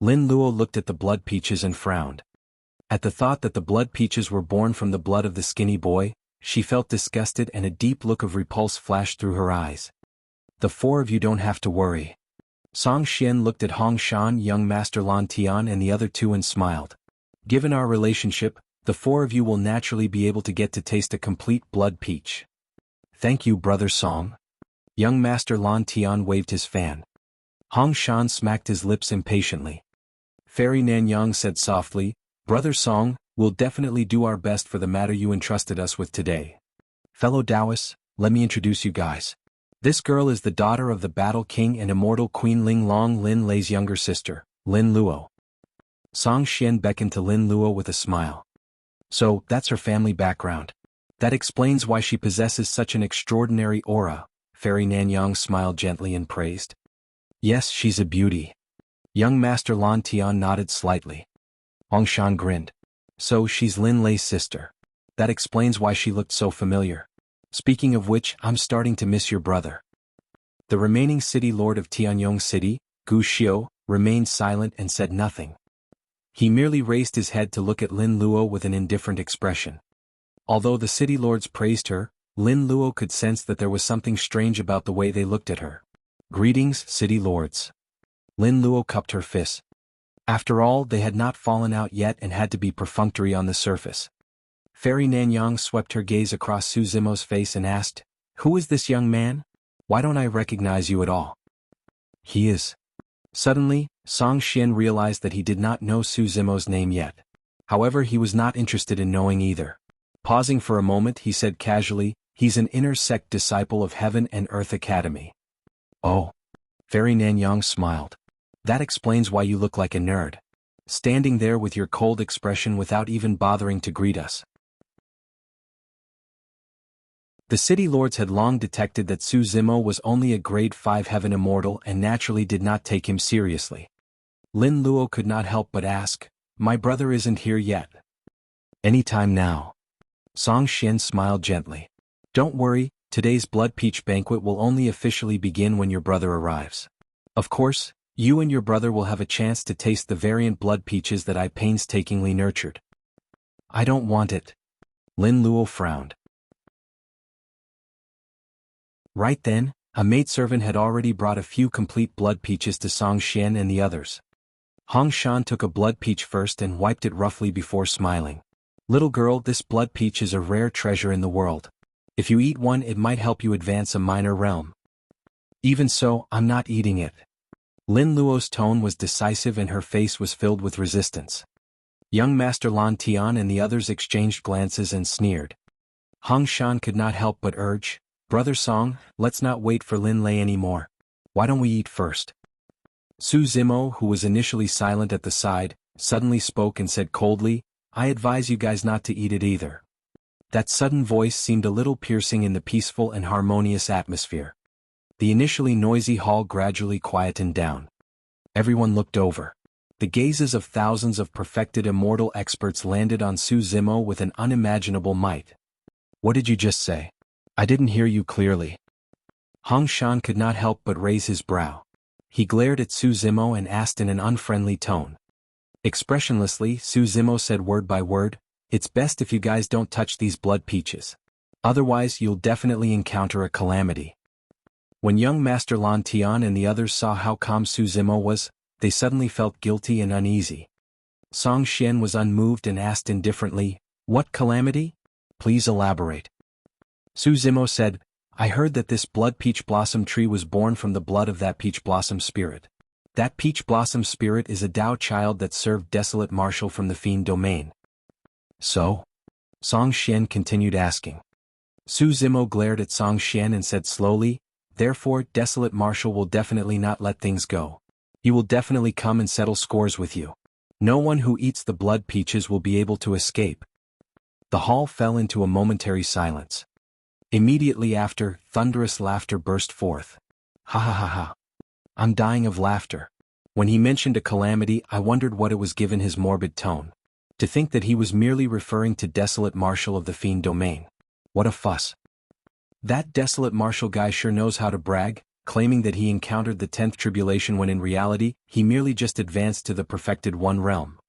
Lin Luo looked at the blood peaches and frowned. At the thought that the blood peaches were born from the blood of the skinny boy, she felt disgusted and a deep look of repulse flashed through her eyes. The four of you don't have to worry. Song Xian looked at Hong Shan, young Master Lan Tian and the other two and smiled. Given our relationship, the four of you will naturally be able to get to taste a complete blood peach. Thank you, Brother Song. Young Master Lan Tian waved his fan. Hong Shan smacked his lips impatiently. Fairy Nanyang said softly, Brother Song, we'll definitely do our best for the matter you entrusted us with today. Fellow Taoists, let me introduce you guys. This girl is the daughter of the Battle King and Immortal Queen Ling Long, Lin Lei's younger sister, Lin Luo. Song Xian beckoned to Lin Luo with a smile. So, that's her family background. That explains why she possesses such an extraordinary aura, Fairy Nanyang smiled gently and praised. Yes, she's a beauty. Young Master Lan Tian nodded slightly. Hong Shan grinned. So she's Lin Lei's sister. That explains why she looked so familiar. Speaking of which, I'm starting to miss your brother. The remaining city lord of Tianyong City, Gu Xiu, remained silent and said nothing. He merely raised his head to look at Lin Luo with an indifferent expression. Although the city lords praised her, Lin Luo could sense that there was something strange about the way they looked at her. Greetings, city lords. Lin Luo cupped her fists. After all, they had not fallen out yet and had to be perfunctory on the surface. Fairy Nanyang swept her gaze across Su Zimo's face and asked, Who is this young man? Why don't I recognize you at all? He is. Suddenly, Song Xian realized that he did not know Su Zimo's name yet. However, he was not interested in knowing either. Pausing for a moment, he said casually, He's an inner sect disciple of Heaven and Earth Academy. Oh. Fairy Nanyang smiled. That explains why you look like a nerd. Standing there with your cold expression without even bothering to greet us. The city lords had long detected that Su Zimo was only a grade 5 heaven immortal and naturally did not take him seriously. Lin Luo could not help but ask, My brother isn't here yet. Anytime now. Song Xian smiled gently. Don't worry, today's blood peach banquet will only officially begin when your brother arrives. Of course, you and your brother will have a chance to taste the variant blood peaches that I painstakingly nurtured. I don't want it. Lin Luo frowned. Right then, a maidservant had already brought a few complete blood peaches to Song Xian and the others. Hong Shan took a blood peach first and wiped it roughly before smiling. Little girl, this blood peach is a rare treasure in the world. If you eat one, it might help you advance a minor realm. Even so, I'm not eating it. Lin Luo's tone was decisive and her face was filled with resistance. Young Master Lan Tian and the others exchanged glances and sneered. Hong Shan could not help but urge, Brother Song, let's not wait for Lin Lei anymore. Why don't we eat first? Su Zimo, who was initially silent at the side, suddenly spoke and said coldly, I advise you guys not to eat it either. That sudden voice seemed a little piercing in the peaceful and harmonious atmosphere. The initially noisy hall gradually quietened down. Everyone looked over. The gazes of thousands of perfected immortal experts landed on Su Zimo with an unimaginable might. What did you just say? I didn't hear you clearly. Hong Shan could not help but raise his brow. He glared at Su Zimo and asked in an unfriendly tone. Expressionlessly, Su Zimo said word by word, It's best if you guys don't touch these blood peaches. Otherwise you'll definitely encounter a calamity. When young Master Lan Tian and the others saw how calm Su Zimo was, they suddenly felt guilty and uneasy. Song Xian was unmoved and asked indifferently, What calamity? Please elaborate. Su Zimo said, I heard that this blood peach blossom tree was born from the blood of that peach blossom spirit. That peach blossom spirit is a Tao child that served Desolate Marshal from the Fiend domain. So? Song Xian continued asking. Su Zimo glared at Song Xian and said slowly, Therefore, Desolate Marshal will definitely not let things go. He will definitely come and settle scores with you. No one who eats the blood peaches will be able to escape. The hall fell into a momentary silence. Immediately after, thunderous laughter burst forth. Ha ha ha ha. I'm dying of laughter. When he mentioned a calamity, I wondered what it was given his morbid tone. To think that he was merely referring to Desolate Marshal of the Fiend domain. What a fuss. That Desolate Marshal guy sure knows how to brag, claiming that he encountered the 10th tribulation when in reality, he merely just advanced to the perfected one realm.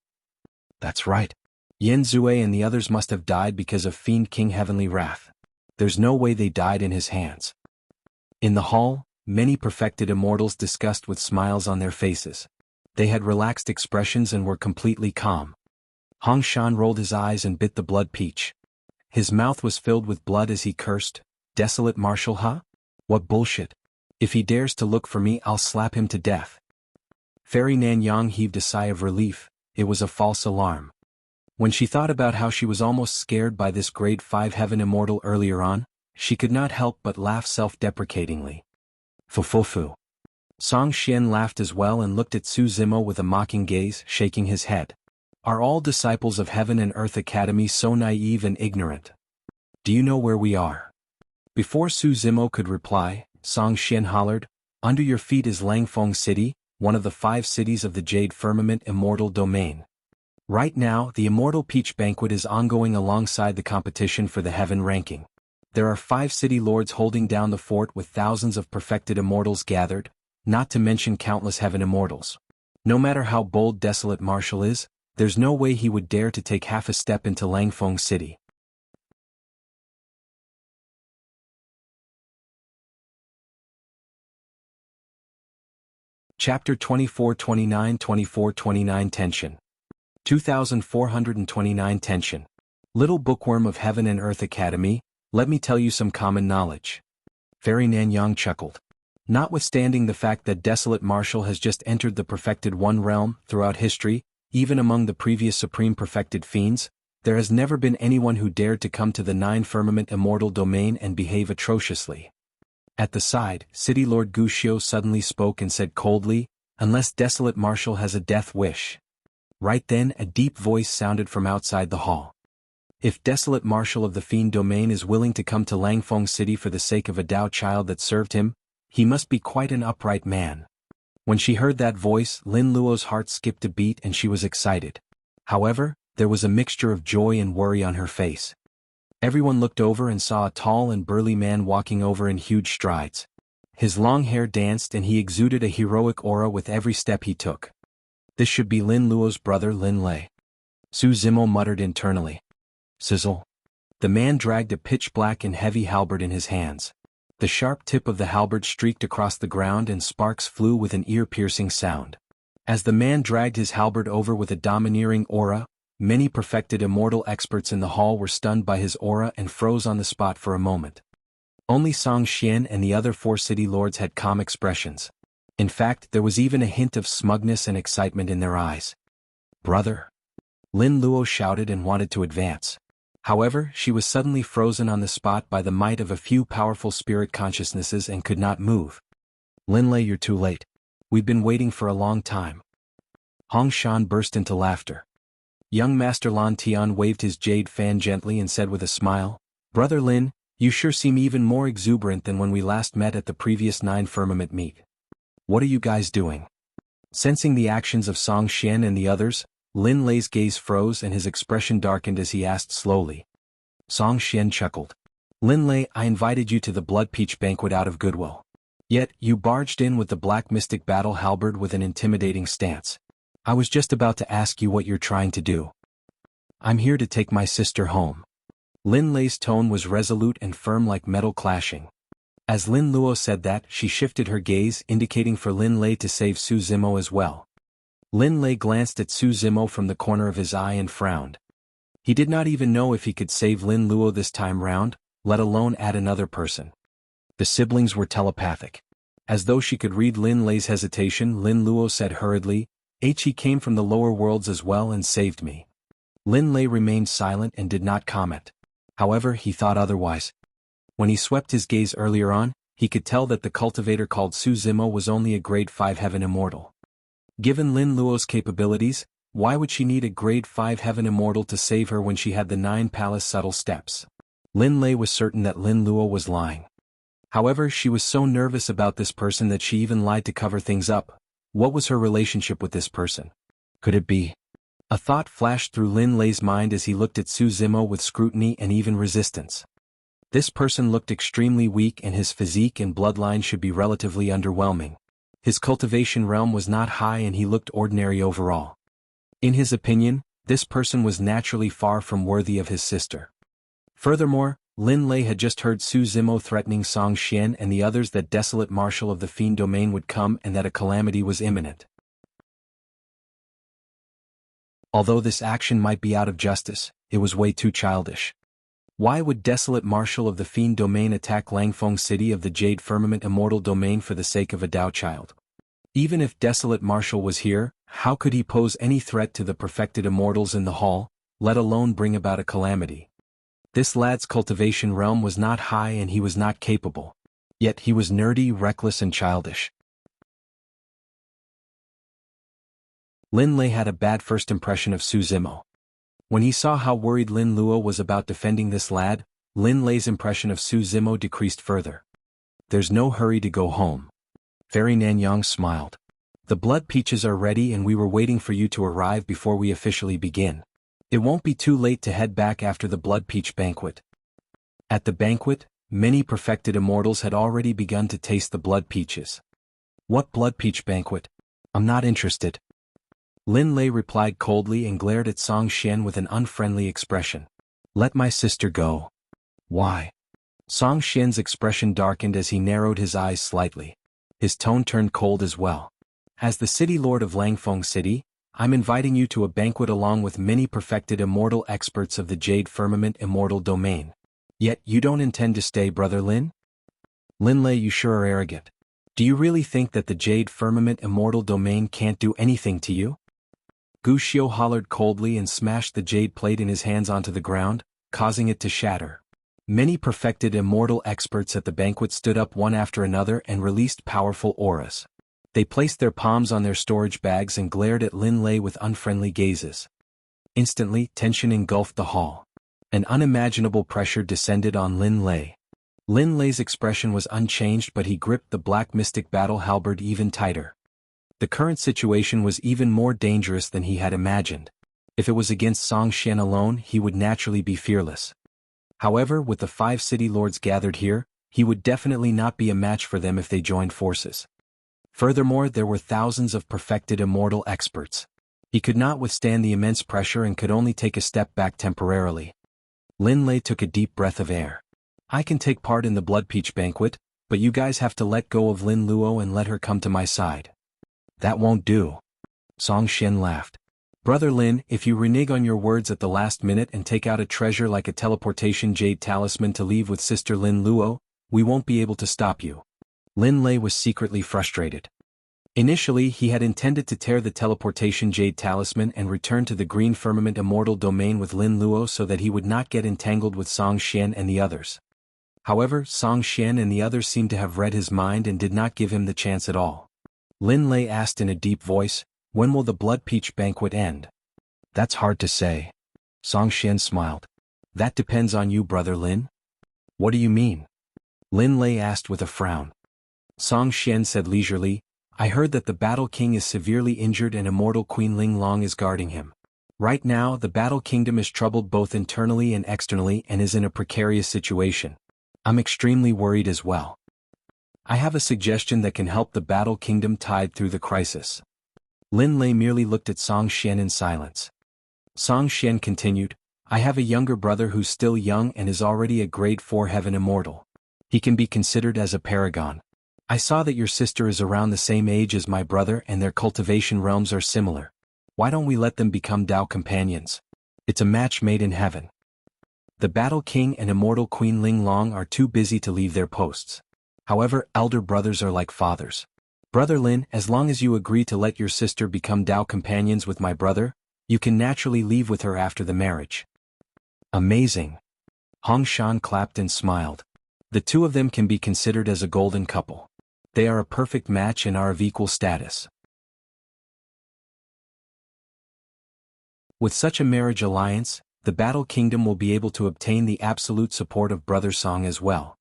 That's right. Yin Zue and the others must have died because of Fiend King Heavenly Wrath. There's no way they died in his hands. In the hall, many perfected immortals discussed with smiles on their faces. They had relaxed expressions and were completely calm. Hong Shan rolled his eyes and bit the blood peach. His mouth was filled with blood as he cursed, "Desolate martial, huh? What bullshit. If he dares to look for me, I'll slap him to death." Fairy Nanyang heaved a sigh of relief. It was a false alarm. When she thought about how she was almost scared by this grade 5 heaven immortal earlier on, she could not help but laugh self-deprecatingly. Fufufu. Song Xian laughed as well and looked at Su Zimo with a mocking gaze, shaking his head. Are all disciples of Heaven and Earth Academy so naive and ignorant? Do you know where we are? Before Su Zimo could reply, Song Xian hollered, "Under your feet is Langfeng City, one of the 5 cities of the Jade Firmament Immortal Domain. Right now, the Immortal Peach Banquet is ongoing alongside the competition for the Heaven ranking. There are 5 city lords holding down the fort with thousands of perfected immortals gathered, not to mention countless Heaven immortals. No matter how bold Desolate Marshal is, there's no way he would dare to take half a step into Langfeng City." Chapter 24-29 Tension. 2429 Tension. Little bookworm of Heaven and Earth Academy, let me tell you some common knowledge. Fairy Nanyang chuckled. Notwithstanding the fact that Desolate Marshal has just entered the Perfected One realm, throughout history, even among the previous Supreme Perfected Fiends, there has never been anyone who dared to come to the 9 Firmament Immortal Domain and behave atrociously. At the side, City Lord Guxiu suddenly spoke and said coldly, "Unless Desolate Marshal has a death wish." Right then a deep voice sounded from outside the hall. "If Desolate Marshal of the Fiend Domain is willing to come to Langfeng City for the sake of a Dao child that served him, he must be quite an upright man." When she heard that voice, Lin Luo's heart skipped a beat and she was excited. However, there was a mixture of joy and worry on her face. Everyone looked over and saw a tall and burly man walking over in huge strides. His long hair danced and he exuded a heroic aura with every step he took. This should be Lin Luo's brother Lin Lei. Su Zimo muttered internally. Sizzle. The man dragged a pitch-black and heavy halberd in his hands. The sharp tip of the halberd streaked across the ground and sparks flew with an ear-piercing sound. As the man dragged his halberd over with a domineering aura, many perfected immortal experts in the hall were stunned by his aura and froze on the spot for a moment. Only Song Xian and the other 4 city lords had calm expressions. In fact, there was even a hint of smugness and excitement in their eyes. "Brother!" Lin Luo shouted and wanted to advance. However, she was suddenly frozen on the spot by the might of a few powerful spirit consciousnesses and could not move. "Lin Lei, you're too late. We've been waiting for a long time." Hong Shan burst into laughter. Young Master Lan Tian waved his jade fan gently and said with a smile, "Brother Lin, you sure seem even more exuberant than when we last met at the previous 9 Firmament meet. What are you guys doing?" Sensing the actions of Song Xian and the others, Lin Lei's gaze froze and his expression darkened as he asked slowly. Song Xian chuckled. "Lin Lei, I invited you to the Blood Peach Banquet out of goodwill. Yet, you barged in with the Black Mystic Battle Halberd with an intimidating stance. I was just about to ask you what you're trying to do." "I'm here to take my sister home." Lin Lei's tone was resolute and firm like metal clashing. As Lin Luo said that, she shifted her gaze, indicating for Lin Lei to save Su Zimo as well. Lin Lei glanced at Su Zimo from the corner of his eye and frowned. He did not even know if he could save Lin Luo this time round, let alone add another person. The siblings were telepathic. As though she could read Lin Lei's hesitation, Lin Luo said hurriedly, "He came from the lower worlds as well and saved me." Lin Lei remained silent and did not comment. However, he thought otherwise. When he swept his gaze earlier on, he could tell that the cultivator called Su Zimo was only a grade 5 heaven immortal. Given Lin Luo's capabilities, why would she need a grade 5 heaven immortal to save her when she had the 9 palace subtle steps? Lin Lei was certain that Lin Luo was lying. However, she was so nervous about this person that she even lied to cover things up. What was her relationship with this person? Could it be? A thought flashed through Lin Lei's mind as he looked at Su Zimo with scrutiny and even resistance. This person looked extremely weak and his physique and bloodline should be relatively underwhelming. His cultivation realm was not high and he looked ordinary overall. In his opinion, This person was naturally far from worthy of his sister. Furthermore, Lin Lei had just heard Su Zimo threatening Song Xian and the others that Desolate Marshal of the Fiend domain would come and that a calamity was imminent. Although this action might be out of justice, it was way too childish. Why would Desolate Marshal of the Fiend domain attack Langfeng City of the Jade Firmament Immortal domain for the sake of a Dao child? Even if Desolate Marshal was here, how could he pose any threat to the perfected immortals in the hall, let alone bring about a calamity? This lad's cultivation realm was not high and he was not capable. Yet he was nerdy, reckless and childish. Lin Lei had a bad first impression of Su Zimo. When he saw how worried Lin Luo was about defending this lad, Lin Lei's impression of Su Zimo decreased further. There's no hurry to go home. Fairy Nanyang smiled. The blood peaches are ready and we were waiting for you to arrive before we officially begin. It won't be too late to head back after the blood peach banquet. At the banquet, many perfected immortals had already begun to taste the blood peaches. What blood peach banquet? I'm not interested. Lin Lei replied coldly and glared at Song Xian with an unfriendly expression. Let my sister go. Why? Song Xian's expression darkened as he narrowed his eyes slightly. His tone turned cold as well. As the city lord of Langfeng City, I'm inviting you to a banquet along with many perfected immortal experts of the Jade Firmament Immortal domain. Yet you don't intend to stay, Brother Lin? Lin Lei, you sure are arrogant. Do you really think that the Jade Firmament Immortal domain can't do anything to you? Gu Xiu hollered coldly and smashed the jade plate in his hands onto the ground, causing it to shatter. Many perfected immortal experts at the banquet stood up one after another and released powerful auras. They placed their palms on their storage bags and glared at Lin Lei with unfriendly gazes. Instantly, tension engulfed the hall. An unimaginable pressure descended on Lin Lei. Lin Lei's expression was unchanged, but he gripped the black mystic battle halberd even tighter. The current situation was even more dangerous than he had imagined. If it was against Song Xian alone, he would naturally be fearless. However, with the 5 city lords gathered here, he would definitely not be a match for them if they joined forces. Furthermore, there were thousands of perfected immortal experts. He could not withstand the immense pressure and could only take a step back temporarily. Lin Lei took a deep breath of air. I can take part in the Blood Peach banquet, but you guys have to let go of Lin Luo and let her come to my side. That won't do. Song Xian laughed. Brother Lin, if you renege on your words at the last minute and take out a treasure like a teleportation jade talisman to leave with sister Lin Luo, we won't be able to stop you. Lin Lei was secretly frustrated. Initially, he had intended to tear the teleportation jade talisman and return to the Green Firmament Immortal domain with Lin Luo so that he would not get entangled with Song Xian and the others. However, Song Xian and the others seemed to have read his mind and did not give him the chance at all. Lin Lei asked in a deep voice, when will the Blood Peach banquet end? That's hard to say. Song Xian smiled. That depends on you, Brother Lin. What do you mean? Lin Lei asked with a frown. Song Xian said leisurely, I heard that the Battle King is severely injured and Immortal Queen Ling Long is guarding him. Right now, the Battle Kingdom is troubled both internally and externally and is in a precarious situation. I'm extremely worried as well. I have a suggestion that can help the Battle Kingdom tide through the crisis. Lin Lei merely looked at Song Xian in silence. Song Xian continued, I have a younger brother who's still young and is already a grade 4 heaven immortal. He can be considered as a paragon. I saw that your sister is around the same age as my brother and their cultivation realms are similar. Why don't we let them become Dao companions? It's a match made in heaven. The Battle King and Immortal Queen Ling Long are too busy to leave their posts. However, elder brothers are like fathers. Brother Lin, as long as you agree to let your sister become Dao companions with my brother, you can naturally leave with her after the marriage. Amazing. Hong Shan clapped and smiled. The two of them can be considered as a golden couple. They are a perfect match and are of equal status. With such a marriage alliance, the Battle Kingdom will be able to obtain the absolute support of Brother Song as well.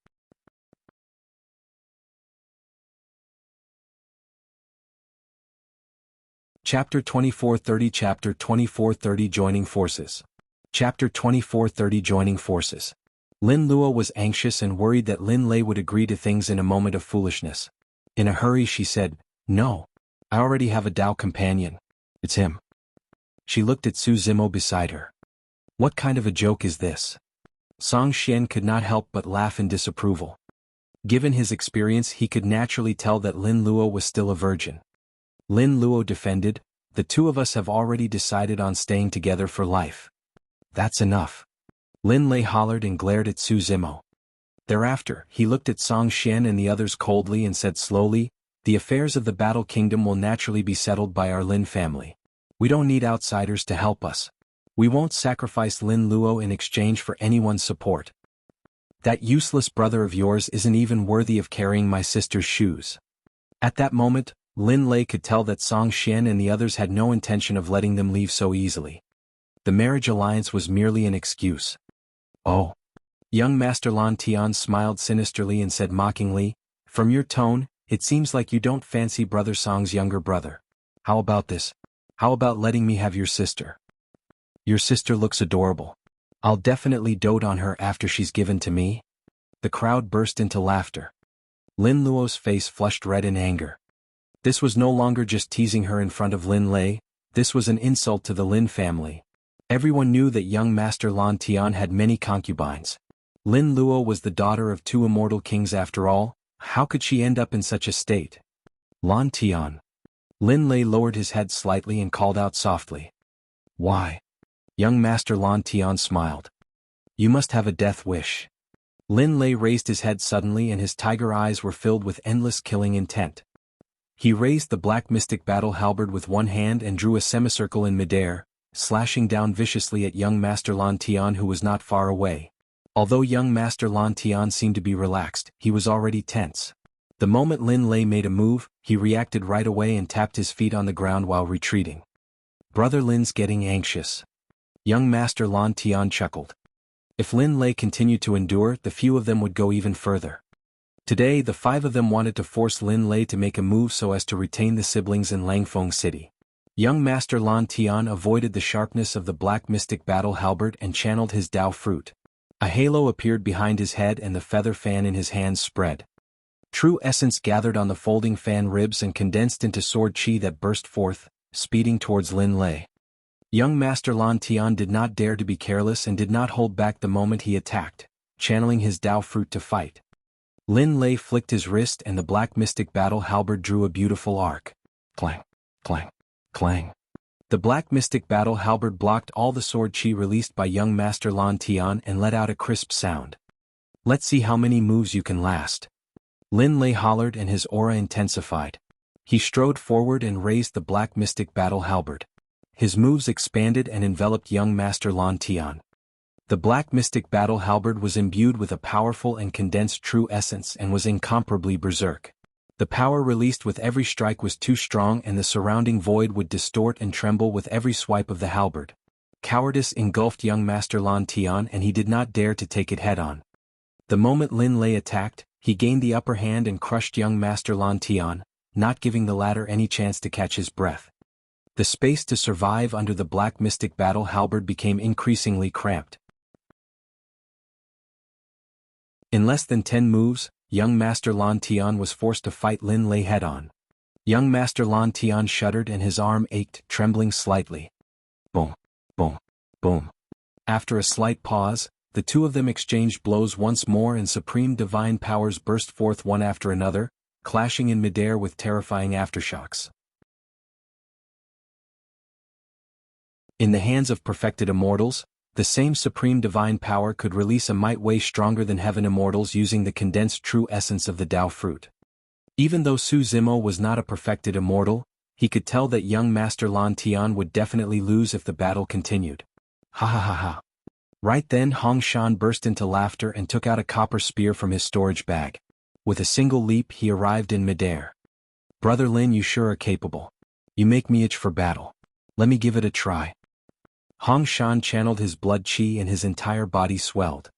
Chapter 2430 Chapter 2430 Joining Forces. Chapter 2430 Joining Forces. Lin Luo was anxious and worried that Lin Lei would agree to things in a moment of foolishness. In a hurry she said, No. I already have a Dao companion. It's him. She looked at Su Zimo beside her. What kind of a joke is this? Song Xian could not help but laugh in disapproval. Given his experience, he could naturally tell that Lin Luo was still a virgin. Lin Luo defended, the two of us have already decided on staying together for life. That's enough. Lin Lei hollered and glared at Su Zimo. Thereafter, he looked at Song Xian and the others coldly and said slowly, the affairs of the Battle Kingdom will naturally be settled by our Lin family. We don't need outsiders to help us. We won't sacrifice Lin Luo in exchange for anyone's support. That useless brother of yours isn't even worthy of carrying my sister's shoes. At that moment, Lin Lei could tell that Song Xian and the others had no intention of letting them leave so easily. The marriage alliance was merely an excuse. Oh. Young Master Lan Tian smiled sinisterly and said mockingly, from your tone, it seems like you don't fancy Brother Song's younger brother. How about this? How about letting me have your sister? Your sister looks adorable. I'll definitely dote on her after she's given to me. The crowd burst into laughter. Lin Luo's face flushed red in anger. This was no longer just teasing her in front of Lin Lei, this was an insult to the Lin family. Everyone knew that young Master Lan Tian had many concubines. Lin Luo was the daughter of two immortal kings after all, how could she end up in such a state? Lan Tian. Lin Lei lowered his head slightly and called out softly. Why? Young Master Lan Tian smiled. You must have a death wish. Lin Lei raised his head suddenly and his tiger eyes were filled with endless killing intent. He raised the black mystic battle halberd with one hand and drew a semicircle in midair, slashing down viciously at young Master Lan Tian who was not far away. Although young Master Lan Tian seemed to be relaxed, he was already tense. The moment Lin Lei made a move, he reacted right away and tapped his feet on the ground while retreating. Brother Lin's getting anxious. Young Master Lan Tian chuckled. If Lin Lei continued to endure, the few of them would go even further. Today the five of them wanted to force Lin Lei to make a move so as to retain the siblings in Langfeng City. Young Master Lan Tian avoided the sharpness of the black mystic battle halberd and channeled his Dao fruit. A halo appeared behind his head and the feather fan in his hands spread. True essence gathered on the folding fan ribs and condensed into sword chi that burst forth, speeding towards Lin Lei. Young Master Lan Tian did not dare to be careless and did not hold back the moment he attacked, channeling his Dao fruit to fight. Lin Lei flicked his wrist and the black mystic battle halberd drew a beautiful arc. Clang, clang, clang. The black mystic battle halberd blocked all the sword chi released by young Master Lan Tian and let out a crisp sound. Let's see how many moves you can last. Lin Lei hollered and his aura intensified. He strode forward and raised the black mystic battle halberd. His moves expanded and enveloped young Master Lan Tian. The black mystic battle halberd was imbued with a powerful and condensed true essence and was incomparably berserk. The power released with every strike was too strong and the surrounding void would distort and tremble with every swipe of the halberd. Cowardice engulfed young Master Lan Tian and he did not dare to take it head-on. The moment Lin Lei attacked, he gained the upper hand and crushed young Master Lan Tian, not giving the latter any chance to catch his breath. The space to survive under the black mystic battle halberd became increasingly cramped. In less than 10 moves, young Master Lan Tian was forced to fight Lin Lei head-on. Young Master Lan Tian shuddered and his arm ached, trembling slightly. Boom, boom, boom. After a slight pause, the two of them exchanged blows once more and supreme divine powers burst forth one after another, clashing in midair with terrifying aftershocks. In the hands of perfected immortals, the same supreme divine power could release a might way stronger than heaven immortals using the condensed true essence of the Dao fruit. Even though Su Zimo was not a perfected immortal, he could tell that young Master Lan Tian would definitely lose if the battle continued. Ha ha ha ha. Right then Hong Shan burst into laughter and took out a copper spear from his storage bag. With a single leap he arrived in midair. Brother Lin, you sure are capable. You make me itch for battle. Let me give it a try. Hong Shan channeled his blood chi and his entire body swelled.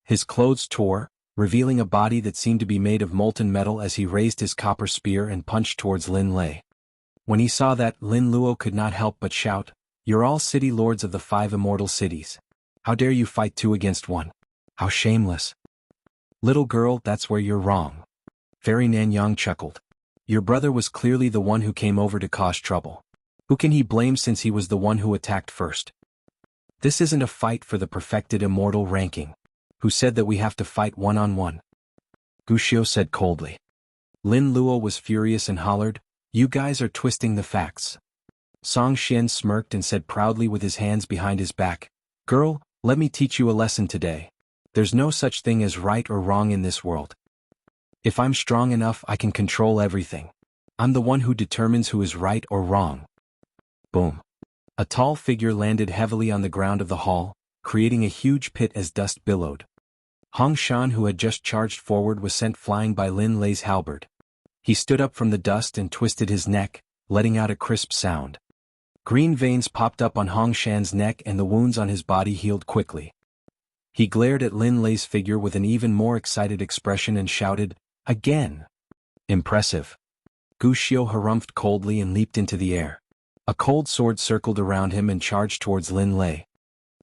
His clothes tore, revealing a body that seemed to be made of molten metal as he raised his copper spear and punched towards Lin Lei. When he saw that, Lin Luo could not help but shout, "You're all city lords of the 5 immortal cities. How dare you fight 2 against 1? How shameless." "Little girl, that's where you're wrong." Fairy Nanyang chuckled. "Your brother was clearly the one who came over to cause trouble. Who can he blame since he was the one who attacked first? This isn't a fight for the perfected immortal ranking. Who said that we have to fight one-on-one? Guxiu said coldly. Lin Luo was furious and hollered, "You guys are twisting the facts." Song Xian smirked and said proudly with his hands behind his back, "Girl, let me teach you a lesson today. There's no such thing as right or wrong in this world. If I'm strong enough, I can control everything. I'm the one who determines who is right or wrong." Boom. A tall figure landed heavily on the ground of the hall, creating a huge pit as dust billowed. Hong Shan, who had just charged forward, was sent flying by Lin Lei's halberd. He stood up from the dust and twisted his neck, letting out a crisp sound. Green veins popped up on Hong Shan's neck and the wounds on his body healed quickly. He glared at Lin Lei's figure with an even more excited expression and shouted, "Again!" "Impressive." Guxiu harumphed coldly and leaped into the air. A cold sword circled around him and charged towards Lin Lei.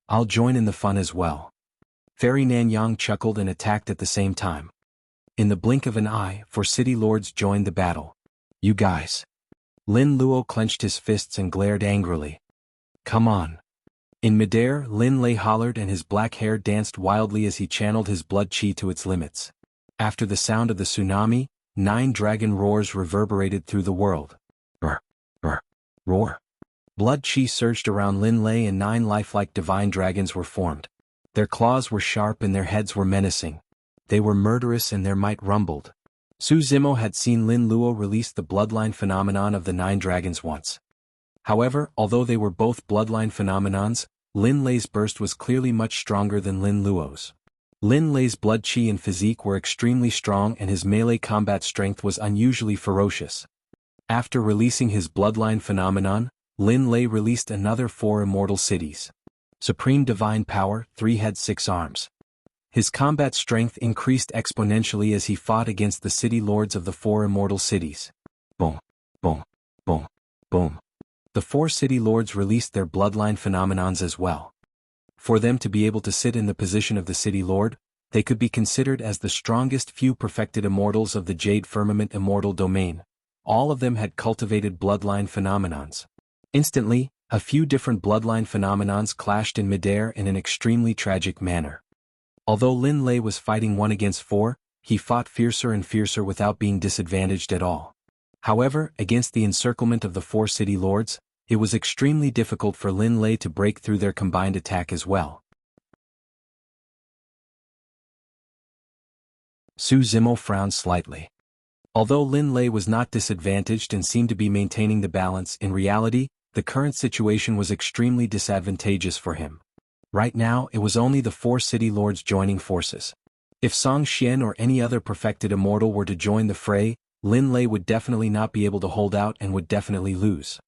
"I'll join in the fun as well." Fairy Nanyang chuckled and attacked at the same time. In the blink of an eye, 4 city lords joined the battle. "You guys." Lin Luo clenched his fists and glared angrily. "Come on." In midair, Lin Lei hollered and his black hair danced wildly as he channeled his blood chi to its limits. After the sound of the tsunami, 9 dragon roars reverberated through the world. Roar, roar, roar. Blood chi surged around Lin Lei and 9 lifelike divine dragons were formed. Their claws were sharp and their heads were menacing. They were murderous and their might rumbled. Su Zimo had seen Lin Luo release the bloodline phenomenon of the 9 dragons once. However, although they were both bloodline phenomenons, Lin Lei's burst was clearly much stronger than Lin Luo's. Lin Lei's blood chi and physique were extremely strong and his melee combat strength was unusually ferocious. After releasing his bloodline phenomenon, Lin Lei released another 4 immortal cities. Supreme Divine Power, 3 heads 6 arms. His combat strength increased exponentially as he fought against the city lords of the 4 immortal cities. Boom, boom, boom, boom. The 4 city lords released their bloodline phenomenons as well. For them to be able to sit in the position of the city lord, they could be considered as the strongest few perfected immortals of the Jade Firmament immortal domain. All of them had cultivated bloodline phenomenons. Instantly, a few different bloodline phenomenons clashed in midair in an extremely tragic manner. Although Lin Lei was fighting 1 against 4, he fought fiercer and fiercer without being disadvantaged at all. However, against the encirclement of the 4 city lords, it was extremely difficult for Lin Lei to break through their combined attack as well. Su Zimo frowned slightly. Although Lin Lei was not disadvantaged and seemed to be maintaining the balance, in reality, the current situation was extremely disadvantageous for him. Right now, it was only the 4 city lords joining forces. If Song Xian or any other perfected immortal were to join the fray, Lin Lei would definitely not be able to hold out and would definitely lose.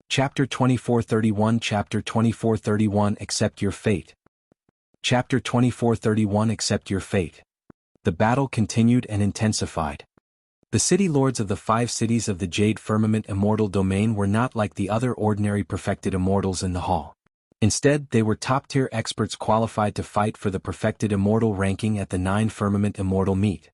Chapter 2431 Chapter 2431 Accept Your Fate. Chapter 2431 Accept Your Fate. The battle continued and intensified. The city lords of the 5 cities of the Jade Firmament immortal domain were not like the other ordinary perfected immortals in the hall. Instead, they were top-tier experts qualified to fight for the perfected immortal ranking at the 9 Firmament immortal meet.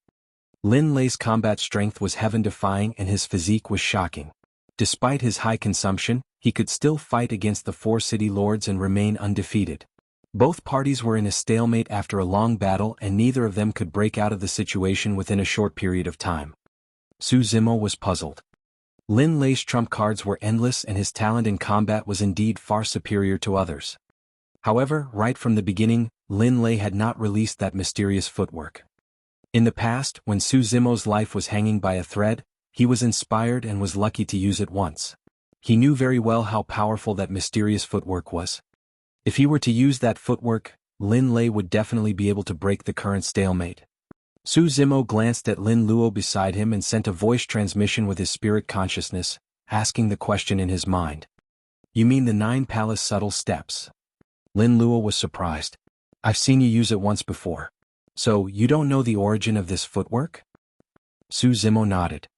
Lin Lei's combat strength was heaven-defying and his physique was shocking. Despite his high consumption, he could still fight against the 4 city lords and remain undefeated. Both parties were in a stalemate after a long battle and neither of them could break out of the situation within a short period of time. Su Zimo was puzzled. Lin Lei's trump cards were endless and his talent in combat was indeed far superior to others. However, right from the beginning, Lin Lei had not released that mysterious footwork. In the past, when Su Zimo's life was hanging by a thread, he was inspired and was lucky to use it once. He knew very well how powerful that mysterious footwork was. If he were to use that footwork, Lin Lei would definitely be able to break the current stalemate. Su Zimo glanced at Lin Luo beside him and sent a voice transmission with his spirit consciousness, asking the question in his mind. "You mean the 9 palace subtle steps?" Lin Luo was surprised. "I've seen you use it once before. So, you don't know the origin of this footwork?" Su Zimo nodded.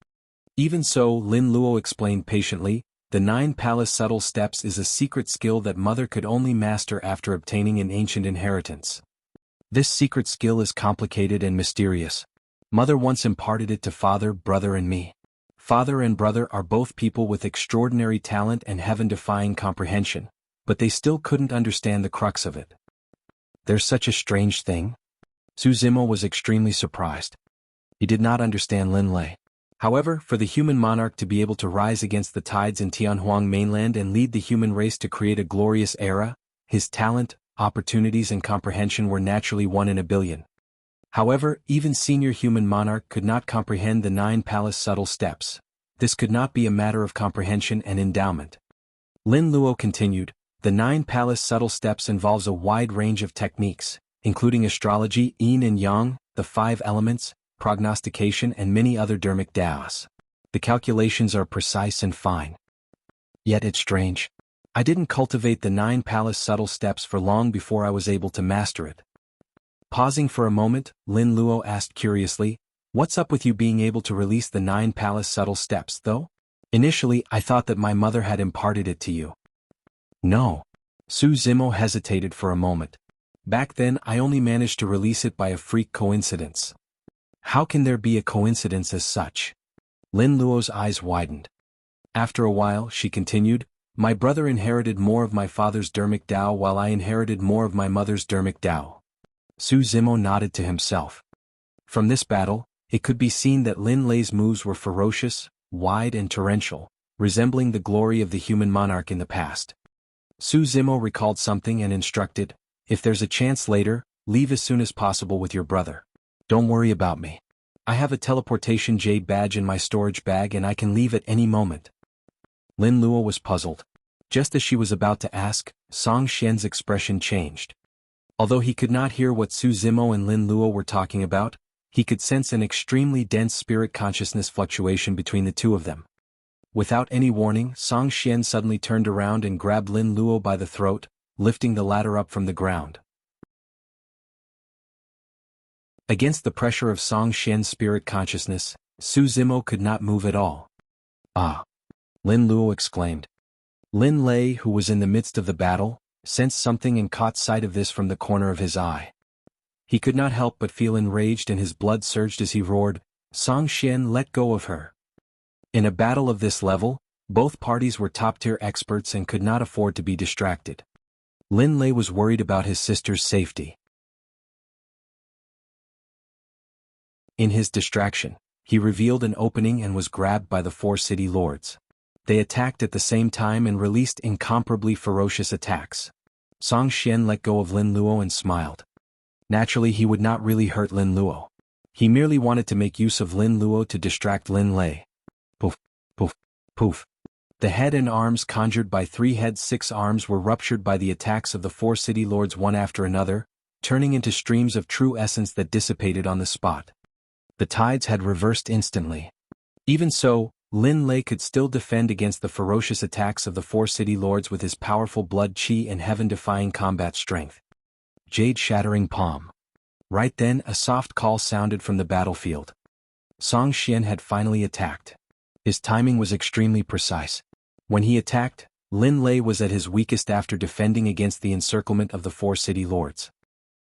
Even so, Lin Luo explained patiently, the 9 palace subtle steps is a secret skill that Mother could only master after obtaining an ancient inheritance. This secret skill is complicated and mysterious. Mother once imparted it to father, brother and me. Father and brother are both people with extraordinary talent and heaven-defying comprehension, but they still couldn't understand the crux of it. There's such a strange thing? Su Zimo was extremely surprised. He did not understand Lin Lei. However, for the human monarch to be able to rise against the tides in Tianhuang mainland and lead the human race to create a glorious era, his talent, opportunities and comprehension were naturally 1 in a billion. However, even senior human monarch could not comprehend the 9 palace subtle steps. This could not be a matter of comprehension and endowment. Lin Luo continued, the 9 palace subtle steps involves a wide range of techniques, including astrology, yin and yang, the 5 elements, prognostication and many other dharmic daos. The calculations are precise and fine. Yet it's strange. I didn't cultivate the 9 palace subtle steps for long before I was able to master it. Pausing for a moment, Lin Luo asked curiously, what's up with you being able to release the 9 palace subtle steps, though? Initially, I thought that my mother had imparted it to you. No. Su Zimo hesitated for a moment. Back then, I only managed to release it by a freak coincidence. How can there be a coincidence as such? Lin Luo's eyes widened. After a while, she continued, my brother inherited more of my father's dharmic Dao while I inherited more of my mother's dharmic Dao. Su Zimo nodded to himself. From this battle, it could be seen that Lin Lei's moves were ferocious, wide and torrential, resembling the glory of the human monarch in the past. Su Zimo recalled something and instructed, if there's a chance later, leave as soon as possible with your brother. Don't worry about me. I have a teleportation Jade badge in my storage bag and I can leave at any moment. Lin Luo was puzzled. Just as she was about to ask, Song Xian's expression changed. Although he could not hear what Su Zimo and Lin Luo were talking about, he could sense an extremely dense spirit consciousness fluctuation between the two of them. Without any warning, Song Xian suddenly turned around and grabbed Lin Luo by the throat, lifting the latter up from the ground. Against the pressure of Song Xian's spirit consciousness, Su Zimo could not move at all. Ah! Lin Luo exclaimed. Lin Lei, who was in the midst of the battle, sensed something and caught sight of this from the corner of his eye. He could not help but feel enraged and his blood surged as he roared, Song Xian, let go of her. In a battle of this level, both parties were top-tier experts and could not afford to be distracted. Lin Lei was worried about his sister's safety. In his distraction, he revealed an opening and was grabbed by the 4 city lords. They attacked at the same time and released incomparably ferocious attacks. Song Xian let go of Lin Luo and smiled. Naturally, he would not really hurt Lin Luo. He merely wanted to make use of Lin Luo to distract Lin Lei. Poof, poof, poof. The head and arms conjured by 3 heads 6 arms were ruptured by the attacks of the 4 city lords one after another, turning into streams of true essence that dissipated on the spot. The tides had reversed instantly. Even so, Lin Lei could still defend against the ferocious attacks of the 4 city lords with his powerful blood chi and heaven-defying combat strength. Jade shattering palm. Right then, a soft call sounded from the battlefield. Song Xian had finally attacked. His timing was extremely precise. When he attacked, Lin Lei was at his weakest after defending against the encirclement of the 4 city lords.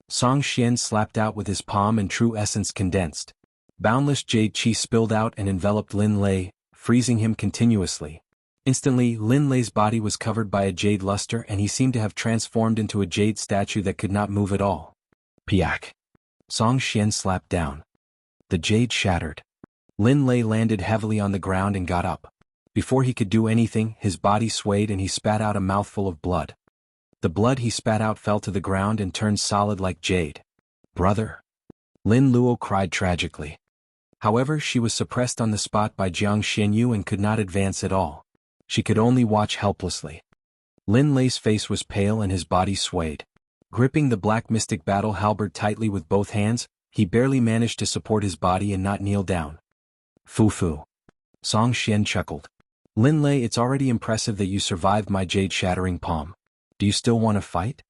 Song Xian slapped out with his palm and true essence condensed. Boundless Jade Chi spilled out and enveloped Lin Lei, freezing him continuously. Instantly, Lin Lei's body was covered by a jade luster and he seemed to have transformed into a jade statue that could not move at all. Piak! Song Xian slapped down. The jade shattered. Lin Lei landed heavily on the ground and got up. Before he could do anything, his body swayed and he spat out a mouthful of blood. The blood he spat out fell to the ground and turned solid like jade. Brother! Lin Luo cried tragically. However, she was suppressed on the spot by Jianghu and could not advance at all. She could only watch helplessly. Lin Lei's face was pale and his body swayed. Gripping the black mystic battle halberd tightly with both hands, he barely managed to support his body and not kneel down. Fu. Song Xian chuckled. Lin Lei, it's already impressive that you survived my jade-shattering palm. Do you still want to fight?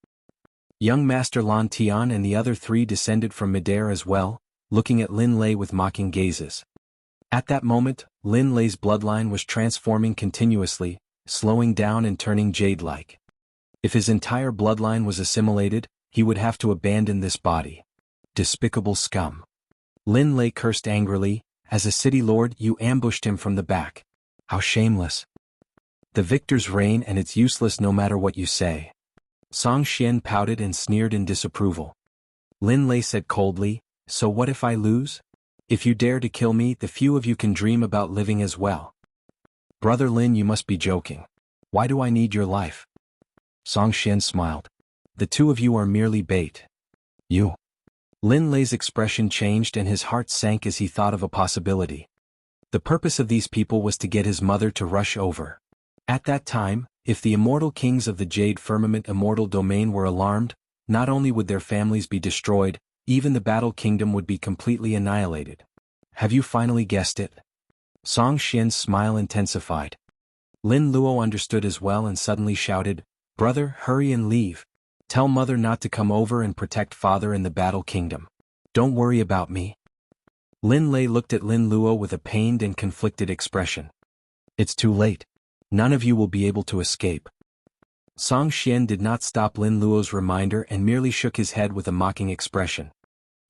Young Master Lan Tian and the other 3 descended from midair as well, looking at Lin Lei with mocking gazes. At that moment, Lin Lei's bloodline was transforming continuously, slowing down and turning jade-like. If his entire bloodline was assimilated, he would have to abandon this body. Despicable scum. Lin Lei cursed angrily. As a city lord, you ambushed him from the back. How shameless. The victor's reign, and it's useless no matter what you say. Song Xian pouted and sneered in disapproval. Lin Lei said coldly, so what if I lose? If you dare to kill me, the few of you can dream about living as well. Brother Lin, you must be joking. Why do I need your life? Song Xian smiled. The two of you are merely bait. You. Lin Lei's expression changed and his heart sank as he thought of a possibility. The purpose of these people was to get his mother to rush over. At that time, if the immortal kings of the Jade Firmament immortal domain were alarmed, not only would their families be destroyed, even the battle kingdom would be completely annihilated. Have you finally guessed it? Song Xian's smile intensified. Lin Luo understood as well and suddenly shouted, Brother, hurry and leave. Tell mother not to come over and protect father in the battle kingdom. Don't worry about me. Lin Lei looked at Lin Luo with a pained and conflicted expression. It's too late. None of you will be able to escape. Song Xian did not stop Lin Luo's reminder and merely shook his head with a mocking expression.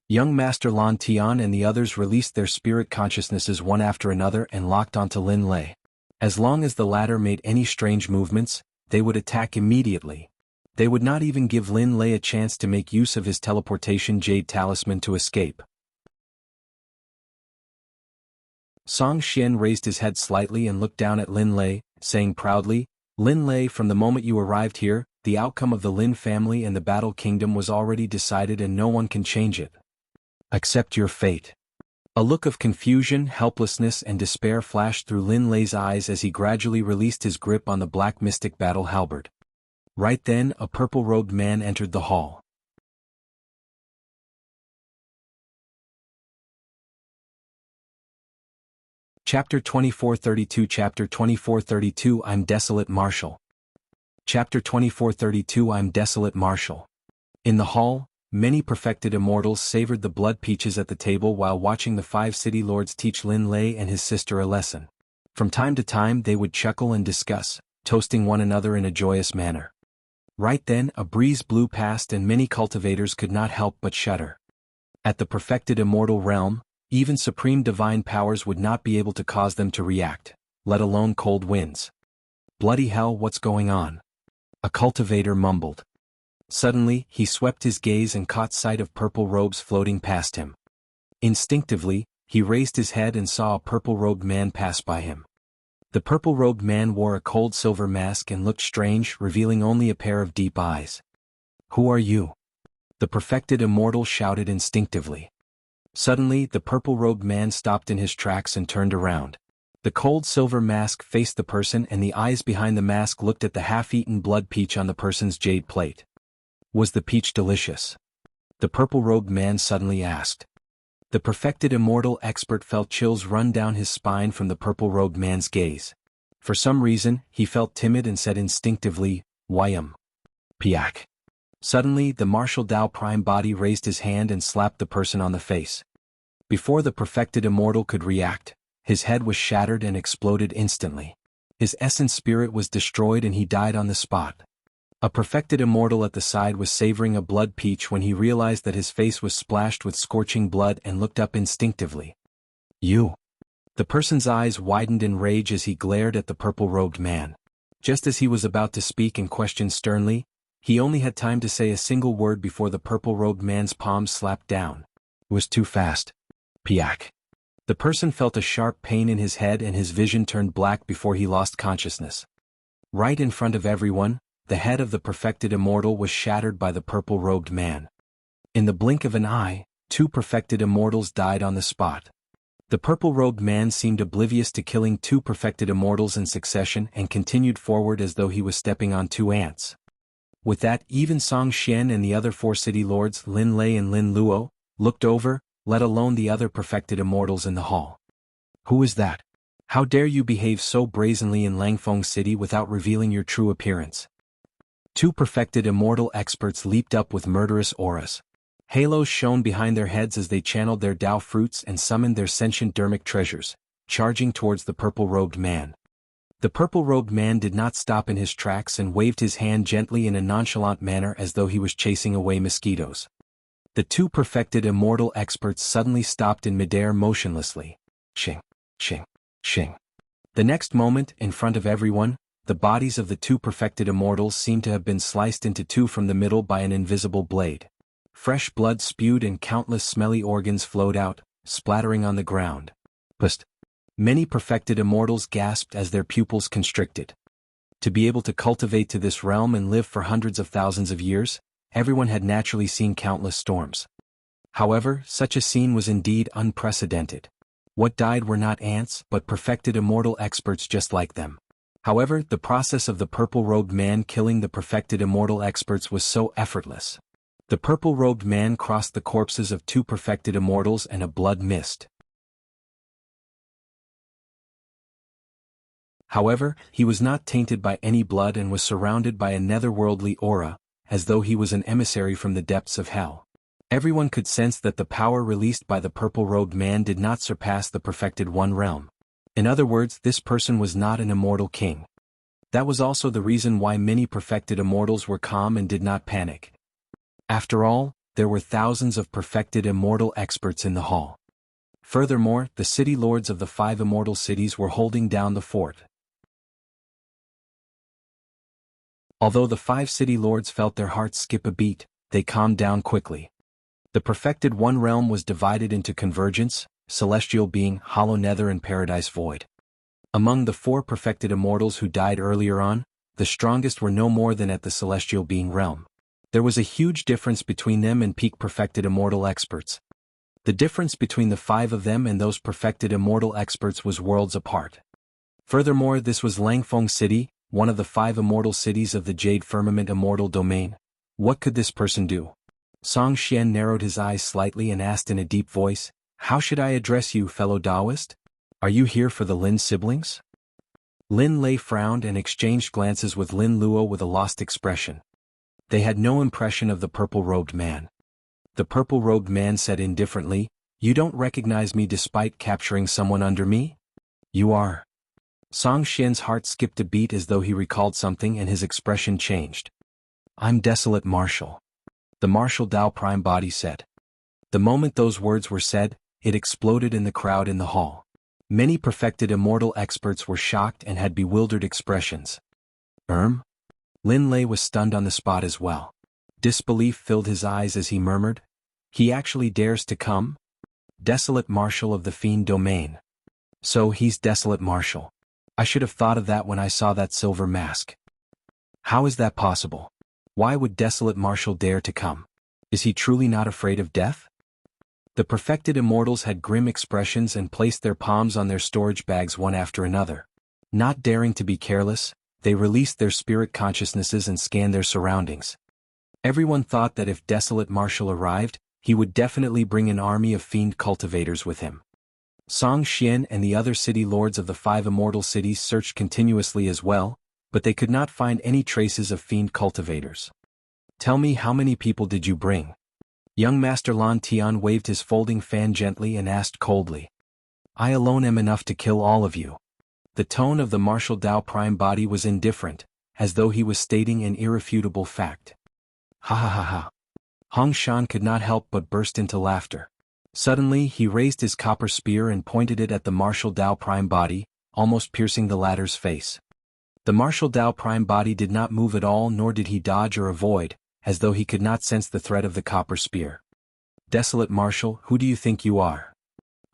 Young Master Lan Tian and the others released their spirit consciousnesses one after another and locked onto Lin Lei. As long as the latter made any strange movements, they would attack immediately. They would not even give Lin Lei a chance to make use of his teleportation Jade talisman to escape. Song Xian raised his head slightly and looked down at Lin Lei, saying proudly, Lin Lei, from the moment you arrived here, the outcome of the Lin family and the battle kingdom was already decided and no one can change it. Accept your fate. A look of confusion, helplessness and despair flashed through Lin Lei's eyes as he gradually released his grip on the black mystic battle halberd. Right then, a purple-robed man entered the hall. Chapter 2432 Chapter 2432 I'm Desolate Marshal. Chapter 2432 I'm Desolate Marshal. In the hall, many perfected immortals savored the blood peaches at the table while watching the 5 city lords teach Lin Lei and his sister a lesson. From time to time they would chuckle and discuss, toasting one another in a joyous manner. Right then, a breeze blew past and many cultivators could not help but shudder. At the perfected immortal realm, even supreme divine powers would not be able to cause them to react, let alone cold winds. Bloody hell, what's going on? A cultivator mumbled. Suddenly, he swept his gaze and caught sight of purple robes floating past him. Instinctively, he raised his head and saw a purple-robed man pass by him. The purple-robed man wore a cold silver mask and looked strange, revealing only a pair of deep eyes. Who are you? The perfected immortal shouted instinctively. Suddenly, the purple-robed man stopped in his tracks and turned around. The cold silver mask faced the person and the eyes behind the mask looked at the half-eaten blood peach on the person's jade plate. Was the peach delicious? The purple-robed man suddenly asked. The perfected immortal expert felt chills run down his spine from the purple-robed man's gaze. For some reason, he felt timid and said instinctively, Wyam. Piak. Suddenly, the martial Dao Prime body raised his hand and slapped the person on the face. Before the perfected immortal could react, his head was shattered and exploded instantly. His essence spirit was destroyed and he died on the spot. A perfected immortal at the side was savoring a blood peach when he realized that his face was splashed with scorching blood and looked up instinctively. You. The person's eyes widened in rage as he glared at the purple-robed man. Just as he was about to speak and question sternly, he only had time to say a single word before the purple-robed man's palms slapped down. It was too fast. Piak. The person felt a sharp pain in his head and his vision turned black before he lost consciousness. Right in front of everyone, the head of the perfected immortal was shattered by the purple-robed man. In the blink of an eye, 2 perfected immortals died on the spot. The purple-robed man seemed oblivious to killing 2 perfected immortals in succession and continued forward as though he was stepping on 2 ants. With that, even Song Xian and the other 4 city lords, Lin Lei and Lin Luo, looked over, let alone the other perfected immortals in the hall. Who is that? How dare you behave so brazenly in Langfeng City without revealing your true appearance? 2 perfected immortal experts leaped up with murderous auras. Halos shone behind their heads as they channeled their Dao fruits and summoned their sentient dermic treasures, charging towards the purple-robed man. The purple-robed man did not stop in his tracks and waved his hand gently in a nonchalant manner as though he was chasing away mosquitoes. The two perfected immortal experts suddenly stopped in midair motionlessly. Shing, shing, shing. The next moment, in front of everyone, the bodies of the two perfected immortals seemed to have been sliced into two from the middle by an invisible blade. Fresh blood spewed and countless smelly organs flowed out, splattering on the ground. Pust. Many perfected immortals gasped as their pupils constricted. To be able to cultivate to this realm and live for hundreds of thousands of years, everyone had naturally seen countless storms. However, such a scene was indeed unprecedented. What died were not ants but perfected immortal experts just like them. However, the process of the purple-robed man killing the perfected immortal experts was so effortless. The purple-robed man crossed the corpses of two perfected immortals and a blood mist. However, he was not tainted by any blood and was surrounded by a netherworldly aura, as though he was an emissary from the depths of hell. Everyone could sense that the power released by the purple-robed man did not surpass the perfected one realm. In other words, this person was not an immortal king. That was also the reason why many perfected immortals were calm and did not panic. After all, there were thousands of perfected immortal experts in the hall. Furthermore, the city lords of the 5 immortal cities were holding down the fort. Although the 5 city lords felt their hearts skip a beat, they calmed down quickly. The perfected one realm was divided into Convergence, Celestial Being, Hollow Nether and Paradise Void. Among the 4 perfected immortals who died earlier on, the strongest were no more than at the Celestial Being realm. There was a huge difference between them and peak perfected immortal experts. The difference between the 5 of them and those perfected immortal experts was worlds apart. Furthermore, this was Langfeng City, one of the 5 immortal cities of the Jade Firmament immortal domain. What could this person do? Song Xian narrowed his eyes slightly and asked in a deep voice, "How should I address you, fellow Taoist? Are you here for the Lin siblings?" Lin Lei frowned and exchanged glances with Lin Luo with a lost expression. They had no impression of the purple-robed man. The purple-robed man said indifferently, "You don't recognize me despite capturing someone under me? You are." Song Xian's heart skipped a beat as though he recalled something and his expression changed. "I'm Desolate Marshal," the Martial Dao Prime Body said. The moment those words were said, it exploded in the crowd in the hall. Many perfected immortal experts were shocked and had bewildered expressions. Lin Lei was stunned on the spot as well. Disbelief filled his eyes as he murmured, "He actually dares to come? Desolate Marshal of the Fiend domain. So he's Desolate Marshal. I should have thought of that when I saw that silver mask. How is that possible? Why would Desolate Marshal dare to come? Is he truly not afraid of death?" The perfected immortals had grim expressions and placed their palms on their storage bags one after another. Not daring to be careless, they released their spirit consciousnesses and scanned their surroundings. Everyone thought that if Desolate Marshal arrived, he would definitely bring an army of fiend cultivators with him. Song Xian and the other city lords of the 5 immortal cities searched continuously as well, but they could not find any traces of fiend cultivators. "Tell me, how many people did you bring?" Young Master Lan Tian waved his folding fan gently and asked coldly. "I alone am enough to kill all of you." The tone of the Martial Dao Prime Body was indifferent, as though he was stating an irrefutable fact. Ha ha ha ha. Hong Shan could not help but burst into laughter. Suddenly he raised his copper spear and pointed it at the Martial Dao Prime Body, almost piercing the latter's face. The Martial Dao Prime Body did not move at all, nor did he dodge or avoid, as though he could not sense the threat of the copper spear. "Desolate Marshal, who do you think you are?"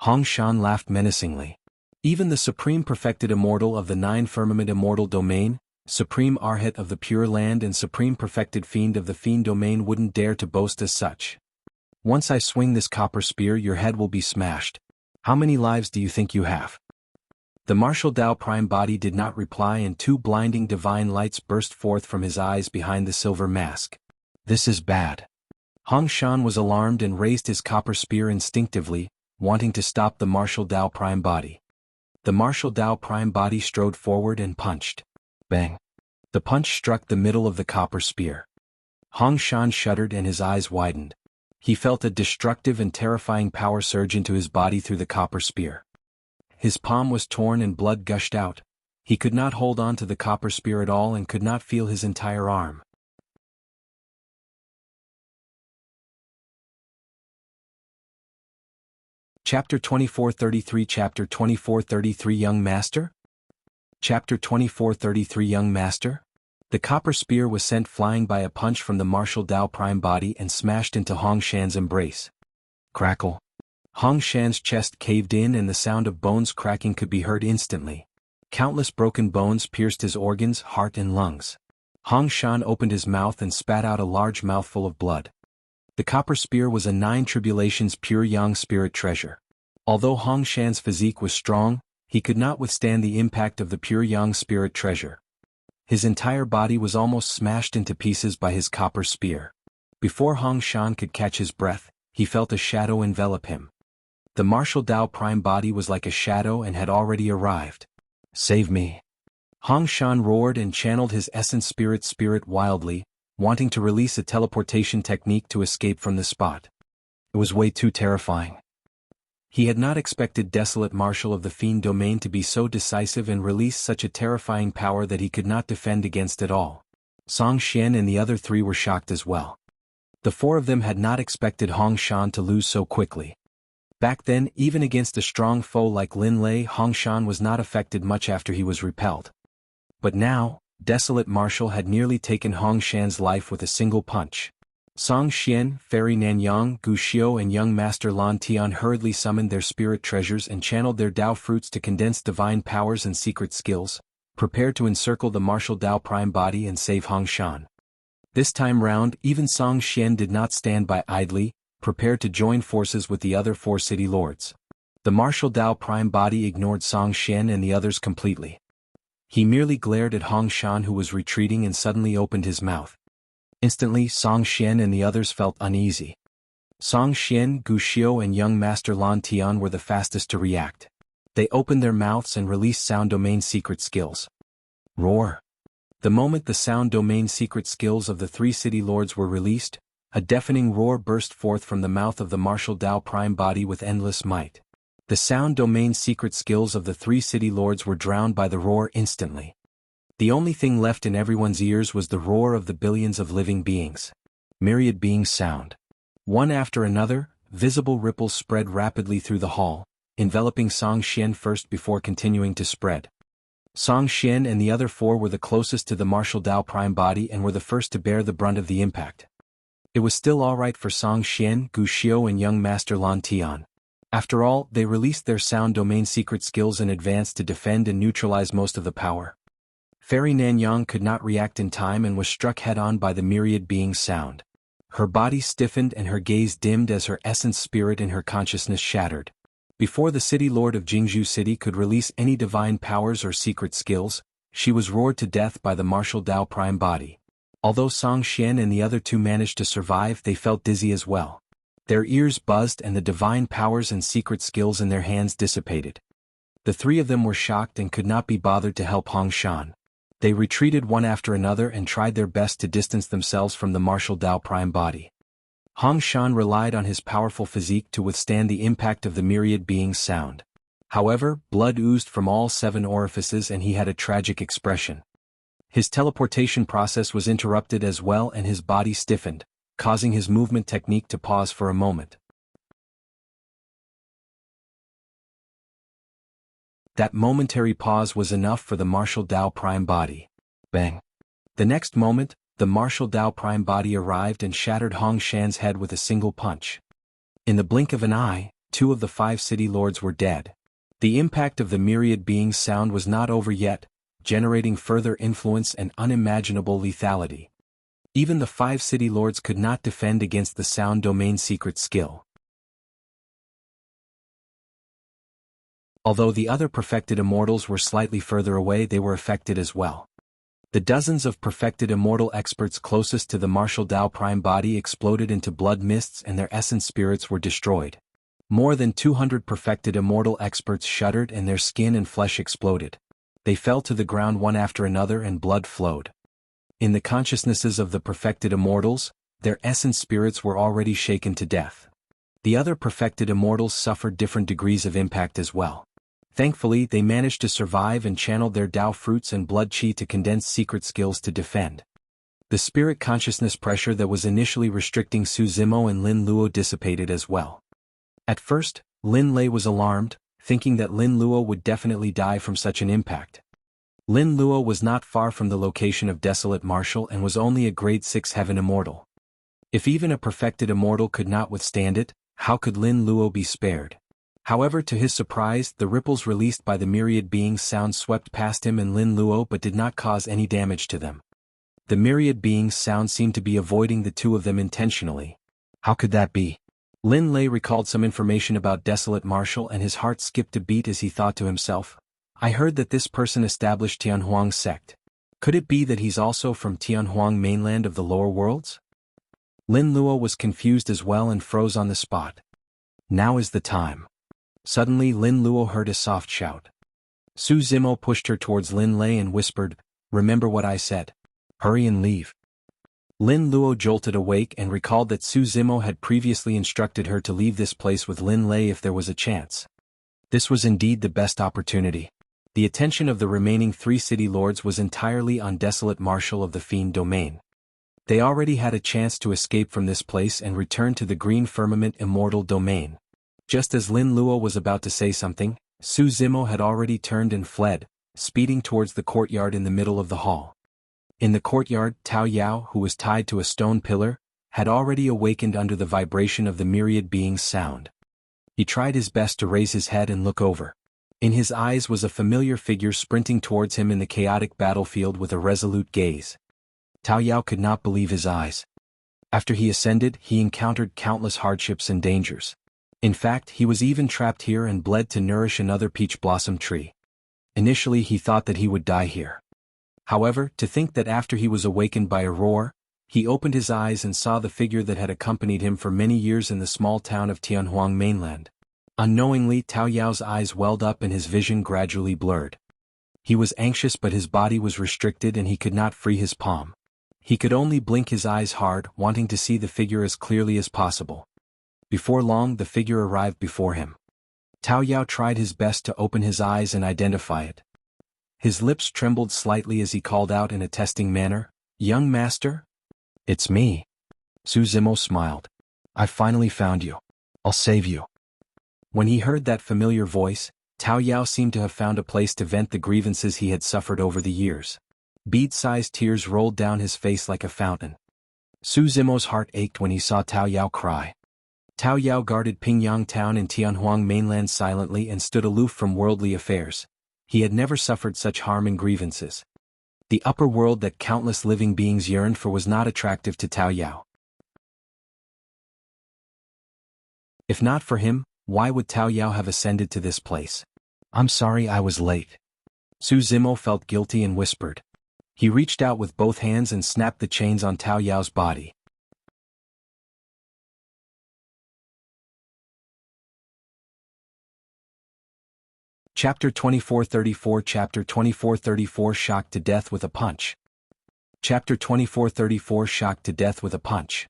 Hong Shan laughed menacingly. Even the Supreme Perfected Immortal of the 9 Firmament Immortal Domain, Supreme Arhat of the Pure Land and Supreme Perfected Fiend of the Fiend Domain wouldn't dare to boast as such. "Once I swing this copper spear, your head will be smashed. How many lives do you think you have?" The Martial Dao Prime Body did not reply, and 2 blinding divine lights burst forth from his eyes behind the silver mask. "This is bad." Hong Shan was alarmed and raised his copper spear instinctively, wanting to stop the Martial Dao Prime Body. The Martial Dao Prime Body strode forward and punched. Bang! The punch struck the middle of the copper spear. Hong Shan shuddered and his eyes widened. He felt a destructive and terrifying power surge into his body through the copper spear. His palm was torn and blood gushed out. He could not hold on to the copper spear at all and could not feel his entire arm. Chapter 2433 Chapter 2433 Young Master? Chapter 2433 Young Master? The copper spear was sent flying by a punch from the martial Dao prime body and smashed into Hong Shan's embrace. Crackle. Hong Shan's chest caved in and the sound of bones cracking could be heard instantly. Countless broken bones pierced his organs, heart and lungs. Hong Shan opened his mouth and spat out a large mouthful of blood. The copper spear was a 9 tribulations pure yang spirit treasure. Although Hong Shan's physique was strong, he could not withstand the impact of the pure yang spirit treasure. His entire body was almost smashed into pieces by his copper spear. Before Hong Shan could catch his breath, he felt a shadow envelop him. The martial Dao prime body was like a shadow and had already arrived. Save me. Hong Shan roared and channeled his essence spirit wildly, wanting to release a teleportation technique to escape from the spot. It was way too terrifying. He had not expected Desolate Marshal of the Fiend domain to be so decisive and release such a terrifying power that he could not defend against at all. Song Xian and the other 3 were shocked as well. The 4 of them had not expected Hong Shan to lose so quickly. Back then, even against a strong foe like Lin Lei, Hong Shan was not affected much after he was repelled. But now, Desolate Marshal had nearly taken Hong Shan's life with a single punch. Song Xian, Fairy Nanyang, Gu Xiu and young Master Lan Tian hurriedly summoned their spirit treasures and channeled their Dao fruits to condense divine powers and secret skills, prepared to encircle the martial Dao prime body and save Hong Shan. This time round, even Song Xian did not stand by idly, prepared to join forces with the other 4 city lords. The martial Dao prime body ignored Song Xian and the others completely. He merely glared at Hong Shan, who was retreating, and suddenly opened his mouth. Instantly, Song Xian and the others felt uneasy. Song Xian, Gu Xiu and young Master Lan Tian were the fastest to react. They opened their mouths and released sound domain secret skills. Roar. The moment the sound domain secret skills of the 3 city lords were released, a deafening roar burst forth from the mouth of the martial Dao prime body with endless might. The sound domain secret skills of the 3 city lords were drowned by the roar instantly. The only thing left in everyone's ears was the roar of the billions of living beings. Myriad beings sound. One after another, visible ripples spread rapidly through the hall, enveloping Song Xian first before continuing to spread. Song Xian and the other 4 were the closest to the martial Dao prime body and were the first to bear the brunt of the impact. It was still alright for Song Xian, Gu Xiu and young Master Lan Tian. After all, they released their sound domain secret skills in advance to defend and neutralize most of the power. Fairy Nanyang could not react in time and was struck head-on by the myriad being's sound. Her body stiffened and her gaze dimmed as her essence spirit in her consciousness shattered. Before the city lord of Jianghu City could release any divine powers or secret skills, she was roared to death by the martial Dao prime body. Although Song Xian and the other 2 managed to survive, they felt dizzy as well. Their ears buzzed and the divine powers and secret skills in their hands dissipated. The 3 of them were shocked and could not be bothered to help Hong Shan. They retreated one after another and tried their best to distance themselves from the martial Dao prime body. Hong Shan relied on his powerful physique to withstand the impact of the myriad being's sound. However, blood oozed from all 7 orifices and he had a tragic expression. His teleportation process was interrupted as well and his body stiffened, causing his movement technique to pause for a moment. That momentary pause was enough for the martial Dao prime body. Bang. The next moment, the martial Dao prime body arrived and shattered Hong Shan's head with a single punch. In the blink of an eye, 2 of the 5 city lords were dead. The impact of the myriad being's sound was not over yet, generating further influence and unimaginable lethality. Even the 5 city lords could not defend against the sound domain secret skill. Although the other perfected immortals were slightly further away, they were affected as well. The dozens of perfected immortal experts closest to the martial Dao prime body exploded into blood mists and their essence spirits were destroyed. More than 200 perfected immortal experts shuddered and their skin and flesh exploded. They fell to the ground one after another and blood flowed. In the consciousnesses of the perfected immortals, their essence spirits were already shaken to death. The other perfected immortals suffered different degrees of impact as well. Thankfully, they managed to survive and channeled their Dao fruits and blood chi to condense secret skills to defend. The spirit consciousness pressure that was initially restricting Su Zimo and Lin Luo dissipated as well. At first, Lin Lei was alarmed, thinking that Lin Luo would definitely die from such an impact. Lin Luo was not far from the location of Desolate Martial and was only a grade 6 heaven immortal. If even a perfected immortal could not withstand it, how could Lin Luo be spared? However, to his surprise, the ripples released by the myriad beings' sound swept past him and Lin Luo but did not cause any damage to them. The myriad beings' sound seemed to be avoiding the two of them intentionally. How could that be? Lin Lei recalled some information about Desolate Martial and his heart skipped a beat as he thought to himself, I heard that this person established Tianhuang's sect. Could it be that he's also from Tianhuang mainland of the lower worlds? Lin Luo was confused as well and froze on the spot. Now is the time. Suddenly Lin Luo heard a soft shout. Su Zimo pushed her towards Lin Lei and whispered, remember what I said. Hurry and leave. Lin Luo jolted awake and recalled that Su Zimo had previously instructed her to leave this place with Lin Lei if there was a chance. This was indeed the best opportunity. The attention of the remaining 3 city lords was entirely on Desolate Martial of the Fiend domain. They already had a chance to escape from this place and return to the Green Firmament Immortal domain. Just as Lin Luo was about to say something, Su Zimo had already turned and fled, speeding towards the courtyard in the middle of the hall. In the courtyard, Tao Yao, who was tied to a stone pillar, had already awakened under the vibration of the myriad beings' sound. He tried his best to raise his head and look over. In his eyes was a familiar figure sprinting towards him in the chaotic battlefield with a resolute gaze. Tao Yao could not believe his eyes. After he ascended, he encountered countless hardships and dangers. In fact, he was even trapped here and bled to nourish another peach blossom tree. Initially he thought that he would die here. However, to think that after he was awakened by a roar, he opened his eyes and saw the figure that had accompanied him for many years in the small town of Tianhuang mainland. Unknowingly, Tao Yao's eyes welled up and his vision gradually blurred. He was anxious but his body was restricted and he could not free his palm. He could only blink his eyes hard, wanting to see the figure as clearly as possible. Before long, the figure arrived before him. Tao Yao tried his best to open his eyes and identify it. His lips trembled slightly as he called out in a testing manner, "Young master?" "It's me." Su Zimo smiled. "I finally found you. I'll save you." When he heard that familiar voice, Tao Yao seemed to have found a place to vent the grievances he had suffered over the years. Bead-sized tears rolled down his face like a fountain. Su Zimo's heart ached when he saw Tao Yao cry. Tao Yao guarded Pingyang town in Tianhuang mainland silently and stood aloof from worldly affairs. He had never suffered such harm and grievances. The upper world that countless living beings yearned for was not attractive to Tao Yao. If not for him, why would Tao Yao have ascended to this place? "I'm sorry I was late." Su Zimo felt guilty and whispered. He reached out with both hands and snapped the chains on Tao Yao's body. Chapter 2434 Chapter 2434 Shocked to Death with a Punch. Chapter 2434 Shocked to Death with a Punch.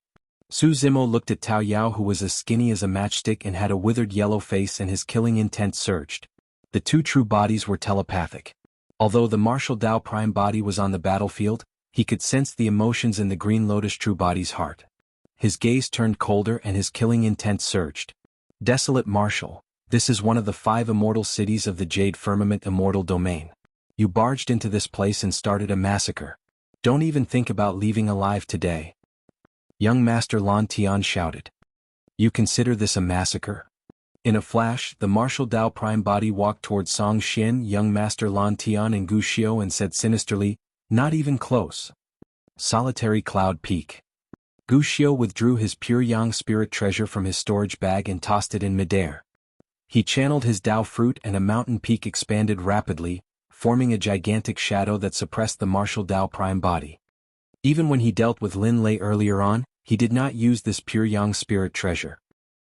Su Zimo looked at Tao Yao, who was as skinny as a matchstick and had a withered yellow face, and his killing intent surged. The two true bodies were telepathic. Although the martial Dao Prime body was on the battlefield, he could sense the emotions in the Green Lotus true body's heart. His gaze turned colder and his killing intent surged. Desolate Martial, this is one of the 5 immortal cities of the Jade Firmament Immortal domain. You barged into this place and started a massacre. Don't even think about leaving alive today. Young Master Lan Tian shouted. You consider this a massacre? In a flash, the martial Dao Prime body walked towards Song Xian, Young Master Lan Tian and Gu Xiu and said sinisterly, not even close. Solitary Cloud Peak. Gu Xiu withdrew his pure Yang spirit treasure from his storage bag and tossed it in midair. He channeled his Dao fruit and a mountain peak expanded rapidly, forming a gigantic shadow that suppressed the martial Dao Prime body. Even when he dealt with Lin Lei earlier on, he did not use this pure Yang spirit treasure.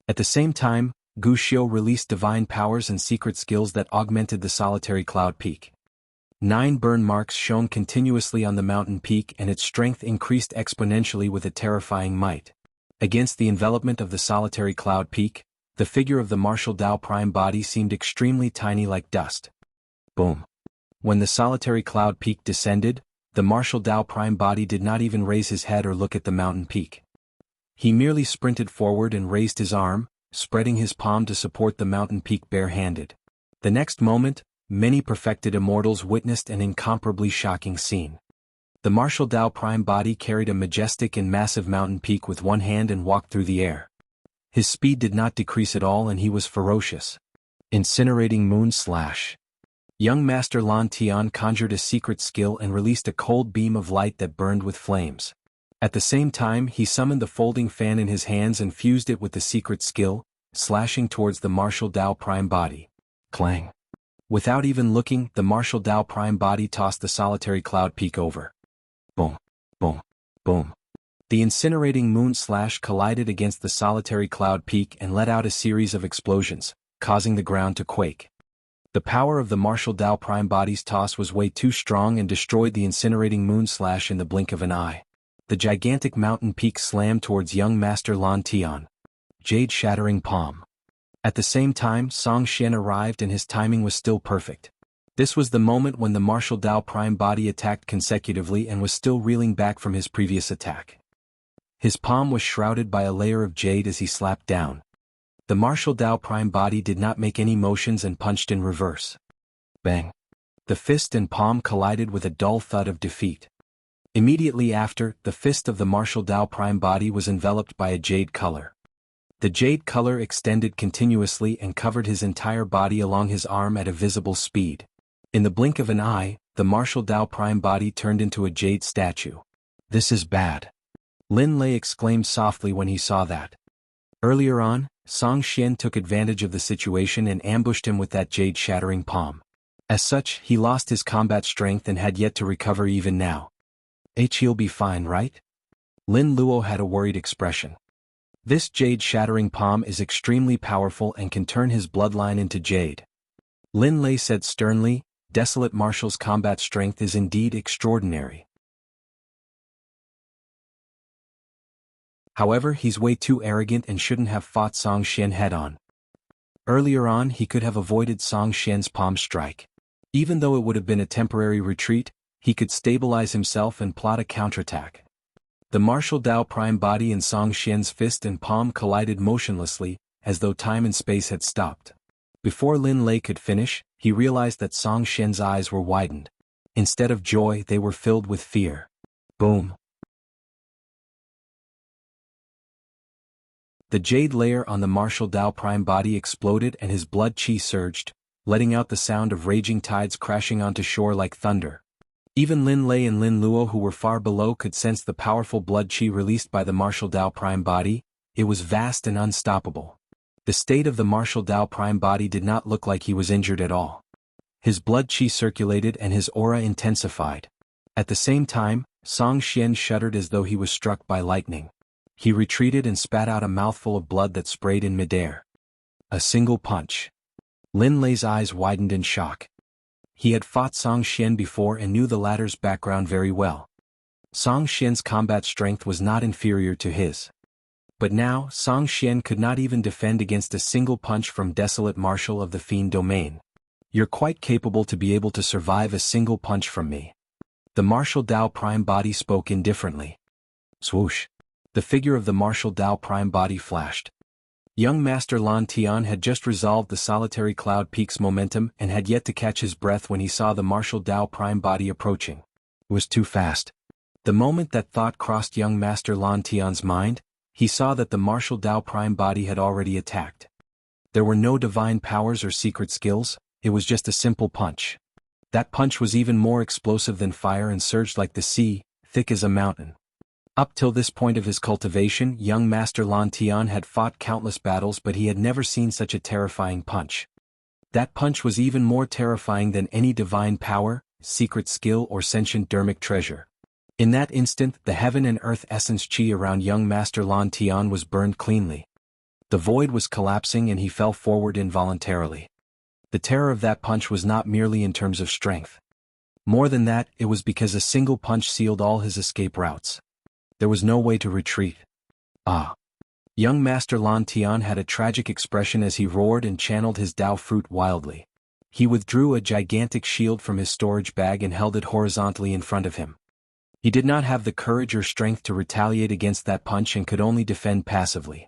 At the same time, Gu Xiu released divine powers and secret skills that augmented the solitary cloud peak. 9 burn marks shone continuously on the mountain peak and its strength increased exponentially with a terrifying might. Against the envelopment of the solitary cloud peak, the figure of the martial Dao Prime body seemed extremely tiny like dust. Boom. When the solitary cloud peak descended, the martial Dao Prime body did not even raise his head or look at the mountain peak. He merely sprinted forward and raised his arm, spreading his palm to support the mountain peak bare-handed. The next moment, many perfected immortals witnessed an incomparably shocking scene. The martial Dao Prime body carried a majestic and massive mountain peak with one hand and walked through the air. His speed did not decrease at all and he was ferocious. Incinerating Moon Slash. Young Master Lan Tian conjured a secret skill and released a cold beam of light that burned with flames. At the same time, he summoned the folding fan in his hands and fused it with the secret skill, slashing towards the martial Dao Prime body. Clang. Without even looking, the martial Dao Prime body tossed the solitary cloud peak over. Boom, boom, boom. The incinerating moon slash collided against the solitary cloud peak and let out a series of explosions, causing the ground to quake. The power of the martial Dao Prime body's toss was way too strong and destroyed the incinerating moon slash in the blink of an eye. The gigantic mountain peak slammed towards young Master Lan Tian. Jade shattering palm. At the same time, Song Xian arrived and his timing was still perfect. This was the moment when the martial Dao Prime body attacked consecutively and was still reeling back from his previous attack. His palm was shrouded by a layer of jade as he slapped down. The martial Dao Prime body did not make any motions and punched in reverse. Bang. The fist and palm collided with a dull thud of defeat. Immediately after, the fist of the martial Dao Prime body was enveloped by a jade color. The jade color extended continuously and covered his entire body along his arm at a visible speed. In the blink of an eye, the martial Dao Prime body turned into a jade statue. This is bad. Lin Lei exclaimed softly when he saw that. Earlier on, Song Xian took advantage of the situation and ambushed him with that jade-shattering palm. As such, he lost his combat strength and had yet to recover even now. He'll be fine, right? Lin Luo had a worried expression. This jade-shattering palm is extremely powerful and can turn his bloodline into jade. Lin Lei said sternly, Desolate Marshal's combat strength is indeed extraordinary. However, he's way too arrogant and shouldn't have fought Song Xian head-on. Earlier on, he could have avoided Song Xian's palm strike. Even though it would have been a temporary retreat, he could stabilize himself and plot a counterattack. The martial Dao Prime body and Song Xian's fist and palm collided motionlessly, as though time and space had stopped. Before Lin Lei could finish, he realized that Song Xian's eyes were widened. Instead of joy, they were filled with fear. Boom. The jade layer on the martial Dao Prime body exploded and his blood chi surged, letting out the sound of raging tides crashing onto shore like thunder. Even Lin Lei and Lin Luo, who were far below, could sense the powerful blood chi released by the martial Dao Prime body. It was vast and unstoppable. The state of the martial Dao Prime body did not look like he was injured at all. His blood chi circulated and his aura intensified. At the same time, Song Xian shuddered as though he was struck by lightning. He retreated and spat out a mouthful of blood that sprayed in midair. A single punch. Lin Lei's eyes widened in shock. He had fought Song Xian before and knew the latter's background very well. Song Xian's combat strength was not inferior to his. But now, Song Xian could not even defend against a single punch from Desolate Marshal of the Fiend domain. You're quite capable to be able to survive a single punch from me. The martial Dao Prime body spoke indifferently. Swoosh. The figure of the martial Dao Prime body flashed. Young Master Lan Tian had just resolved the solitary cloud peak's momentum and had yet to catch his breath when he saw the martial Dao Prime body approaching. It was too fast. The moment that thought crossed young Master Lan Tian's mind, he saw that the martial Dao Prime body had already attacked. There were no divine powers or secret skills, it was just a simple punch. That punch was even more explosive than fire and surged like the sea, thick as a mountain. Up till this point of his cultivation, young Master Lan Tian had fought countless battles, but he had never seen such a terrifying punch. That punch was even more terrifying than any divine power, secret skill or sentient dermic treasure. In that instant, the heaven and earth essence chi around young Master Lan Tian was burned cleanly. The void was collapsing and he fell forward involuntarily. The terror of that punch was not merely in terms of strength. More than that, it was because a single punch sealed all his escape routes. There was no way to retreat. Ah! Young Master Lan Tian had a tragic expression as he roared and channeled his Dao fruit wildly. He withdrew a gigantic shield from his storage bag and held it horizontally in front of him. He did not have the courage or strength to retaliate against that punch and could only defend passively.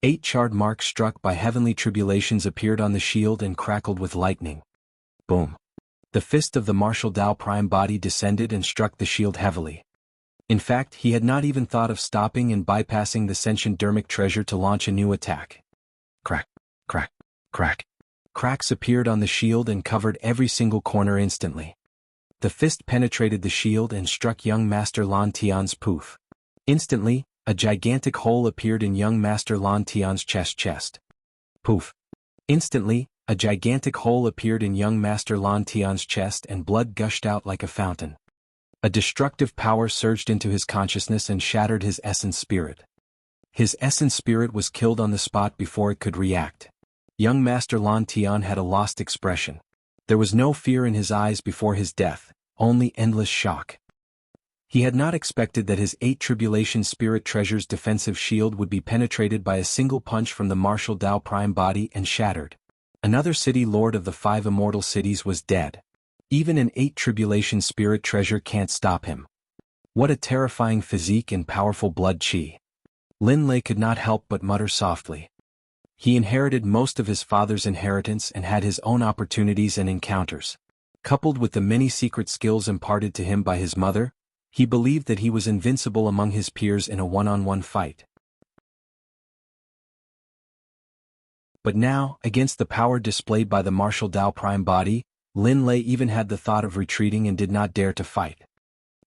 8 charred marks struck by heavenly tribulations appeared on the shield and crackled with lightning. Boom. The fist of the martial Tao prime body descended and struck the shield heavily. In fact, he had not even thought of stopping and bypassing the sentient dermic treasure to launch a new attack. Crack, crack, crack. Cracks appeared on the shield and covered every single corner instantly. The fist penetrated the shield and struck young Master Lan Tian's poof. Instantly, a gigantic hole appeared in young Master Lan Tian's chest. Poof. Instantly, a gigantic hole appeared in young Master Lan Tian's chest and blood gushed out like a fountain. A destructive power surged into his consciousness and shattered his essence spirit. His essence spirit was killed on the spot before it could react. Young Master Lan Tian had a lost expression. There was no fear in his eyes before his death, only endless shock. He had not expected that his 8 tribulation spirit treasure's defensive shield would be penetrated by a single punch from the martial Tao prime body and shattered. Another city lord of the 5 immortal cities was dead. Even an 8 tribulation spirit treasure can't stop him. What a terrifying physique and powerful blood chi. Lin Lei could not help but mutter softly. He inherited most of his father's inheritance and had his own opportunities and encounters. Coupled with the many secret skills imparted to him by his mother, he believed that he was invincible among his peers in a one-on-one fight. But now, against the power displayed by the martial Tao prime body, Lin Lei even had the thought of retreating and did not dare to fight.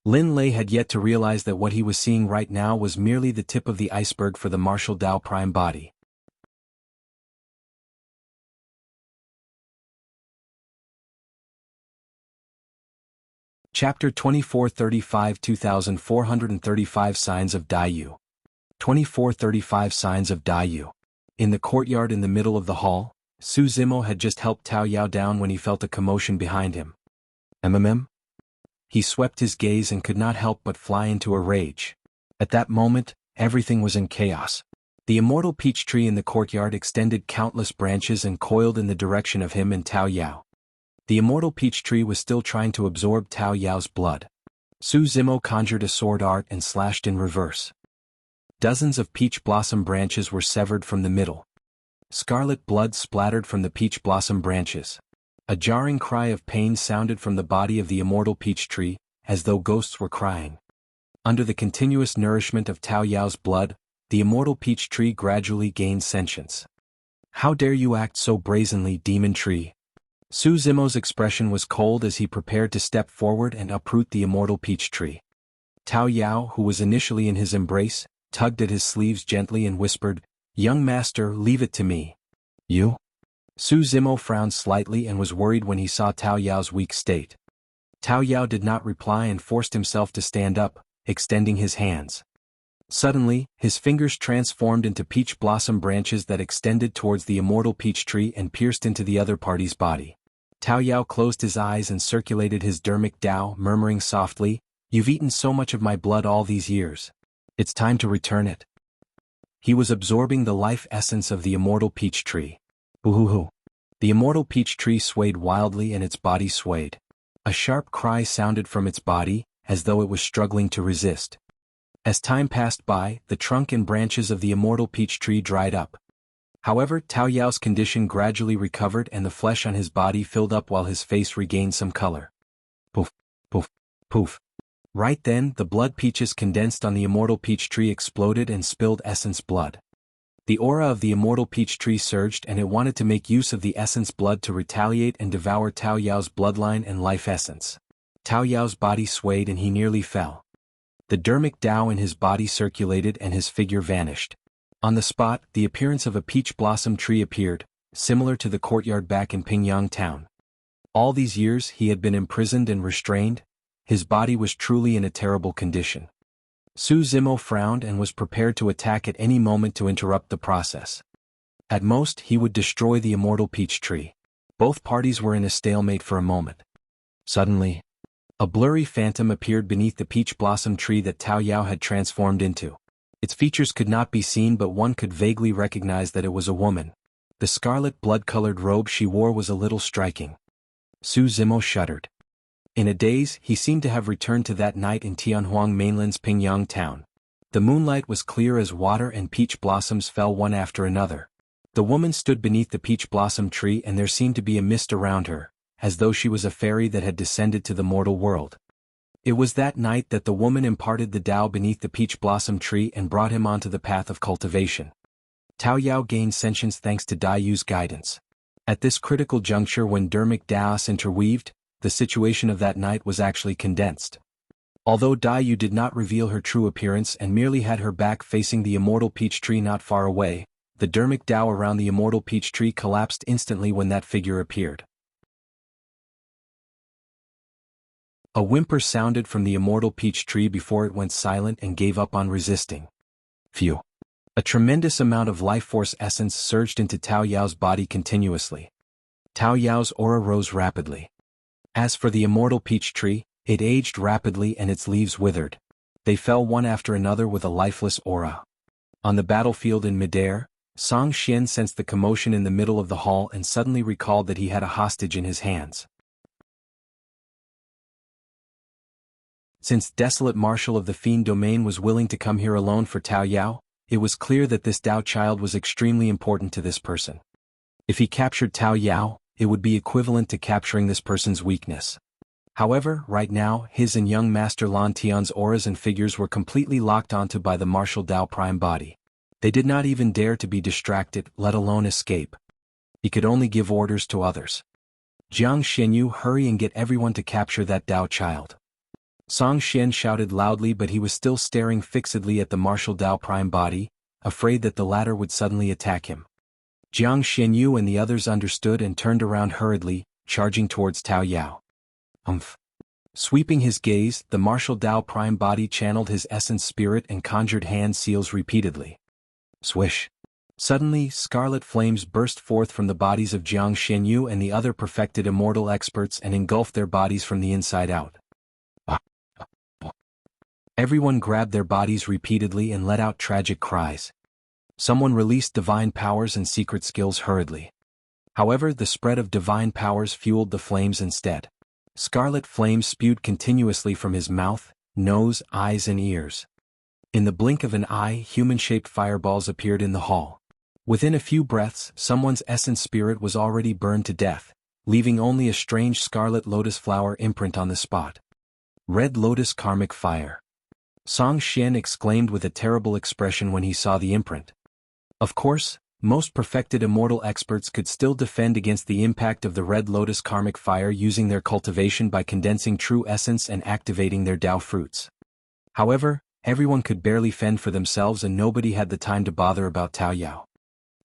Lin Lei had yet to realize that what he was seeing right now was merely the tip of the iceberg for the martial Tao prime body. Chapter 2435 2435 Signs of Die Yue. 2435 Signs of Die Yue. In the courtyard in the middle of the hall, Su Zimo had just helped Tao Yao down when he felt a commotion behind him. He swept his gaze and could not help but fly into a rage. At that moment, everything was in chaos. The immortal peach tree in the courtyard extended countless branches and coiled in the direction of him and Tao Yao. The immortal peach tree was still trying to absorb Tao Yao's blood. Su Zimo conjured a sword art and slashed in reverse. Dozens of peach blossom branches were severed from the middle. Scarlet blood splattered from the peach blossom branches. A jarring cry of pain sounded from the body of the immortal peach tree, as though ghosts were crying. Under the continuous nourishment of Tao Yao's blood, the immortal peach tree gradually gained sentience. "How dare you act so brazenly, demon tree?" Su Zimo's expression was cold as he prepared to step forward and uproot the immortal peach tree. Tao Yao, who was initially in his embrace, tugged at his sleeves gently and whispered, "Young master, leave it to me." "You?" Su Zimo frowned slightly and was worried when he saw Tao Yao's weak state. Tao Yao did not reply and forced himself to stand up, extending his hands. Suddenly, his fingers transformed into peach blossom branches that extended towards the immortal peach tree and pierced into the other party's body. Tao Yao closed his eyes and circulated his dermic Tao, murmuring softly, "You've eaten so much of my blood all these years. It's time to return it." He was absorbing the life essence of the immortal peach tree. Boo-hoo-hoo. The immortal peach tree swayed wildly and its body swayed. A sharp cry sounded from its body, as though it was struggling to resist. As time passed by, the trunk and branches of the immortal peach tree dried up. However, Tao Yao's condition gradually recovered and the flesh on his body filled up while his face regained some color. Poof, poof, poof. Right then, the blood peaches condensed on the immortal peach tree exploded and spilled essence blood. The aura of the immortal peach tree surged and it wanted to make use of the essence blood to retaliate and devour Tao Yao's bloodline and life essence. Tao Yao's body swayed and he nearly fell. The dermic Tao in his body circulated and his figure vanished. On the spot, the appearance of a peach blossom tree appeared, similar to the courtyard back in Pingyang town. All these years he had been imprisoned and restrained. His body was truly in a terrible condition. Su Zimo frowned and was prepared to attack at any moment to interrupt the process. At most, he would destroy the immortal peach tree. Both parties were in a stalemate for a moment. Suddenly, a blurry phantom appeared beneath the peach blossom tree that Tao Yao had transformed into. Its features could not be seen, but one could vaguely recognize that it was a woman. The scarlet blood-colored robe she wore was a little striking. Su Zimo shuddered. In a daze, he seemed to have returned to that night in Tianhuang Mainland's Pingyang town. The moonlight was clear as water and peach blossoms fell one after another. The woman stood beneath the peach blossom tree and there seemed to be a mist around her, as though she was a fairy that had descended to the mortal world. It was that night that the woman imparted the Tao beneath the peach blossom tree and brought him onto the path of cultivation. Tao Yao gained sentience thanks to Dai Yu's guidance. At this critical juncture when Dermic Daos interweaved, the situation of that night was actually condensed. Although Dai Yu did not reveal her true appearance and merely had her back facing the immortal peach tree not far away, the Dermic Tao around the immortal peach tree collapsed instantly when that figure appeared. A whimper sounded from the immortal peach tree before it went silent and gave up on resisting. Phew. A tremendous amount of life force essence surged into Tao Yao's body continuously. Tao Yao's aura rose rapidly. As for the immortal peach tree, it aged rapidly and its leaves withered. They fell one after another with a lifeless aura. On the battlefield in midair, Song Xian sensed the commotion in the middle of the hall and suddenly recalled that he had a hostage in his hands. Since Desolate Marshal of the Fiend domain was willing to come here alone for Tao Yao, it was clear that this Tao child was extremely important to this person. If he captured Tao Yao, it would be equivalent to capturing this person's weakness. However, right now, his and young Master Lan Tian's auras and figures were completely locked onto by the martial Tao prime body. They did not even dare to be distracted, let alone escape. He could only give orders to others. Jianghu, hurry and get everyone to capture that Tao child. Song Xian shouted loudly, but he was still staring fixedly at the martial Tao prime body, afraid that the latter would suddenly attack him. Jianghu and the others understood and turned around hurriedly, charging towards Tao Yao. Sweeping his gaze, the martial Tao prime body channeled his essence spirit and conjured hand seals repeatedly. Swish. Suddenly, scarlet flames burst forth from the bodies of Jianghu and the other perfected immortal experts and engulfed their bodies from the inside out. Everyone grabbed their bodies repeatedly and let out tragic cries. Someone released divine powers and secret skills hurriedly. However, the spread of divine powers fueled the flames instead. Scarlet flames spewed continuously from his mouth, nose, eyes and ears. In the blink of an eye, human-shaped fireballs appeared in the hall. Within a few breaths, someone's essence spirit was already burned to death, leaving only a strange scarlet lotus flower imprint on the spot. Red lotus karmic fire. Song Xian exclaimed with a terrible expression when he saw the imprint. Of course, most perfected immortal experts could still defend against the impact of the red lotus karmic fire using their cultivation by condensing true essence and activating their Tao fruits. However, everyone could barely fend for themselves and nobody had the time to bother about Tao Yao.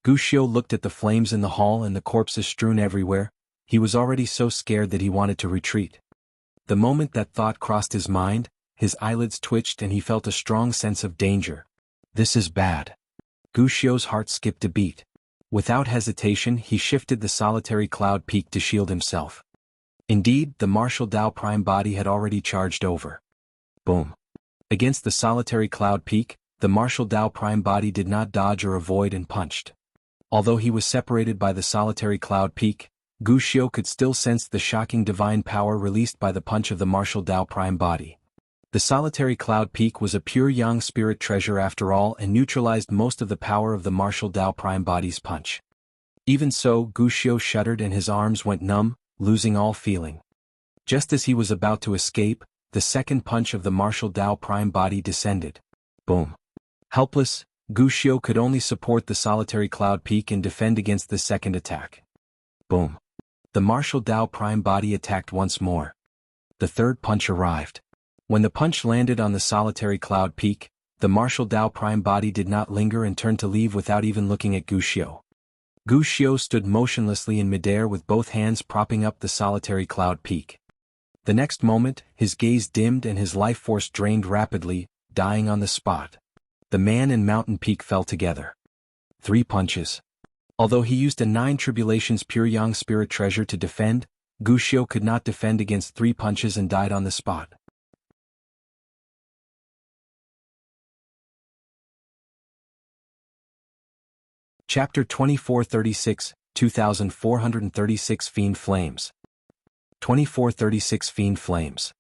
Guxiu looked at the flames in the hall and the corpses strewn everywhere. He was already so scared that he wanted to retreat. The moment that thought crossed his mind, his eyelids twitched and he felt a strong sense of danger. This is bad. Guxiu's heart skipped a beat. Without hesitation, he shifted the solitary cloud peak to shield himself. Indeed, the martial Tao prime body had already charged over. Boom. Against the solitary cloud peak, the martial Tao prime body did not dodge or avoid and punched. Although he was separated by the solitary cloud peak, Guxiu could still sense the shocking divine power released by the punch of the martial Tao prime body. The solitary cloud peak was a pure yang spirit treasure after all and neutralized most of the power of the martial Tao prime body's punch. Even so, Guxiu shuddered and his arms went numb, losing all feeling. Just as he was about to escape, the second punch of the martial Tao prime body descended. Boom. Helpless, Guxiu could only support the solitary cloud peak and defend against the second attack. Boom. The martial Tao prime body attacked once more. The third punch arrived. When the punch landed on the solitary cloud peak, the martial Tao prime body did not linger and turned to leave without even looking at Guxiu. Guxiu stood motionlessly in midair with both hands propping up the solitary cloud peak. The next moment, his gaze dimmed and his life force drained rapidly, dying on the spot. The man and mountain peak fell together. 3 punches. Although he used a 9 tribulations pure yang spirit treasure to defend, Guxiu could not defend against 3 punches and died on the spot. Chapter 2436, 2436 Fiend Flames. 2436 Fiend Flames.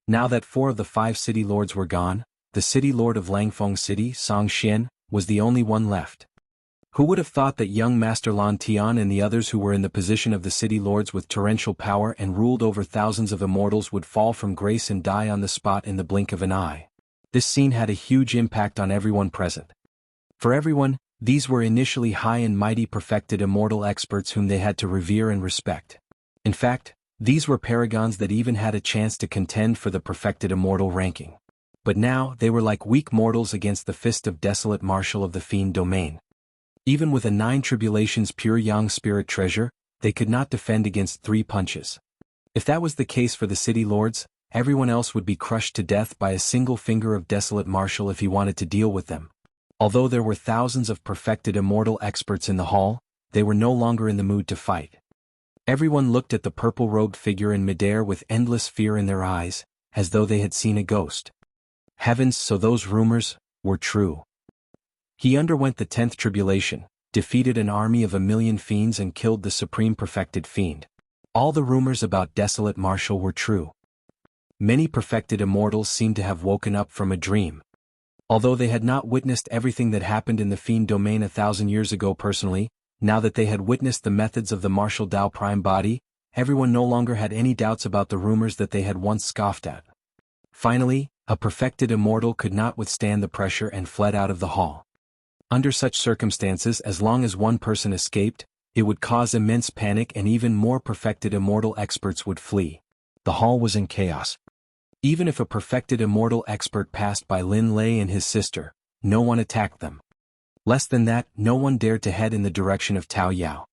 Now that 4 of the 5 city lords were gone, the city lord of Langfeng City, Song Xian, was the only one left. Who would have thought that young Master Lan Tian and the others who were in the position of the city lords with torrential power and ruled over thousands of immortals would fall from grace and die on the spot in the blink of an eye? This scene had a huge impact on everyone present. For everyone, these were initially high and mighty perfected immortal experts whom they had to revere and respect. In fact, these were paragons that even had a chance to contend for the perfected immortal ranking. But now they were like weak mortals against the fist of Desolate Marshal of the Fiend domain. Even with a 9 tribulations pure Yang spirit treasure, they could not defend against 3 punches. If that was the case for the city lords, everyone else would be crushed to death by a single finger of Desolate Marshal if he wanted to deal with them. Although there were thousands of perfected immortal experts in the hall, they were no longer in the mood to fight. Everyone looked at the purple-robed figure in midair with endless fear in their eyes, as though they had seen a ghost. Heavens, so those rumors were true. He underwent the 10th tribulation, defeated an army of 1,000,000 fiends and killed the supreme perfected fiend. All the rumors about Desolate Marshal were true. Many perfected immortals seemed to have woken up from a dream. Although they had not witnessed everything that happened in the Fiend domain 1,000 years ago personally, now that they had witnessed the methods of the Martial Dao Prime Body, everyone no longer had any doubts about the rumors that they had once scoffed at. Finally, a perfected immortal could not withstand the pressure and fled out of the hall. Under such circumstances, as long as one person escaped, it would cause immense panic and even more perfected immortal experts would flee. The hall was in chaos. Even if a perfected immortal expert passed by Lin Lei and his sister, no one attacked them. Less than that, no one dared to head in the direction of Tao Yao.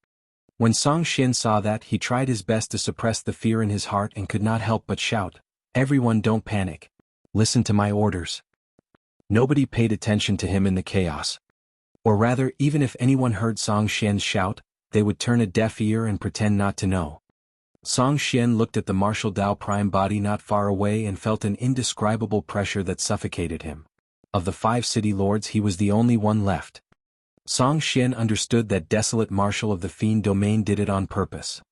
When Song Xian saw that, he tried his best to suppress the fear in his heart and could not help but shout, "Everyone, don't panic. Listen to my orders." Nobody paid attention to him in the chaos. Or rather, even if anyone heard Song Xian's shout, they would turn a deaf ear and pretend not to know. Song Xian looked at the Martial Dao Prime Body not far away and felt an indescribable pressure that suffocated him. Of the 5 city lords, he was the only one left. Song Xian understood that Desolate Marshal of the Fiend domain did it on purpose.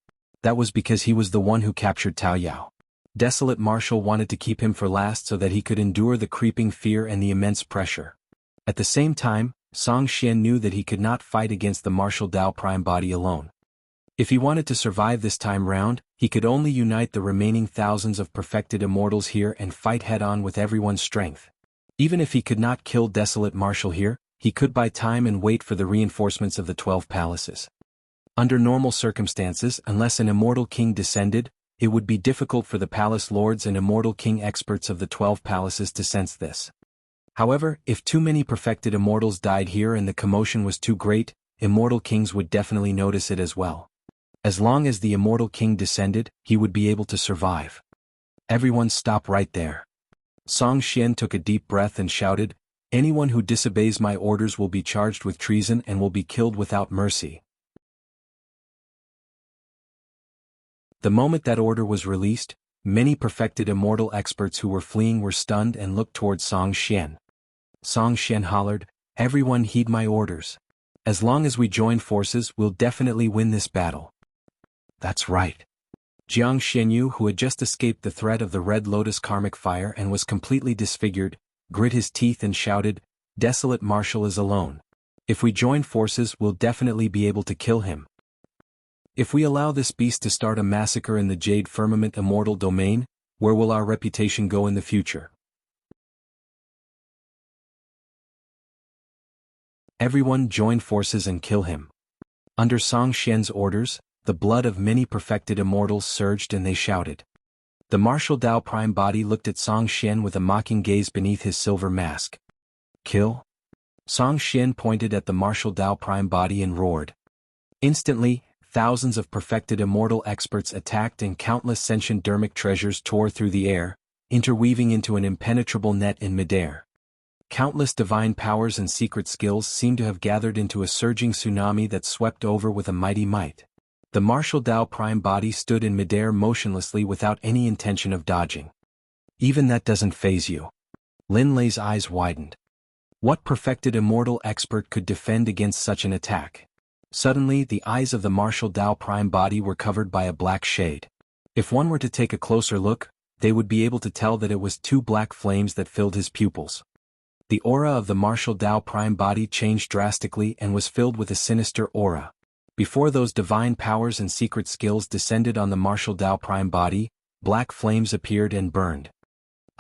That was because he was the one who captured Tao Yao. Desolate Marshal wanted to keep him for last so that he could endure the creeping fear and the immense pressure. At the same time, Song Xian knew that he could not fight against the Martial Dao Prime Body alone. If he wanted to survive this time round, he could only unite the remaining thousands of perfected immortals here and fight head-on with everyone's strength. Even if he could not kill Desolate Marshal here, he could buy time and wait for the reinforcements of the 12 palaces. Under normal circumstances, unless an immortal king descended, it would be difficult for the palace lords and immortal king experts of the 12 palaces to sense this. However, if too many perfected immortals died here and the commotion was too great, immortal kings would definitely notice it as well. As long as the immortal king descended, he would be able to survive. Everyone stop right there. Song Xian took a deep breath and shouted, "Anyone who disobeys my orders will be charged with treason and will be killed without mercy." The moment that order was released, many perfected immortal experts who were fleeing were stunned and looked towards Song Xian. Song Xian hollered, "Everyone heed my orders. As long as we join forces, we'll definitely win this battle." That's right. Jianghu, who had just escaped the threat of the Red Lotus Karmic fire and was completely disfigured, grit his teeth and shouted, "Desolate Marshal is alone. If we join forces, we'll definitely be able to kill him. If we allow this beast to start a massacre in the Jade Firmament Immortal domain, where will our reputation go in the future?" Everyone join forces and kill him. Under Song Xian's orders, the blood of many perfected immortals surged and they shouted. The Martial Dao Prime Body looked at Song Xian with a mocking gaze beneath his silver mask. "Kill?" Song Xian pointed at the Martial Dao Prime Body and roared. Instantly, thousands of perfected immortal experts attacked and countless sentient dermic treasures tore through the air, interweaving into an impenetrable net in midair. Countless divine powers and secret skills seemed to have gathered into a surging tsunami that swept over with a mighty might. The Martial Dao Prime Body stood in midair motionlessly without any intention of dodging. "Even that doesn't faze you." Lin Lei's eyes widened. What perfected immortal expert could defend against such an attack? Suddenly, the eyes of the Martial Dao Prime Body were covered by a black shade. If one were to take a closer look, they would be able to tell that it was 2 black flames that filled his pupils. The aura of the martial Tao prime body changed drastically and was filled with a sinister aura. Before those divine powers and secret skills descended on the martial Tao prime body, black flames appeared and burned.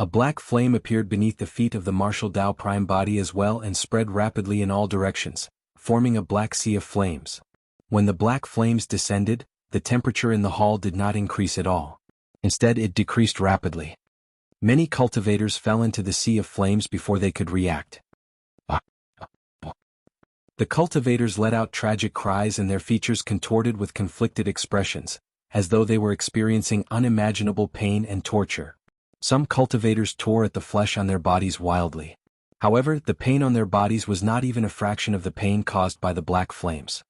A black flame appeared beneath the feet of the martial Tao prime body as well and spread rapidly in all directions, forming a black sea of flames. When the black flames descended, the temperature in the hall did not increase at all. Instead, it decreased rapidly. Many cultivators fell into the sea of flames before they could react. The cultivators let out tragic cries and their features contorted with conflicted expressions, as though they were experiencing unimaginable pain and torture. Some cultivators tore at the flesh on their bodies wildly. However, the pain on their bodies was not even a fraction of the pain caused by the black flames.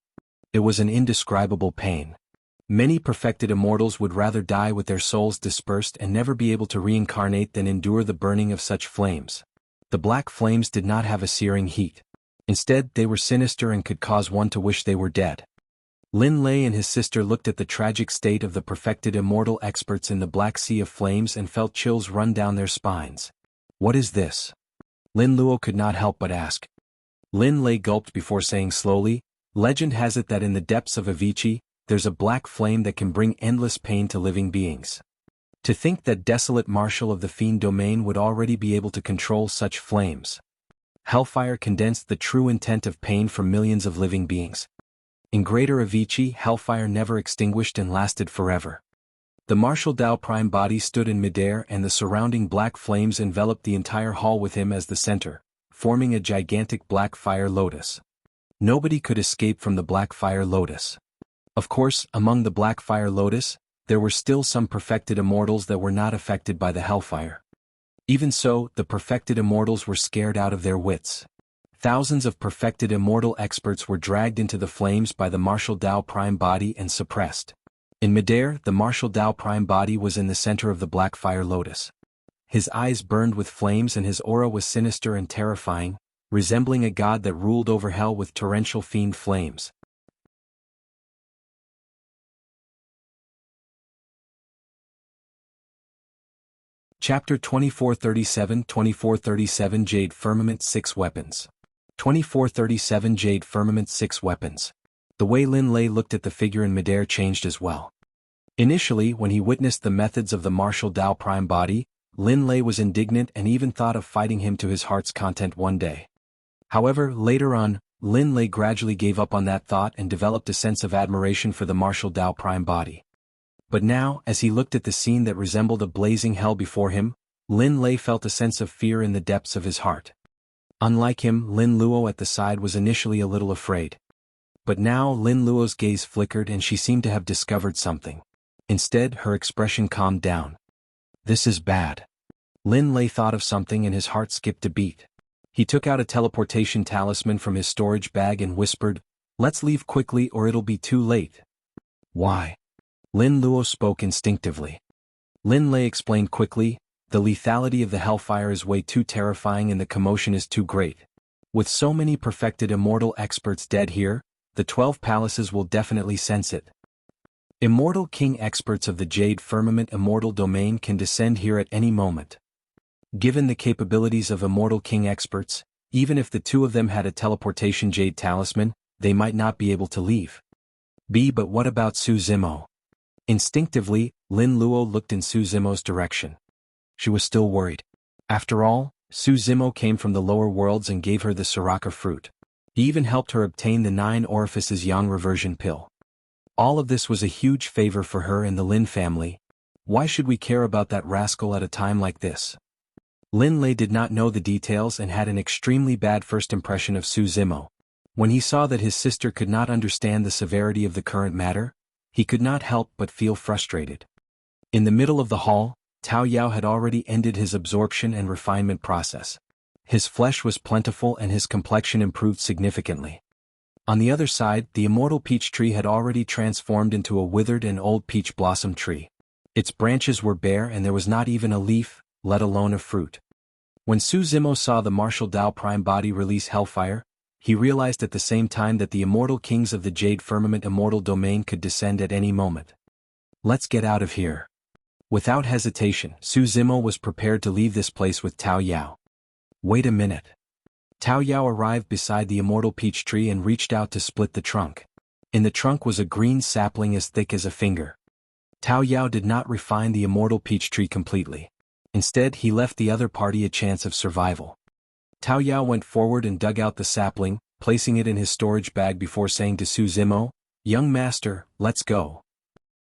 It was an indescribable pain. Many perfected immortals would rather die with their souls dispersed and never be able to reincarnate than endure the burning of such flames. The black flames did not have a searing heat. Instead, they were sinister and could cause one to wish they were dead. Lin Lei and his sister looked at the tragic state of the perfected immortal experts in the black sea of flames and felt chills run down their spines. What is this? Lin Luo could not help but ask. Lin Lei gulped before saying slowly, legend has it that in the depths of Avicii, there's a black flame that can bring endless pain to living beings. To think that Desolate Marshal of the Fiend domain would already be able to control such flames. Hellfire condensed the true intent of pain from millions of living beings. In Greater Avicii, hellfire never extinguished and lasted forever. The martial Tao prime body stood in midair and the surrounding black flames enveloped the entire hall with him as the center, forming a gigantic black fire lotus. Nobody could escape from the black fire lotus. Of course, among the black fire lotus, there were still some perfected immortals that were not affected by the hellfire. Even so, the perfected immortals were scared out of their wits. Thousands of perfected immortal experts were dragged into the flames by the martial Tao prime body and suppressed. In midair, the martial Tao prime body was in the center of the black fire lotus. His eyes burned with flames and his aura was sinister and terrifying, resembling a god that ruled over hell with torrential fiend flames. Chapter 2437 Jade Firmament 6 Weapons. 2437 Jade Firmament 6 Weapons. The way Lin Lei looked at the figure in midair changed as well. Initially, when he witnessed the methods of the martial Tao prime body, Lin Lei was indignant and even thought of fighting him to his heart's content one day. However, later on, Lin Lei gradually gave up on that thought and developed a sense of admiration for the martial Tao prime body. But now, as he looked at the scene that resembled a blazing hell before him, Lin Lei felt a sense of fear in the depths of his heart. Unlike him, Lin Luo at the side was initially a little afraid. But now Lin Luo's gaze flickered and she seemed to have discovered something. Instead, her expression calmed down. This is bad. Lin Lei thought of something and his heart skipped a beat. He took out a teleportation talisman from his storage bag and whispered, "Let's leave quickly or it'll be too late." Why? Lin Luo spoke instinctively. Lin Lei explained quickly, the lethality of the hellfire is way too terrifying and the commotion is too great. With so many perfected immortal experts dead here, the 12 palaces will definitely sense it. Immortal king experts of the Jade Firmament Immortal domain can descend here at any moment. Given the capabilities of Immortal king experts, even if the two of them had a teleportation Jade talisman, they might not be able to leave. But what about Su Zimo? Instinctively, Lin Luo looked in Su Zimo's direction. She was still worried. After all, Su Zimo came from the lower worlds and gave her the Soraka fruit. He even helped her obtain the 9 orifices Yang reversion pill. All of this was a huge favor for her and the Lin family. Why should we care about that rascal at a time like this? Lin Lei did not know the details and had an extremely bad first impression of Su Zimo. When he saw that his sister could not understand the severity of the current matter, he could not help but feel frustrated. In the middle of the hall, Tao Yao had already ended his absorption and refinement process. His flesh was plentiful and his complexion improved significantly. On the other side, the immortal peach tree had already transformed into a withered and old peach blossom tree. Its branches were bare and there was not even a leaf, let alone a fruit. When Su Zimo saw the martial Tao prime body release hellfire, he realized at the same time that the immortal kings of the Jade Firmament Immortal domain could descend at any moment. Let's get out of here. Without hesitation, Su Zimo was prepared to leave this place with Tao Yao. Wait a minute. Tao Yao arrived beside the immortal peach tree and reached out to split the trunk. In the trunk was a green sapling as thick as a finger. Tao Yao did not refine the immortal peach tree completely. Instead, he left the other party a chance of survival. Tao Yao went forward and dug out the sapling, placing it in his storage bag before saying to Su Zimo, "Young master, let's go."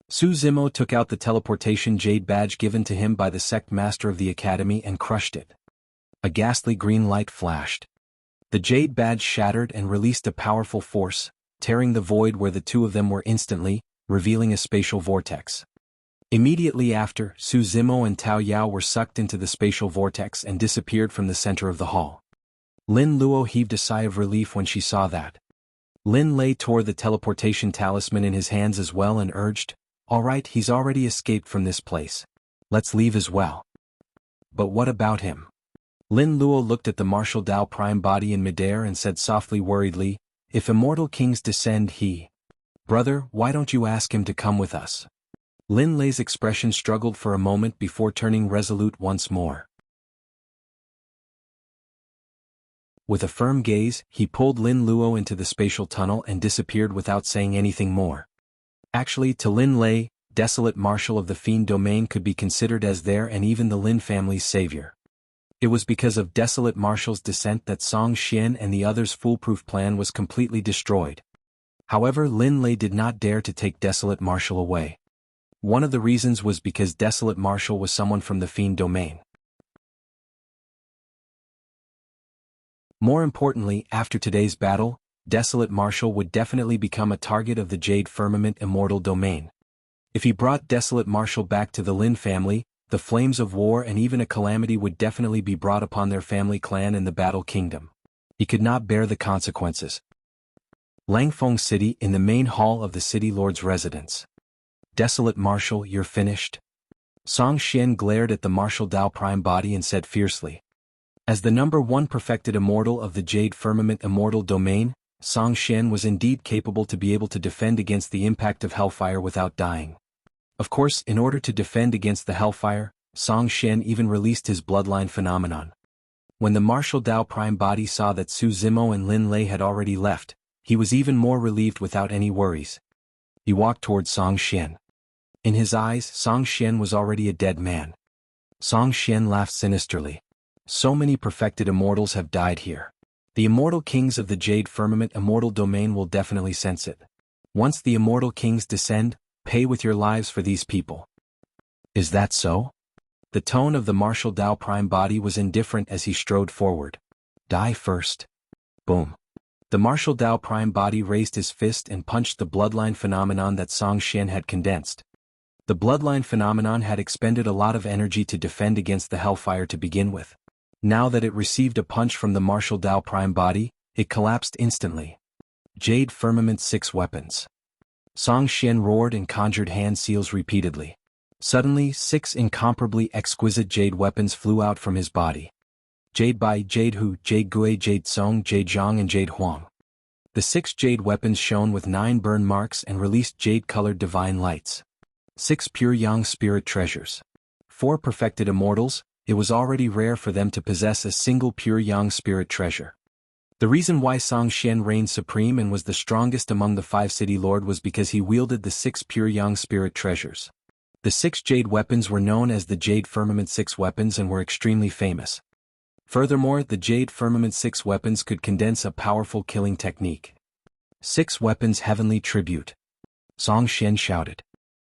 Su Zimo took out the teleportation jade badge given to him by the sect master of the academy and crushed it. A ghastly green light flashed. The jade badge shattered and released a powerful force, tearing the void where the two of them were instantly, revealing a spatial vortex. Immediately after, Su Zimo and Tao Yao were sucked into the spatial vortex and disappeared from the center of the hall. Lin Luo heaved a sigh of relief when she saw that. Lin Lei tore the teleportation talisman in his hands as well and urged, "All right, he's already escaped from this place. Let's leave as well." "But what about him?" Lin Luo looked at the martial Dao prime body in midair and said softly worriedly, "If immortal kings descend Brother, why don't you ask him to come with us?" Lin Lei's expression struggled for a moment before turning resolute once more. With a firm gaze, he pulled Lin Luo into the spatial tunnel and disappeared without saying anything more. Actually, to Lin Lei, Desolate Marshal of the Fiend domain could be considered as their and even the Lin family's savior. It was because of Desolate Marshal's descent that Song Xian and the others' foolproof plan was completely destroyed. However, Lin Lei did not dare to take Desolate Marshal away. One of the reasons was because Desolate Marshal was someone from the Fiend domain. More importantly, after today's battle, Desolate Marshal would definitely become a target of the Jade Firmament Immortal domain. If he brought Desolate Marshal back to the Lin family, the flames of war and even a calamity would definitely be brought upon their family clan in the Battle Kingdom. He could not bear the consequences. Langfeng City, in the main hall of the City Lord's residence. "Desolate Marshal, you're finished?" Song Xian glared at the Martial Dao Prime body and said fiercely. As the number 1 perfected immortal of the Jade Firmament Immortal domain, Song Xian was indeed capable to be able to defend against the impact of hellfire without dying. Of course, in order to defend against the hellfire, Song Xian even released his bloodline phenomenon. When the Martial Dao Prime body saw that Su Zimo and Lin Lei had already left, he was even more relieved without any worries. He walked towards Song Xian. In his eyes, Song Xian was already a dead man. Song Xian laughed sinisterly. "So many perfected immortals have died here. The immortal kings of the Jade Firmament Immortal domain will definitely sense it. Once the immortal kings descend, pay with your lives for these people." "Is that so?" The tone of the Martial Dao Prime body was indifferent as he strode forward. "Die first." Boom. The Martial Dao Prime body raised his fist and punched the bloodline phenomenon that Song Xian had condensed. The bloodline phenomenon had expended a lot of energy to defend against the hellfire to begin with. Now that it received a punch from the Martial Dao Prime body, it collapsed instantly. Jade Firmament 6 weapons. Song Xian roared and conjured hand seals repeatedly. Suddenly, 6 incomparably exquisite jade weapons flew out from his body. Jade Bai, Jade Hu, Jade Gui, Jade Song, Jade Zhang and Jade Huang. The 6 jade weapons shone with 9 burn marks and released jade-colored divine lights. 6 pure yang spirit treasures. 4 perfected immortals, it was already rare for them to possess a single pure yang spirit treasure. The reason why Song Xian reigned supreme and was the strongest among the 5 city lord was because he wielded the 6 pure yang spirit treasures. The 6 jade weapons were known as the Jade Firmament 6 weapons and were extremely famous. Furthermore, the Jade Firmament 6 weapons could condense a powerful killing technique. 6 weapons heavenly tribute. Song Xian shouted.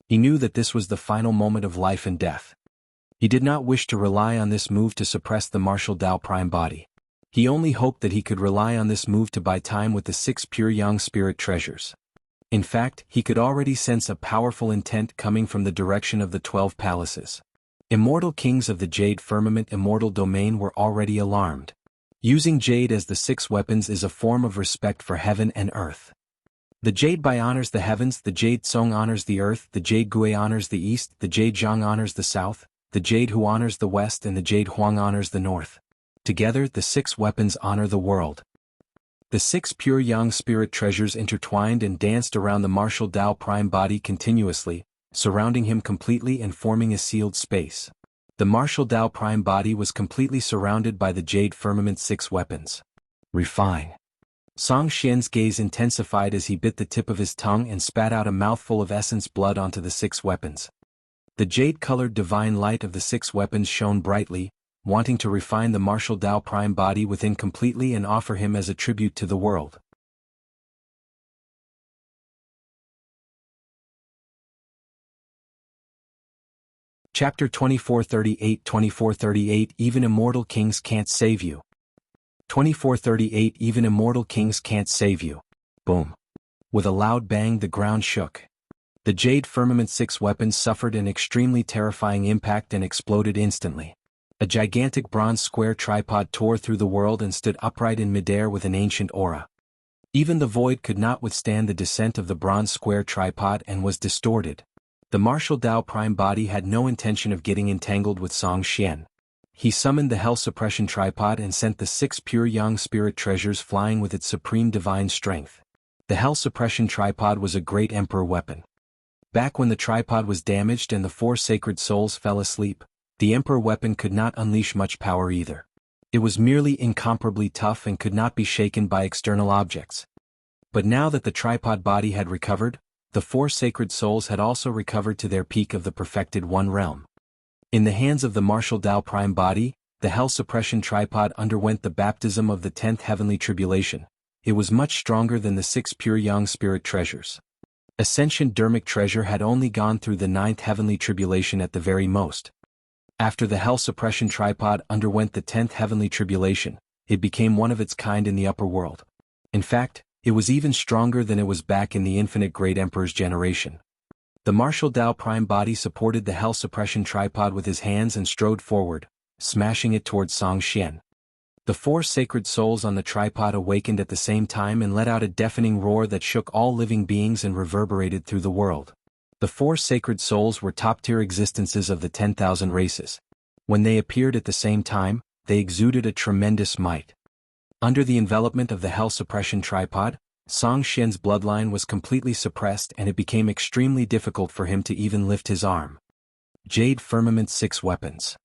He knew that this was the final moment of life and death. He did not wish to rely on this move to suppress the Martial Dao Prime body. He only hoped that he could rely on this move to buy time with the 6 pure yang spirit treasures. In fact, he could already sense a powerful intent coming from the direction of the 12 palaces. Immortal kings of the Jade Firmament Immortal domain were already alarmed. Using jade as the 6 weapons is a form of respect for heaven and earth. The Jade Bai honors the heavens, the Jade Song honors the earth, the Jade Gui honors the east, the Jade Zhang honors the south, the Jade Hu honors the west and the Jade Huang honors the north. Together, the 6 weapons honor the world. The 6 pure yang spirit treasures intertwined and danced around the Martial Dao Prime body continuously, surrounding him completely and forming a sealed space. The Martial Dao Prime body was completely surrounded by the Jade Firmament 6 weapons. Refine. Song Xian's gaze intensified as he bit the tip of his tongue and spat out a mouthful of essence blood onto the 6 weapons. The jade-colored divine light of the 6 weapons shone brightly, wanting to refine the martial Tao prime body within completely and offer him as a tribute to the world. Chapter 2438 Even Immortal Kings Can't Save You. 2438 Even Immortal Kings Can't Save You. Boom. With a loud bang, the ground shook. The Jade Firmament 6 weapons suffered an extremely terrifying impact and exploded instantly. A gigantic bronze square tripod tore through the world and stood upright in midair with an ancient aura. Even the void could not withstand the descent of the bronze square tripod and was distorted. The martial Tao prime body had no intention of getting entangled with Song Xian. He summoned the Hell Suppression Tripod and sent the 6 pure Yang spirit treasures flying with its supreme divine strength. The Hell Suppression Tripod was a great emperor weapon. Back when the tripod was damaged and the 4 sacred souls fell asleep, the emperor weapon could not unleash much power either. It was merely incomparably tough and could not be shaken by external objects. But now that the tripod body had recovered, the 4 sacred souls had also recovered to their peak of the perfected One realm. In the hands of the martial Tao prime body, the Hell Suppression Tripod underwent the baptism of the 10th heavenly tribulation. It was much stronger than the 6 pure Yang spirit treasures. Ascension Dermic treasure had only gone through the 9th heavenly tribulation at the very most. After the Hell Suppression Tripod underwent the 10th heavenly tribulation, it became one of its kind in the upper world. In fact, it was even stronger than it was back in the Infinite Great Emperor's generation. The martial Tao prime body supported the Hell Suppression Tripod with his hands and strode forward, smashing it towards Song Xian. The 4 sacred souls on the tripod awakened at the same time and let out a deafening roar that shook all living beings and reverberated through the world. The 4 sacred souls were top-tier existences of the 10,000 races. When they appeared at the same time, they exuded a tremendous might. Under the envelopment of the Hell Suppression Tripod, Song Xian's bloodline was completely suppressed and it became extremely difficult for him to even lift his arm. Jade Firmament 6 weapons.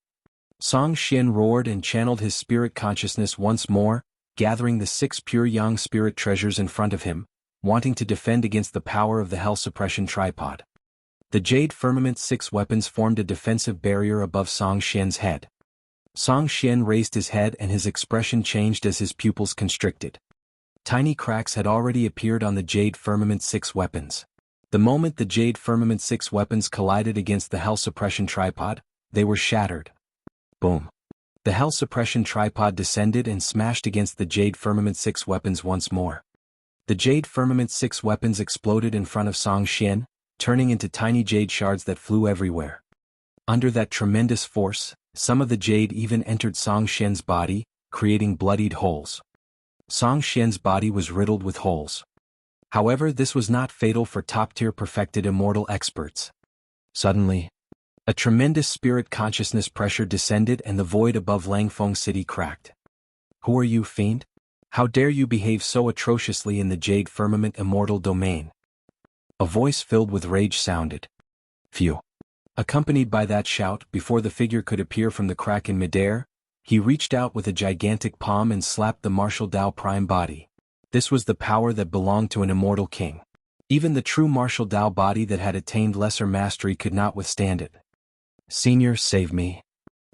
Song Xian roared and channeled his spirit consciousness once more, gathering the 6 pure Yang spirit treasures in front of him, wanting to defend against the power of the Hell Suppression Tripod. The Jade Firmament 6 weapons formed a defensive barrier above Song Xian's head. Song Xian raised his head and his expression changed as his pupils constricted. Tiny cracks had already appeared on the Jade Firmament 6 weapons. The moment the Jade Firmament 6 weapons collided against the Hell Suppression Tripod, they were shattered. Boom. The Hell Suppression Tripod descended and smashed against the Jade Firmament 6 weapons once more. The Jade Firmament 6 weapons exploded in front of Song Xian, turning into tiny jade shards that flew everywhere. Under that tremendous force, some of the jade even entered Song Xian's body, creating bloodied holes. Song Xian's body was riddled with holes. However, this was not fatal for top-tier perfected immortal experts. Suddenly, a tremendous spirit consciousness pressure descended and the void above Langfeng City cracked. "Who are you, Fiend? How dare you behave so atrociously in the Jade Firmament immortal domain?" A voice filled with rage sounded. Phew. Accompanied by that shout, before the figure could appear from the crack in midair, he reached out with a gigantic palm and slapped the martial Tao prime body. This was the power that belonged to an immortal king. Even the true martial Tao body that had attained lesser mastery could not withstand it. "Senior, save me."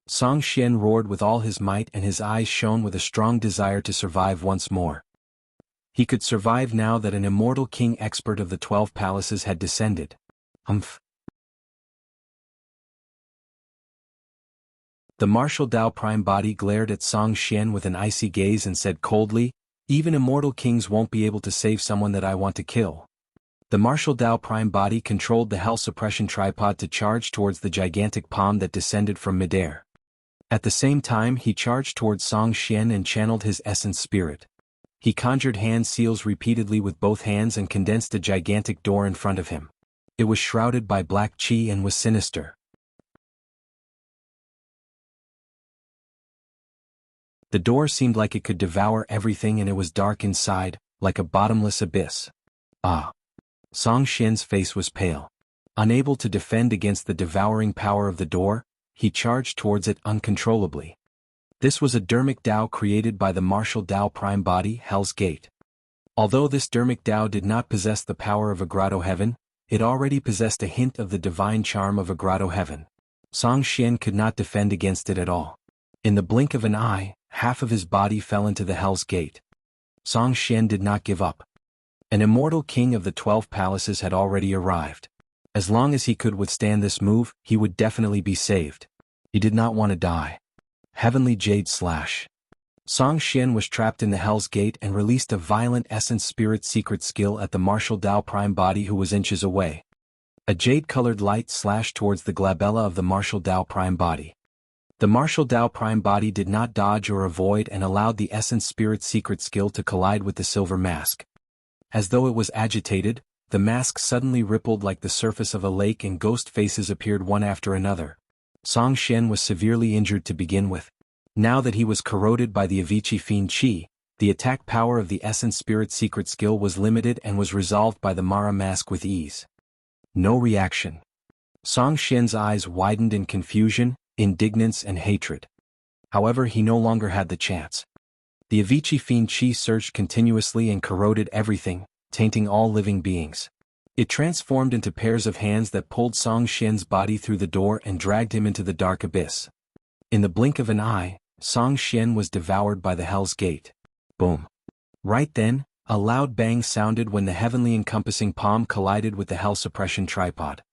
Song Xian roared with all his might and his eyes shone with a strong desire to survive once more. He could survive now that an immortal king expert of the 12 palaces had descended. The martial Tao prime body glared at Song Xian with an icy gaze and said coldly, "Even immortal kings won't be able to save someone that I want to kill." The martial Tao prime body controlled the Hell Suppression Tripod to charge towards the gigantic palm that descended from midair. At the same time he charged towards Song Xian and channeled his essence spirit. He conjured hand seals repeatedly with both hands and condensed a gigantic door in front of him. It was shrouded by black qi and was sinister. The door seemed like it could devour everything and it was dark inside, like a bottomless abyss. Ah! Song Xian's face was pale. Unable to defend against the devouring power of the door, he charged towards it uncontrollably. This was a Dermic Dao created by the martial Dao prime body, Hell's Gate. Although this Dermic Dao did not possess the power of a Grotto Heaven, it already possessed a hint of the divine charm of a Grotto Heaven. Song Xian could not defend against it at all. In the blink of an eye, half of his body fell into the Hell's Gate. Song Xian did not give up. An immortal king of the 12 palaces had already arrived. As long as he could withstand this move, he would definitely be saved. He did not want to die. Heavenly Jade Slash. Song Xian was trapped in the Hell's Gate and released a violent essence spirit secret skill at the martial Dao prime body who was inches away. A jade-colored light slashed towards the glabella of the martial Dao prime body. The martial Dao prime body did not dodge or avoid and allowed the essence spirit secret skill to collide with the silver mask. As though it was agitated, the mask suddenly rippled like the surface of a lake and ghost faces appeared one after another. Song Xian was severely injured to begin with. Now that he was corroded by the Avicii Fiend Chi, the attack power of the essence spirit secret skill was limited and was resolved by the Mara mask with ease. No reaction. Song Xian's eyes widened in confusion, indignance and hatred. However, he no longer had the chance. The Avicii Fiend Chi surged continuously and corroded everything, tainting all living beings. It transformed into pairs of hands that pulled Song Xian's body through the door and dragged him into the dark abyss. In the blink of an eye, Song Xian was devoured by the Hell's Gate. Boom. Right then, a loud bang sounded when the heavenly encompassing palm collided with the Hell Suppression tripod.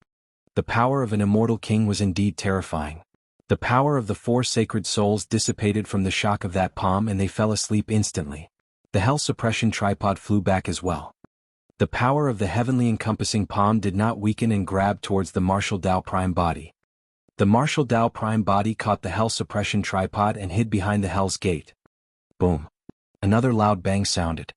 The power of an immortal king was indeed terrifying. The power of the 4 sacred souls dissipated from the shock of that palm and they fell asleep instantly. The Hell Suppression tripod flew back as well. The power of the heavenly encompassing palm did not weaken and grabbed towards the martial Dao prime body. The martial Dao prime body caught the Hell Suppression tripod and hid behind the Hell's Gate. Boom. Another loud bang sounded.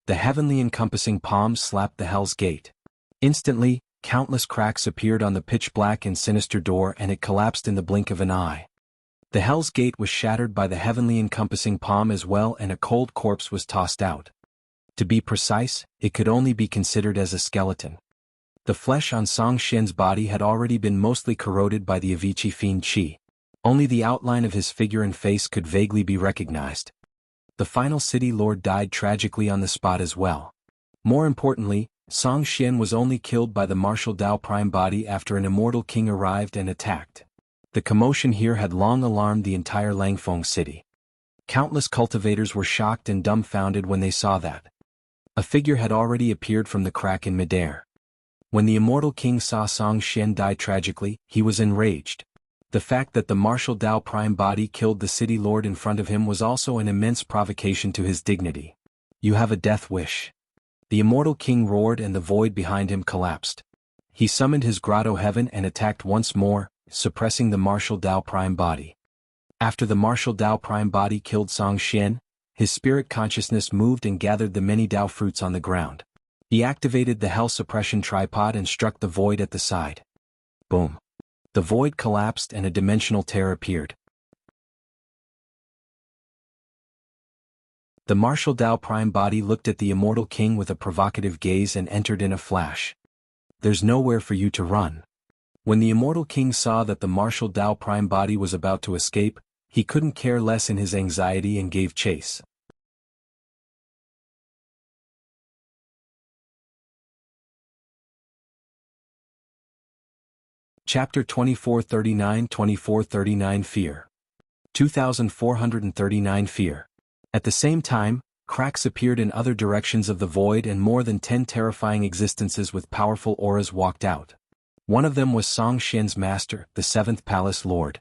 The heavenly encompassing palm slapped the Hell's Gate. Instantly, countless cracks appeared on the pitch-black and sinister door and it collapsed in the blink of an eye. The Hell's Gate was shattered by the heavenly encompassing palm as well and a cold corpse was tossed out. To be precise, it could only be considered as a skeleton. The flesh on Song Xian's body had already been mostly corroded by the Avicii Fiend Chi. Only the outline of his figure and face could vaguely be recognized. The final city lord died tragically on the spot as well. More importantly, Song Xian was only killed by the martial Dao prime body after an immortal king arrived and attacked. The commotion here had long alarmed the entire Langfeng city. Countless cultivators were shocked and dumbfounded when they saw that. A figure had already appeared from the crack in midair. When the immortal king saw Song Xian die tragically, he was enraged. The fact that the martial Dao prime body killed the city lord in front of him was also an immense provocation to his dignity. You have a death wish. The immortal king roared and the void behind him collapsed. He summoned his Grotto Heaven and attacked once more, suppressing the martial Dao prime body. After the martial Dao prime body killed Song Xian, his spirit consciousness moved and gathered the many Dao fruits on the ground. He activated the Hell Suppression tripod and struck the void at the side. Boom. The void collapsed and a dimensional tear appeared. The martial Dao prime body looked at the immortal king with a provocative gaze and entered in a flash. There's nowhere for you to run. When the immortal king saw that the martial Dao prime body was about to escape, he couldn't care less in his anxiety and gave chase. Chapter 2439 Fear. 2439 Fear. At the same time, cracks appeared in other directions of the void and more than 10 terrifying existences with powerful auras walked out. One of them was Song Xian's master, the 7th Palace Lord.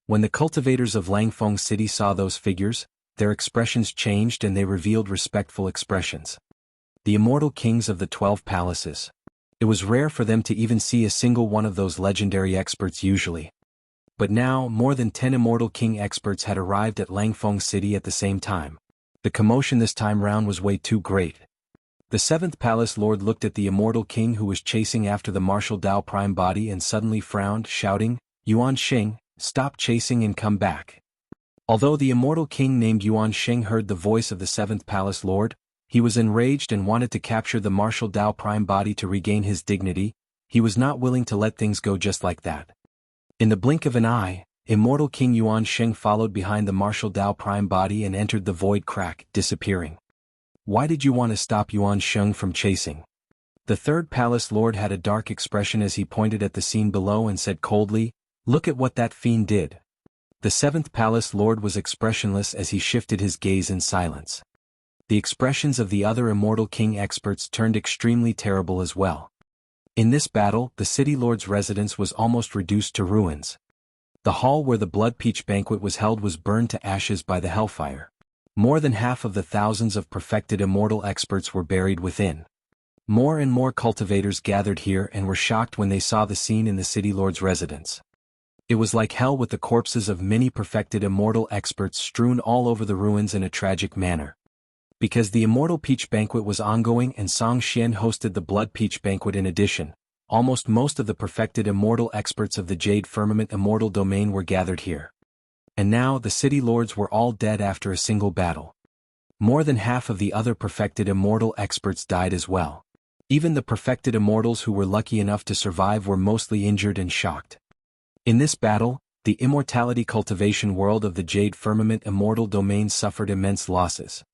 When the cultivators of Langfeng City saw those figures, their expressions changed and they revealed respectful expressions. The immortal kings of the 12 palaces. It was rare for them to even see a single one of those legendary experts usually. But now, more than 10 immortal king experts had arrived at Langfeng City at the same time. The commotion this time round was way too great. The 7th Palace Lord looked at the immortal king who was chasing after the martial Dao prime body and suddenly frowned, shouting, "Yuan Sheng, stop chasing and come back." Although the immortal king named Yuan Sheng heard the voice of the 7th Palace Lord, he was enraged and wanted to capture the martial Dao prime body to regain his dignity. He was not willing to let things go just like that. In the blink of an eye, Immortal King Yuan Sheng followed behind the martial Dao Prime body and entered the void crack, disappearing. Why did you want to stop Yuan Sheng from chasing? The third palace lord had a dark expression as he pointed at the scene below and said coldly, "Look at what that fiend did." The seventh palace lord was expressionless as he shifted his gaze in silence. The expressions of the other Immortal King experts turned extremely terrible as well. In this battle, the city lord's residence was almost reduced to ruins. The hall where the Blood Peach banquet was held was burned to ashes by the hellfire. More than half of the thousands of perfected immortal experts were buried within. More and more cultivators gathered here and were shocked when they saw the scene in the city lord's residence. It was like hell with the corpses of many perfected immortal experts strewn all over the ruins in a tragic manner. Because the Immortal Peach banquet was ongoing and Song Xian hosted the Blood Peach banquet in addition, almost most of the perfected immortal experts of the Jade Firmament immortal domain were gathered here. And now the city lords were all dead after a single battle. More than half of the other perfected immortal experts died as well. Even the perfected immortals who were lucky enough to survive were mostly injured and shocked. In this battle, the Immortality cultivation world of the Jade Firmament immortal domain suffered immense losses.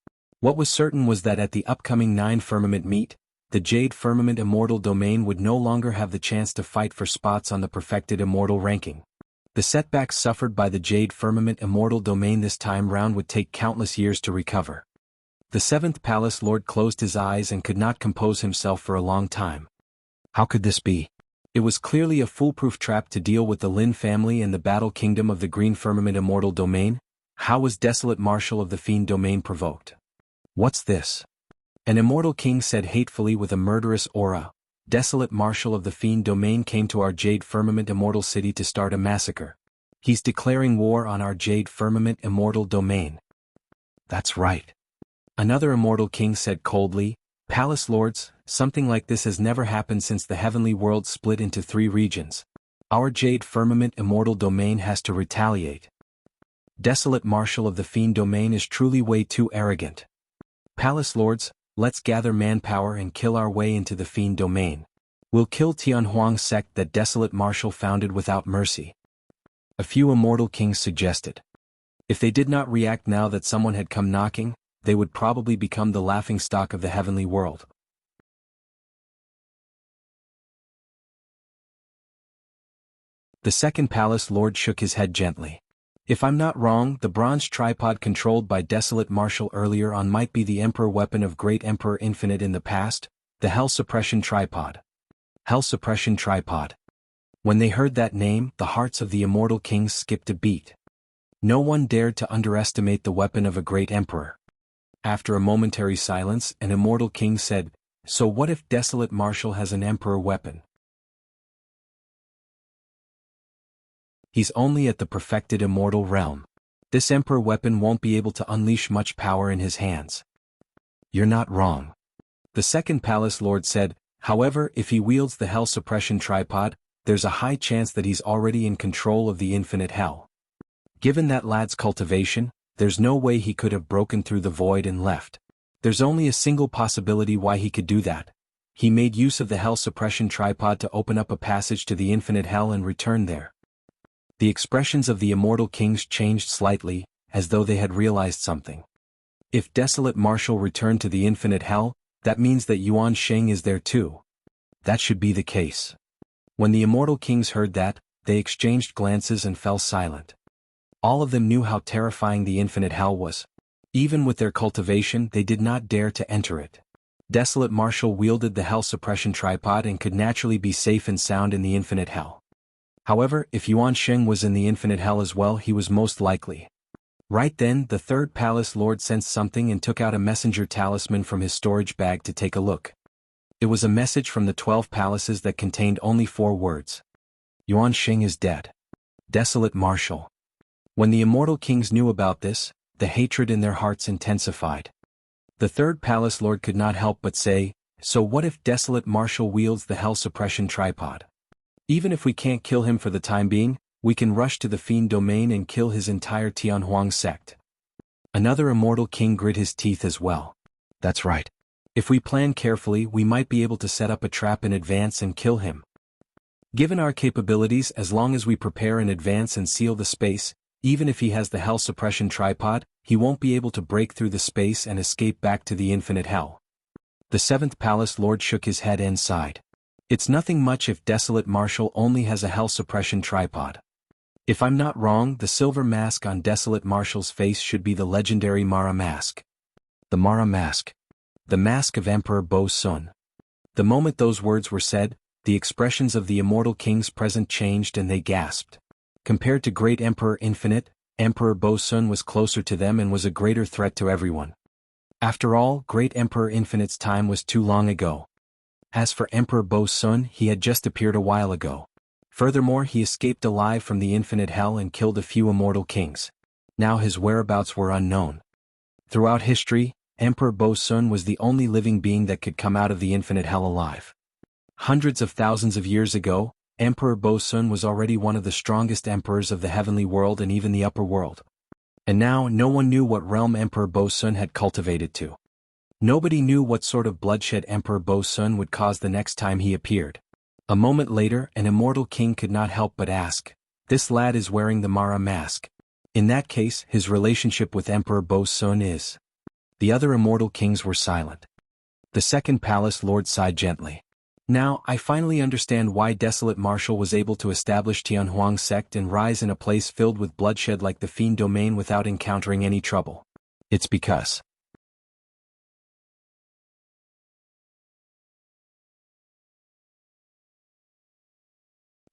What was certain was that at the upcoming 9 Firmament meet, the Jade Firmament immortal domain would no longer have the chance to fight for spots on the perfected immortal ranking. The setbacks suffered by the Jade Firmament immortal domain this time round would take countless years to recover. The seventh palace lord closed his eyes and could not compose himself for a long time. How could this be? It was clearly a foolproof trap to deal with the Lin family and the battle kingdom of the Green Firmament immortal domain. How was Desolate Marshal of the Fiend domain provoked? What's this? An immortal king said hatefully with a murderous aura. Desolate Marshal of the Fiend domain came to our Jade Firmament immortal city to start a massacre. He's declaring war on our Jade Firmament immortal domain. That's right. Another immortal king said coldly, "Palace lords, something like this has never happened since the heavenly world split into 3 regions. Our Jade Firmament immortal domain has to retaliate. Desolate Marshal of the Fiend domain is truly way too arrogant. Palace lords, let's gather manpower and kill our way into the Fiend domain. We'll kill Tianhuang's sect that Desolate Marshal founded without mercy." A few immortal kings suggested. If they did not react now that someone had come knocking, they would probably become the laughingstock of the heavenly world. The second palace lord shook his head gently. If I'm not wrong, the bronze tripod controlled by Desolate Marshal earlier on might be the Emperor weapon of Great Emperor Infinite in the past, the Hell Suppression Tripod. Hell Suppression Tripod. When they heard that name, the hearts of the immortal kings skipped a beat. No one dared to underestimate the weapon of a great emperor. After a momentary silence, an immortal king said, "So what if Desolate Marshal has an emperor weapon? He's only at the perfected immortal realm. This emperor weapon won't be able to unleash much power in his hands." "You're not wrong." The second palace lord said, "However, if he wields the Hell Suppression Tripod, there's a high chance that he's already in control of the infinite hell. Given that lad's cultivation, there's no way he could have broken through the void and left. There's only a single possibility why he could do that. He made use of the Hell Suppression Tripod to open up a passage to the infinite hell and return there." The expressions of the immortal kings changed slightly, as though they had realized something. If Desolate Marshal returned to the infinite hell, that means that Yuan Sheng is there too. That should be the case. When the immortal kings heard that, they exchanged glances and fell silent. All of them knew how terrifying the infinite hell was. Even with their cultivation, they did not dare to enter it. Desolate Marshal wielded the Hell Suppression Tripod and could naturally be safe and sound in the infinite hell. However, if Yuan Sheng was in the infinite hell as well, he was most likely. Right then, the third palace lord sensed something and took out a messenger talisman from his storage bag to take a look. It was a message from the 12 palaces that contained only 4 words. "Yuan Sheng is dead. Desolate Marshal." When the immortal kings knew about this, the hatred in their hearts intensified. The third palace lord could not help but say, "So what if Desolate Marshal wields the Hell Suppression Tripod? Even if we can't kill him for the time being, we can rush to the Fiend domain and kill his entire Tianhuang sect." Another immortal king grit his teeth as well. "That's right. If we plan carefully, we might be able to set up a trap in advance and kill him." Given our capabilities, as long as we prepare in advance and seal the space, even if he has the hell suppression tripod, he won't be able to break through the space and escape back to the infinite hell. The 7th Palace Lord shook his head and sighed. It's nothing much if Desolate Marshal only has a hell suppression tripod. If I'm not wrong, the silver mask on Desolate Marshal's face should be the legendary Mara mask. The Mara mask. The mask of Emperor Bo Sun. The moment those words were said, the expressions of the immortal kings present changed and they gasped. Compared to Great Emperor Infinite, Emperor Bo Sun was closer to them and was a greater threat to everyone. After all, Great Emperor Infinite's time was too long ago. As for Emperor Bo Sun, he had just appeared a while ago. Furthermore, he escaped alive from the infinite hell and killed a few immortal kings. Now his whereabouts were unknown. Throughout history, Emperor Bo Sun was the only living being that could come out of the infinite hell alive. Hundreds of thousands of years ago, Emperor Bo Sun was already one of the strongest emperors of the heavenly world and even the upper world. And now no one knew what realm Emperor Bo Sun had cultivated to. Nobody knew what sort of bloodshed Emperor Bo Sun would cause the next time he appeared. A moment later, an immortal king could not help but ask, "This lad is wearing the Mara mask. In that case, his relationship with Emperor Bo Sun is..." The other immortal kings were silent. The 2nd Palace Lord sighed gently. "Now, I finally understand why Desolate Marshal was able to establish Tianhuang sect and rise in a place filled with bloodshed like the Fiend domain without encountering any trouble. It's because..."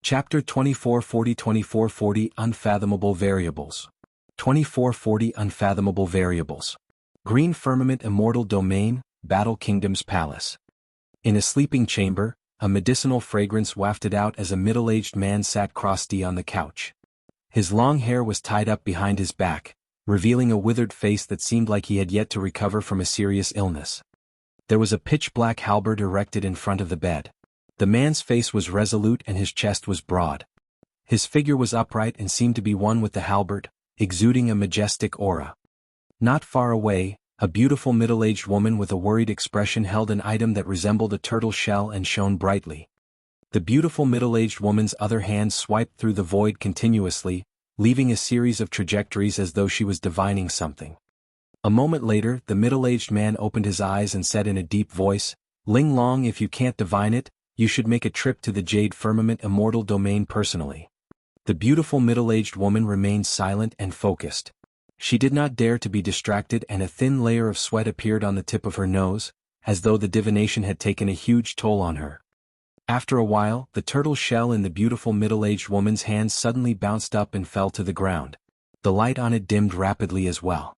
Chapter 2440 Unfathomable Variables. 2440 Unfathomable Variables. Green Firmament Immortal Domain, Battle Kingdom's Palace. In a sleeping chamber, a medicinal fragrance wafted out as a middle-aged man sat cross-legged on the couch. His long hair was tied up behind his back, revealing a withered face that seemed like he had yet to recover from a serious illness. There was a pitch-black halberd erected in front of the bed. The man's face was resolute and his chest was broad. His figure was upright and seemed to be one with the halberd, exuding a majestic aura. Not far away, a beautiful middle-aged woman with a worried expression held an item that resembled a turtle shell and shone brightly. The beautiful middle-aged woman's other hand swiped through the void continuously, leaving a series of trajectories as though she was divining something. A moment later, the middle-aged man opened his eyes and said in a deep voice, "Ling Long, if you can't divine it, you should make a trip to the Jade Firmament Immortal Domain personally." The beautiful middle-aged woman remained silent and focused. She did not dare to be distracted and a thin layer of sweat appeared on the tip of her nose, as though the divination had taken a huge toll on her. After a while, the turtle shell in the beautiful middle-aged woman's hand suddenly bounced up and fell to the ground. The light on it dimmed rapidly as well.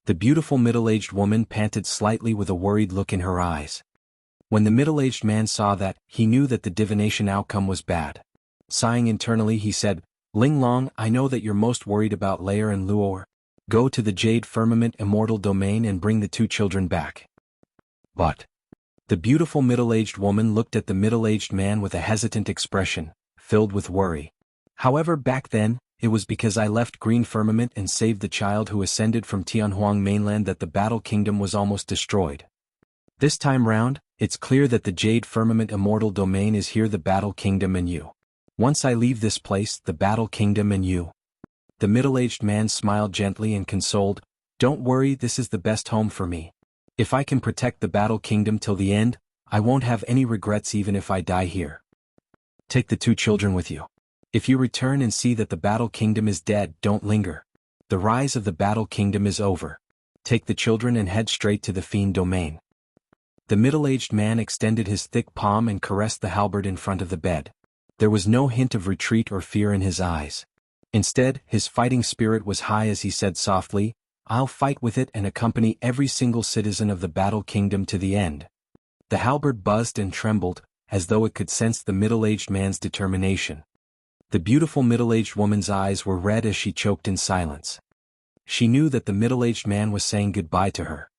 The beautiful middle-aged woman panted slightly with a worried look in her eyes. When the middle-aged man saw that, he knew that the divination outcome was bad. Sighing internally, he said, "Ling Long, I know that you're most worried about Lair and Luor. Go to the Jade Firmament Immortal Domain and bring the 2 children back." But the beautiful middle-aged woman looked at the middle-aged man with a hesitant expression, filled with worry. "However, back then, it was because I left Green Firmament and saved the child who ascended from Tianhuang mainland that the Battle Kingdom was almost destroyed. This time round, it's clear that the Jade Firmament Immortal Domain is here, the Battle Kingdom and you. Once I leave this place, the Battle Kingdom and you." The middle-aged man smiled gently and consoled, "Don't worry, this is the best home for me. If I can protect the Battle Kingdom till the end, I won't have any regrets even if I die here. Take the 2 children with you. If you return and see that the Battle Kingdom is dead, don't linger. The rise of the Battle Kingdom is over. Take the children and head straight to the Fiend domain." The middle-aged man extended his thick palm and caressed the halberd in front of the bed. There was no hint of retreat or fear in his eyes. Instead, his fighting spirit was high as he said softly, "I'll fight with it and accompany every single citizen of the Battle Kingdom to the end." The halberd buzzed and trembled, as though it could sense the middle-aged man's determination. The beautiful middle-aged woman's eyes were red as she choked in silence. She knew that the middle-aged man was saying goodbye to her.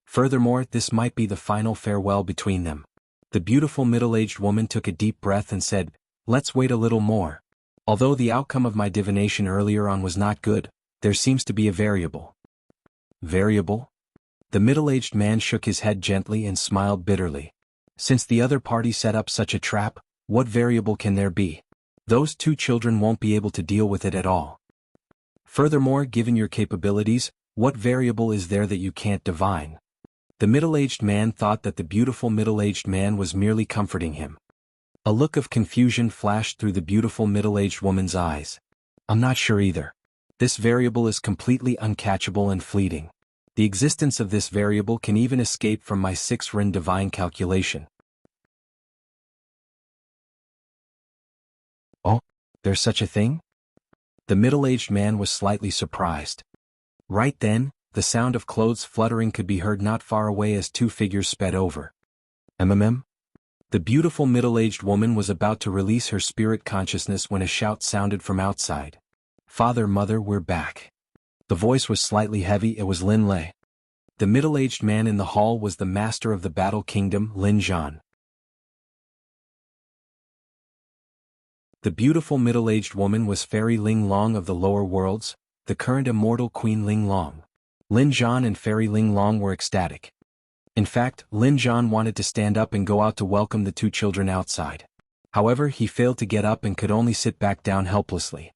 Furthermore, this might be the final farewell between them. The beautiful middle-aged woman took a deep breath and said, "Let's wait a little more. Although the outcome of my divination earlier on was not good, there seems to be a variable." "Variable?" The middle-aged man shook his head gently and smiled bitterly. "Since the other party set up such a trap, What variable can there be? Those two children won't be able to deal with it at all. Furthermore, given your capabilities, what variable is there that you can't divine? The middle-aged man thought that the beautiful middle-aged man was merely comforting him. A look of confusion flashed through the beautiful middle-aged woman's eyes. I'm not sure either. This variable is completely uncatchable and fleeting. The existence of this variable can even escape from my 6 Ren divine calculation. Oh, there's such a thing? The middle-aged man was slightly surprised. Right then, the sound of clothes fluttering could be heard not far away as 2 figures sped over. The beautiful middle-aged woman was about to release her spirit consciousness when a shout sounded from outside. Father, mother, we're back. The voice was slightly heavy. It was Lin Lei. The middle-aged man in the hall was the master of the Battle Kingdom, Lin Zhan. The beautiful middle-aged woman was Fairy Ling Long of the lower worlds, the current immortal Queen Ling Long. Lin Zhan and Fairy Ling Long were ecstatic. In fact, Lin Zhan wanted to stand up and go out to welcome the 2 children outside. However, he failed to get up and could only sit back down helplessly.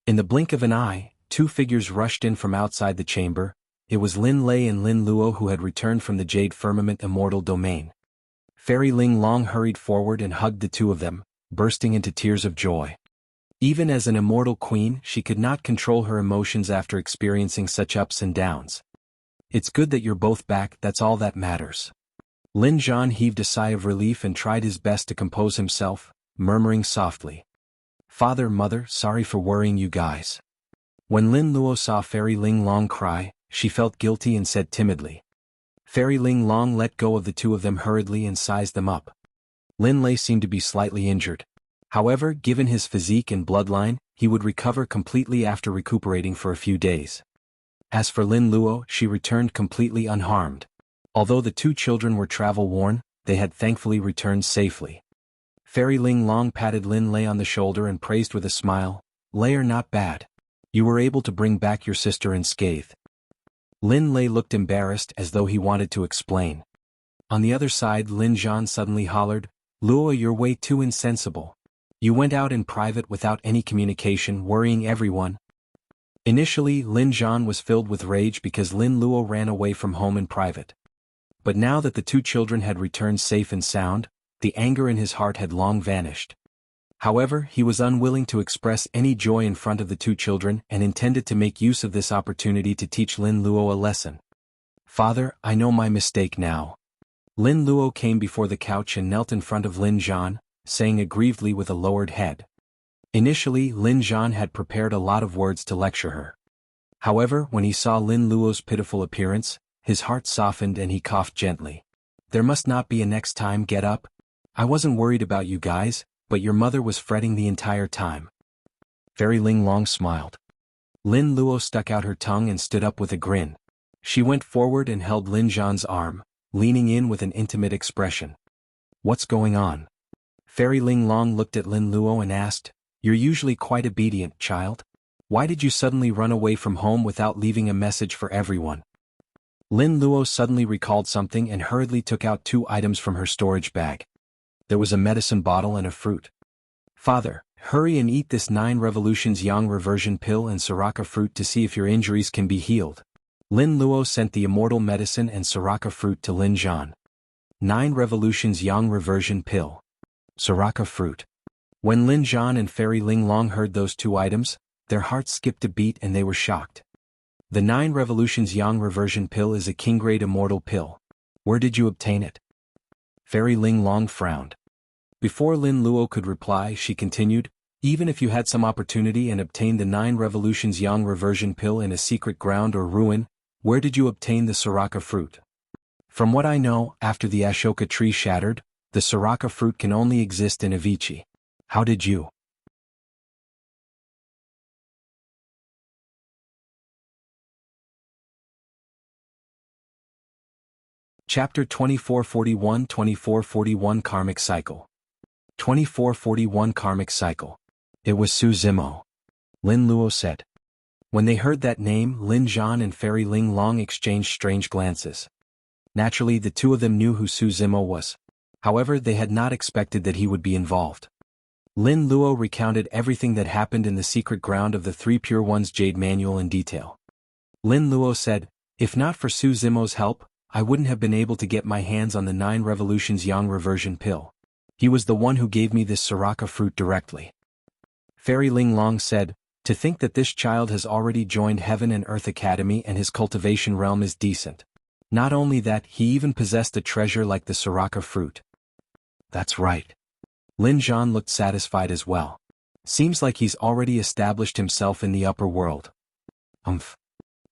In the blink of an eye, 2 figures rushed in from outside the chamber. It was Lin Lei and Lin Luo who had returned from the Jade Firmament Immortal domain. Fairy Ling Long hurried forward and hugged the 2 of them, bursting into tears of joy. Even as an immortal queen, she could not control her emotions after experiencing such ups and downs. It's good that you're both back, that's all that matters. Lin Zhan heaved a sigh of relief and tried his best to compose himself, murmuring softly. Father, mother, sorry for worrying you guys. When Lin Luo saw Fairy Ling Long cry, she felt guilty and said timidly. Fairy Ling Long let go of the 2 of them hurriedly and sized them up. Lin Lei seemed to be slightly injured. However, given his physique and bloodline, he would recover completely after recuperating for a few days. As for Lin Luo, she returned completely unharmed. Although the 2 children were travel-worn, they had thankfully returned safely. Fairy Ling Long patted Lin Lei on the shoulder and praised with a smile, Lei are not bad. You were able to bring back your sister unscathed. Lin Lei looked embarrassed as though he wanted to explain. On the other side, Lin Zhan suddenly hollered, Luo, you're way too insensible. You went out in private without any communication, worrying everyone. Initially, Lin Zhan was filled with rage because Lin Luo ran away from home in private. But now that the 2 children had returned safe and sound, the anger in his heart had long vanished. However, he was unwilling to express any joy in front of the 2 children and intended to make use of this opportunity to teach Lin Luo a lesson. Father, I know my mistake now. Lin Luo came before the couch and knelt in front of Lin Zhan, saying aggrievedly with a lowered head. Initially, Lin Zhan had prepared a lot of words to lecture her. However, when he saw Lin Luo's pitiful appearance, his heart softened and he coughed gently. There must not be a next time, get up. I wasn't worried about you guys, but your mother was fretting the entire time. Fairy Ling Long smiled. Lin Luo stuck out her tongue and stood up with a grin. She went forward and held Lin Zhan's arm, leaning in with an intimate expression. What's going on? Fairy Ling Long looked at Lin Luo and asked, You're usually quite obedient, child. Why did you suddenly run away from home without leaving a message for everyone? Lin Luo suddenly recalled something and hurriedly took out 2 items from her storage bag. There was a medicine bottle and a fruit. Father, hurry and eat this 9 revolutions yang reversion pill and Soraka fruit to see if your injuries can be healed. Lin Luo sent the immortal medicine and Soraka fruit to Lin Zhan. 9 revolutions yang reversion pill. Soraka fruit. When Lin Zhan and Fairy Ling Long heard those 2 items, their hearts skipped a beat and they were shocked. The 9 revolutions yang reversion pill is a king-grade immortal pill. Where did you obtain it? Fairy Ling Long frowned. Before Lin Luo could reply, she continued, Even if you had some opportunity and obtained the 9 revolutions yang reversion pill in a secret ground or ruin, where did you obtain the Soraka fruit? From what I know, after the Ashoka tree shattered, the Soraka fruit can only exist in Avicii. How did you? Chapter 2441 Karmic Cycle. 2441 Karmic Cycle. It was Su Zimo. Lin Luo said. When they heard that name, Lin Zhan and Fairy Ling Long exchanged strange glances. Naturally, the 2 of them knew who Su Zimo was. However, they had not expected that he would be involved. Lin Luo recounted everything that happened in the secret ground of the Three Pure Ones Jade manual in detail. Lin Luo said, "If not for Su Zimo's help, I wouldn't have been able to get my hands on the 9 Revolutions Yang reversion pill. He was the one who gave me this Soraka fruit directly." Fairy Ling Long said, "To think that this child has already joined Heaven and Earth Academy and his cultivation realm is decent. Not only that, he even possessed a treasure like the Soraka fruit." "That's right." Lin Zhan looked satisfied as well. "Seems like he's already established himself in the upper world."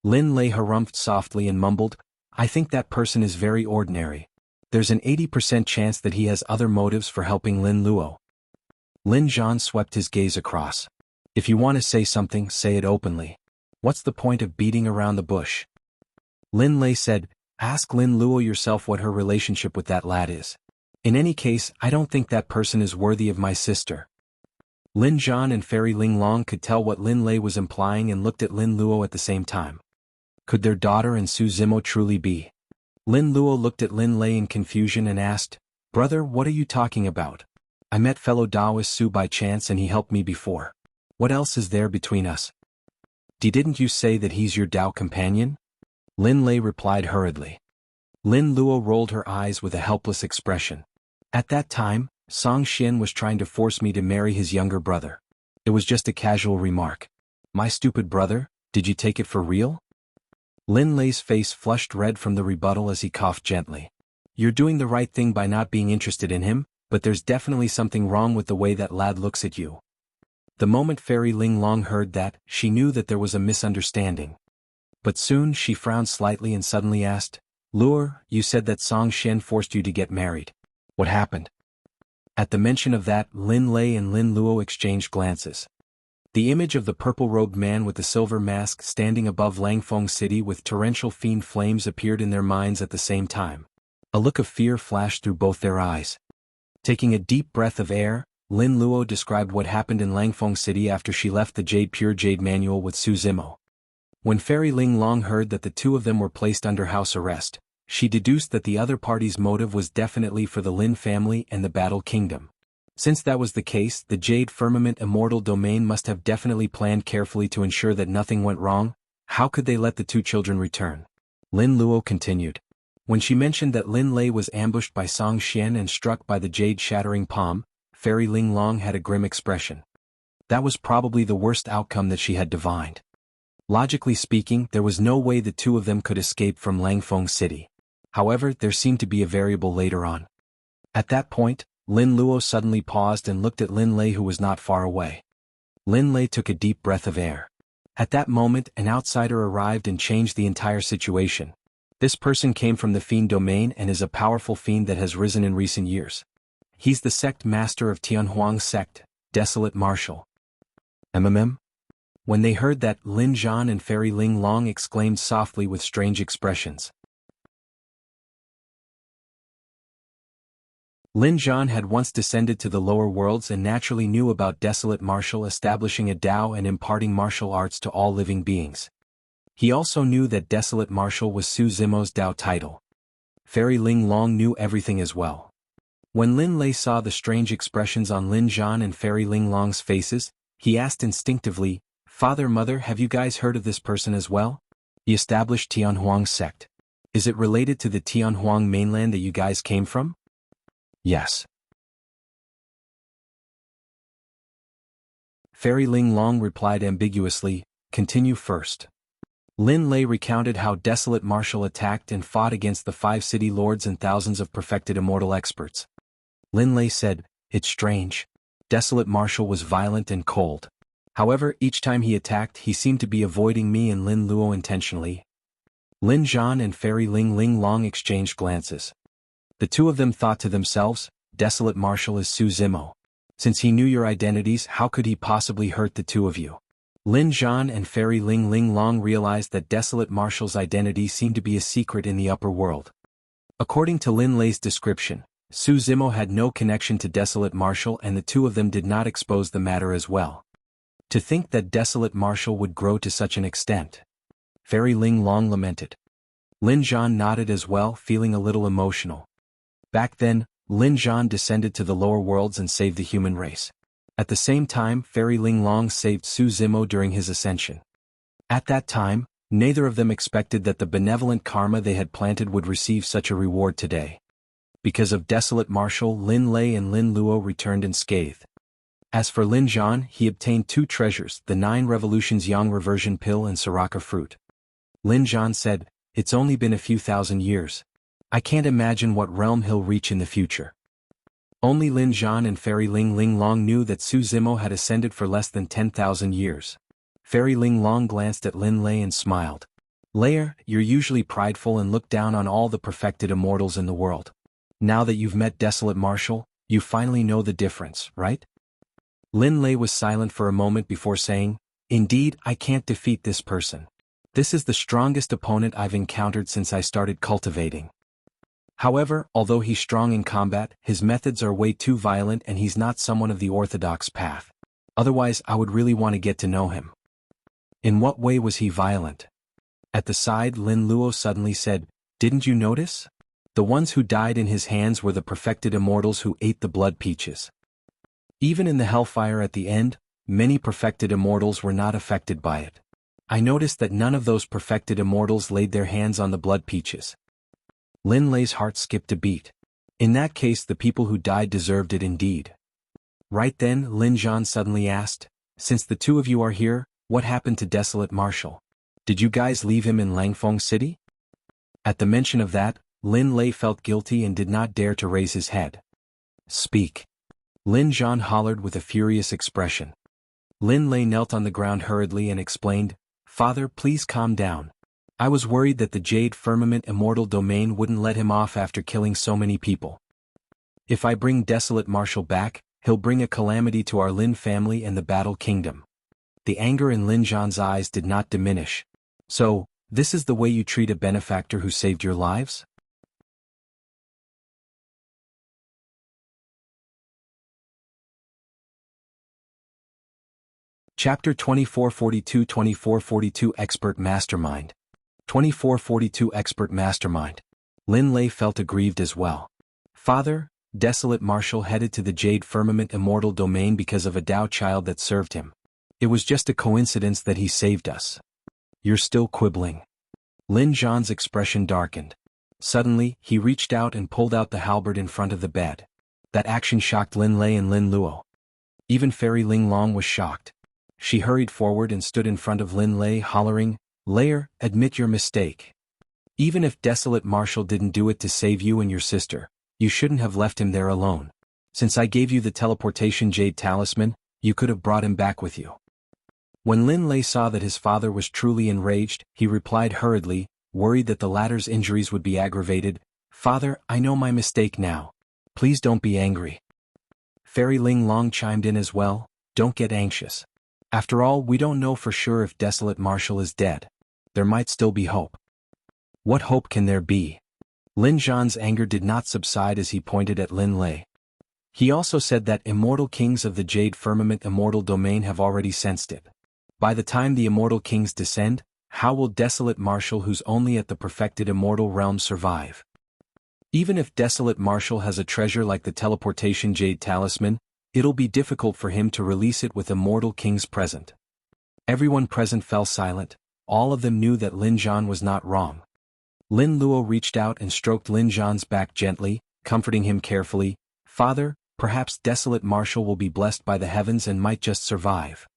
Lin Lei harumphed softly and mumbled, "I think that person is very ordinary. There's an 80% chance that he has other motives for helping Lin Luo." Lin Zhan swept his gaze across. "If you want to say something, say it openly. What's the point of beating around the bush?" Lin Lei said, "Ask Lin Luo yourself what her relationship with that lad is. In any case, I don't think that person is worthy of my sister." Lin Zhan and Fairy Ling Long could tell what Lin Lei was implying and looked at Lin Luo at the same time. Could their daughter and Su Zimo truly be? Lin Luo looked at Lin Lei in confusion and asked, "Brother, what are you talking about? I met fellow Taoist Su by chance and he helped me before. What else is there between us?" Didn't you say that he's your Tao companion?" Lin Lei replied hurriedly. Lin Luo rolled her eyes with a helpless expression. "At that time, Song Xin was trying to force me to marry his younger brother. It was just a casual remark. My stupid brother, did you take it for real?" Lin Lei's face flushed red from the rebuttal as he coughed gently. "You're doing the right thing by not being interested in him, but there's definitely something wrong with the way that lad looks at you." The moment Fairy Ling Long heard that, she knew that there was a misunderstanding. But soon she frowned slightly and suddenly asked, "Lure, you said that Song Xin forced you to get married. What happened?" At the mention of that, Lin Lei and Lin Luo exchanged glances. The image of the purple-robed man with the silver mask standing above Langfeng City with torrential fiend flames appeared in their minds at the same time. A look of fear flashed through both their eyes. Taking a deep breath of air, Lin Luo described what happened in Langfeng City after she left the Pure Jade manual with Su Zimo. When Fairy Ling Long heard that the two of them were placed under house arrest, she deduced that the other party's motive was definitely for the Lin family and the Battle Kingdom. Since that was the case, the Jade Firmament Immortal domain must have definitely planned carefully to ensure that nothing went wrong. How could they let the two children return? Lin Luo continued. When she mentioned that Lin Lei was ambushed by Song Xian and struck by the Jade Shattering Palm, Fairy Ling Long had a grim expression. That was probably the worst outcome that she had divined. Logically speaking, there was no way the two of them could escape from Langfeng City. However, there seemed to be a variable later on. At that point, Lin Luo suddenly paused and looked at Lin Lei, who was not far away. Lin Lei took a deep breath of air. At that moment, an outsider arrived and changed the entire situation. This person came from the Fiend domain and is a powerful fiend that has risen in recent years. He's the sect master of Tianhuang's sect, Desolate Martial. When they heard that, Lin Zhan and Fairy Ling Long exclaimed softly with strange expressions. Lin Zhan had once descended to the lower worlds and naturally knew about Desolate Martial establishing a Tao and imparting martial arts to all living beings. He also knew that Desolate Martial was Su Zimo's Tao title. Fairy Ling Long knew everything as well. When Lin Lei saw the strange expressions on Lin Zhan and Fairy Ling Long's faces, he asked instinctively, "Father, Mother, have you guys heard of this person as well? He established Tianhuang's sect. Is it related to the Tianhuang mainland that you guys came from?" "Yes." Fairy Ling Long replied ambiguously, "Continue first." Lin Lei recounted how Desolate Martial attacked and fought against the 5 city lords and thousands of perfected immortal experts. Lin Lei said, "It's strange. Desolate Martial was violent and cold. However, each time he attacked, he seemed to be avoiding me and Lin Luo intentionally." Lin Zhan and Fairy Ling Long exchanged glances. The two of them thought to themselves, Desolate Martial is Su Zimo. Since he knew your identities, how could he possibly hurt the two of you? Lin Zhan and Fairy Ling Long realized that Desolate Martial's identity seemed to be a secret in the upper world. According to Lin Lei's description, Su Zimo had no connection to Desolate Martial and the two of them did not expose the matter as well. To think that Desolate Martial would grow to such an extent. Fairy Ling Long lamented. Lin Zhan nodded as well, feeling a little emotional. Back then, Lin Zhan descended to the lower worlds and saved the human race. At the same time, Fairy Ling Long saved Su Zimo during his ascension. At that time, neither of them expected that the benevolent karma they had planted would receive such a reward today. Because of Desolate Marshal, Lin Lei and Lin Luo returned unscathed. As for Lin Zhan, he obtained 2 treasures, the 9 Revolutions Yang Reversion Pill and Sriracha Fruit. Lin Zhan said, "It's only been a few thousand years. I can't imagine what realm he'll reach in the future." Only Lin Zhan and Fairy Ling Long knew that Su Zimo had ascended for less than 10,000 years. Fairy Ling Long glanced at Lin Lei and smiled. "Lair, you're usually prideful and look down on all the perfected immortals in the world. Now that you've met Desolate Marshal, you finally know the difference, right?" Lin Lei was silent for a moment before saying, "Indeed, I can't defeat this person. This is the strongest opponent I've encountered since I started cultivating. However, although he's strong in combat, his methods are way too violent and he's not someone of the orthodox path. Otherwise, I would really want to get to know him." "In what way was he violent?" At the side, Lin Luo suddenly said, "Didn't you notice? The ones who died in his hands were the perfected immortals who ate the blood peaches. Even in the hellfire at the end, many perfected immortals were not affected by it. I noticed that none of those perfected immortals laid their hands on the blood peaches." Lin Lei's heart skipped a beat. In that case, the people who died deserved it indeed. Right then, Lin Zhan suddenly asked, "Since the 2 of you are here, what happened to Desolate Marshal? Did you guys leave him in Langfeng City?" At the mention of that, Lin Lei felt guilty and did not dare to raise his head. "Speak." Lin Zhan hollered with a furious expression. Lin Lei knelt on the ground hurriedly and explained, "Father, please calm down. I was worried that the Jade Firmament Immortal Domain wouldn't let him off after killing so many people. If I bring Desolate Marshal back, he'll bring a calamity to our Lin family and the Battle Kingdom." The anger in Lin Zhan's eyes did not diminish. "So, this is the way you treat a benefactor who saved your lives?" Chapter 2442 Expert Mastermind. 2442 Expert Mastermind. Lin Lei felt aggrieved as well. "Father, Desolate Marshal headed to the Jade Firmament Immortal Domain because of a Dao child that served him. It was just a coincidence that he saved us." "You're still quibbling." Lin Zhan's expression darkened. Suddenly, he reached out and pulled out the halberd in front of the bed. That action shocked Lin Lei and Lin Luo. Even Fairy Ling Long was shocked. She hurried forward and stood in front of Lin Lei, hollering, "Lair, admit your mistake. Even if Desolate Marshal didn't do it to save you and your sister, you shouldn't have left him there alone. Since I gave you the teleportation Jade Talisman, you could have brought him back with you." When Lin Lei saw that his father was truly enraged, he replied hurriedly, worried that the latter's injuries would be aggravated, "Father, I know my mistake now. Please don't be angry." Fairy Ling Long chimed in as well, "Don't get anxious. After all, we don't know for sure if Desolate Marshal is dead. There might still be hope." "What hope can there be?" Lin Zhan's anger did not subside as he pointed at Lin Lei. He also said that immortal kings of the Jade Firmament Immortal Domain have already sensed it. By the time the immortal kings descend, how will Desolate Marshal, who's only at the perfected immortal realm, survive? Even if Desolate Marshal has a treasure like the teleportation Jade Talisman, it'll be difficult for him to release it with immortal kings present. Everyone present fell silent. All of them knew that Lin Zhan was not wrong. Lin Luo reached out and stroked Lin Zhan's back gently, comforting him carefully, "Father, perhaps Desolate Marshal will be blessed by the heavens and might just survive."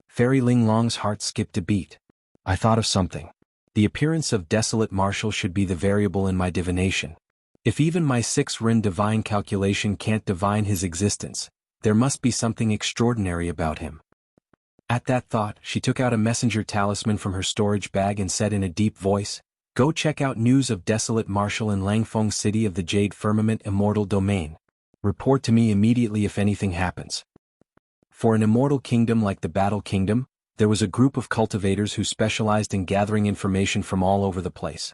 Fairy Ling Long's heart skipped a beat. "I thought of something. The appearance of Desolate Marshal should be the variable in my divination. If even my 6 Rin divine calculation can't divine his existence, there must be something extraordinary about him." At that thought, she took out a messenger talisman from her storage bag and said in a deep voice, "Go check out news of Desolate Marshal in Langfeng City of the Jade Firmament Immortal Domain. Report to me immediately if anything happens." For an immortal kingdom like the Battle Kingdom, there was a group of cultivators who specialized in gathering information from all over the place.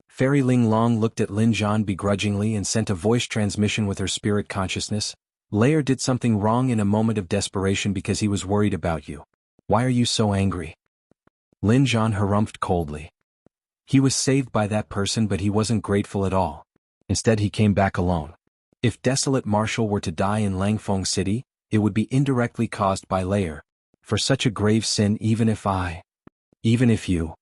Fairy Ling Long looked at Lin Zhan begrudgingly and sent a voice transmission with her spirit consciousness. "Lair did something wrong in a moment of desperation because he was worried about you. Why are you so angry?" Lin Zhan harumphed coldly. "He was saved by that person, but he wasn't grateful at all. Instead, he came back alone. If Desolate Marshal were to die in Langfeng City, it would be indirectly caused by Layer. For such a grave sin, even if you.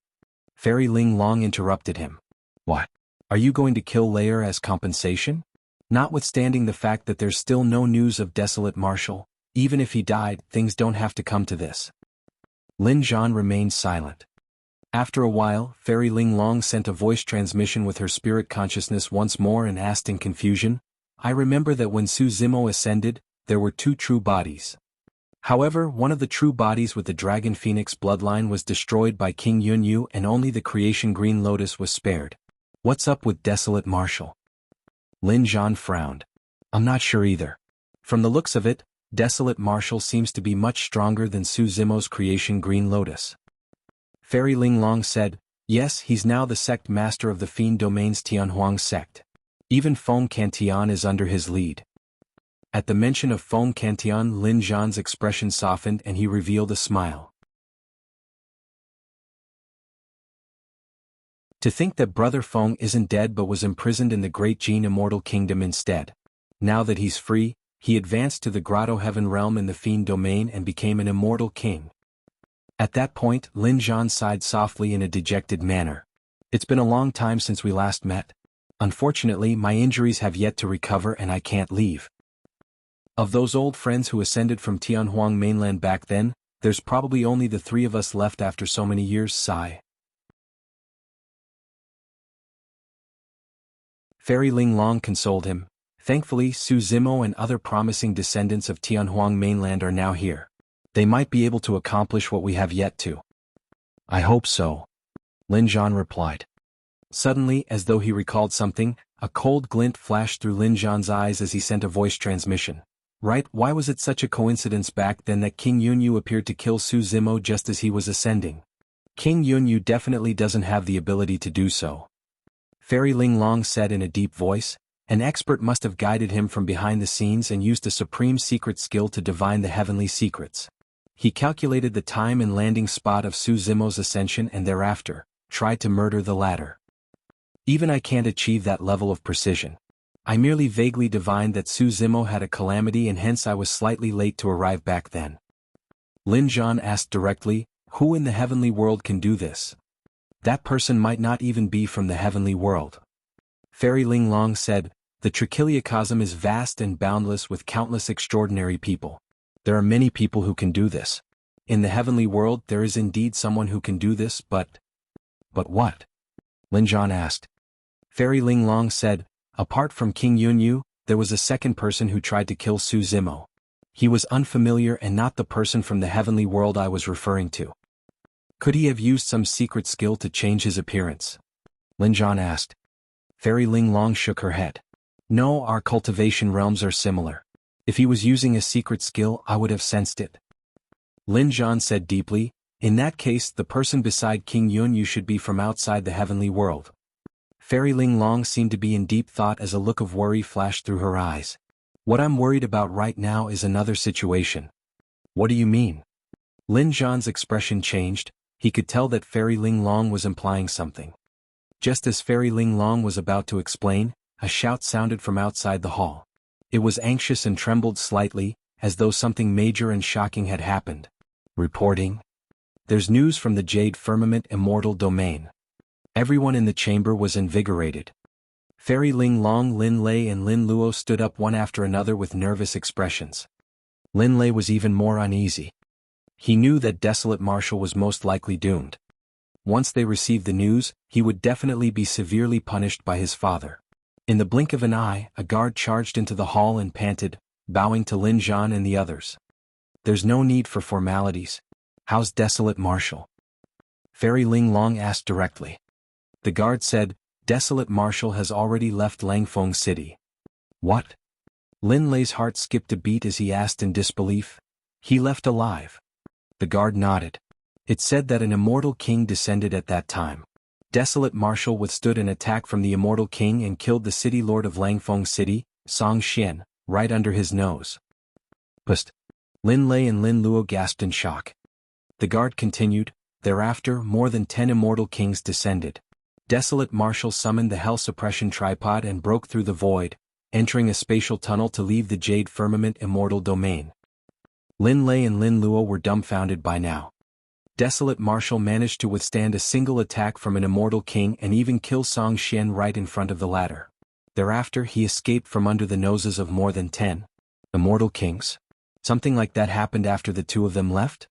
Fairy Ling Long interrupted him. What? Are you going to kill Layer as compensation? Notwithstanding the fact that there's still no news of Desolate Marshal, even if he died, things don't have to come to this. Lin Zhan remained silent. After a while, Fairy Ling Long sent a voice transmission with her spirit consciousness once more and asked in confusion, I remember that when Su Zimo ascended, there were 2 true bodies. However, one of the true bodies with the Dragon Phoenix bloodline was destroyed by King Yunyu and only the Creation Green Lotus was spared. What's up with Desolate Marshal? Lin Zhan frowned. I'm not sure either. From the looks of it, Desolate Marshal seems to be much stronger than Su Zimo's Creation Green Lotus. Fairy Ling Long said, yes, he's now the sect master of the Fiend Domain's Tianhuang sect. Even Feng Cantian is under his lead. At the mention of Feng Cantian, Lin Zhan's expression softened and he revealed a smile. To think that Brother Feng isn't dead but was imprisoned in the Great Jin Immortal Kingdom instead. Now that he's free, he advanced to the Grotto Heaven realm in the Fiend Domain and became an immortal king. At that point, Lin Zhan sighed softly in a dejected manner. It's been a long time since we last met. Unfortunately, my injuries have yet to recover and I can't leave. Of those old friends who ascended from Tianhuang mainland back then, there's probably only the 3 of us left after so many years. Sigh. Fairy Ling Long consoled him. Thankfully, Su Zimo and other promising descendants of Tianhuang mainland are now here. They might be able to accomplish what we have yet to. I hope so. Lin Zhan replied. Suddenly, as though he recalled something, a cold glint flashed through Lin Zhan's eyes as he sent a voice transmission. Right, why was it such a coincidence back then that King Yunyu appeared to kill Su Zimo just as he was ascending? King Yunyu definitely doesn't have the ability to do so. Fairy Ling Long said in a deep voice, an expert must have guided him from behind the scenes and used a supreme secret skill to divine the heavenly secrets. He calculated the time and landing spot of Su Zimo's ascension and thereafter, tried to murder the latter. Even I can't achieve that level of precision. I merely vaguely divined that Su Zimo had a calamity and hence I was slightly late to arrive back then. Lin Zhan asked directly, who in the heavenly world can do this? That person might not even be from the heavenly world. Fairy Ling Long said, the Trichiliocosm is vast and boundless with countless extraordinary people. There are many people who can do this. In the heavenly world there is indeed someone who can do this, but what? Lin Zhan asked. Fairy Ling Long said, apart from King Yunyu, there was a second person who tried to kill Su Zimo. He was unfamiliar and not the person from the heavenly world I was referring to. Could he have used some secret skill to change his appearance? Lin Zhan asked. Fairy Ling Long shook her head. No, our cultivation realms are similar. If he was using a secret skill, I would have sensed it. Lin Zhan said deeply, in that case the person beside King Yunyu should be from outside the heavenly world. Fairy Ling Long seemed to be in deep thought as a look of worry flashed through her eyes. What I'm worried about right now is another situation. What do you mean? Lin Zhan's expression changed. He could tell that Fairy Ling Long was implying something. Just as Fairy Ling Long was about to explain, a shout sounded from outside the hall. It was anxious and trembled slightly, as though something major and shocking had happened. Reporting. There's news from the Jade Firmament Immortal Domain. Everyone in the chamber was invigorated. Fairy Ling Long, Lin Lei and Lin Luo stood up one after another with nervous expressions. Lin Lei was even more uneasy. He knew that Desolate Marshal was most likely doomed. Once they received the news, he would definitely be severely punished by his father. In the blink of an eye, a guard charged into the hall and panted, bowing to Lin Zhan and the others. There's no need for formalities. How's Desolate Marshal? Fairy Ling Long asked directly. The guard said, Desolate Marshal has already left Langfeng City. What? Lin Lei's heart skipped a beat as he asked in disbelief. He left alive. The guard nodded. It said that an immortal king descended at that time. Desolate Marshal withstood an attack from the immortal king and killed the city lord of Langfeng City, Song Xian, right under his nose. Psst. Lin Lei and Lin Luo gasped in shock. The guard continued, thereafter more than 10 immortal kings descended. Desolate Marshal summoned the Hell Suppression Tripod and broke through the void, entering a spatial tunnel to leave the Jade Firmament immortal domain. Lin Lei and Lin Luo were dumbfounded by now. Desolate Marshal managed to withstand a single attack from an immortal king and even kill Song Xian right in front of the latter. Thereafter he escaped from under the noses of more than 10 immortal kings. Something like that happened after the two of them left?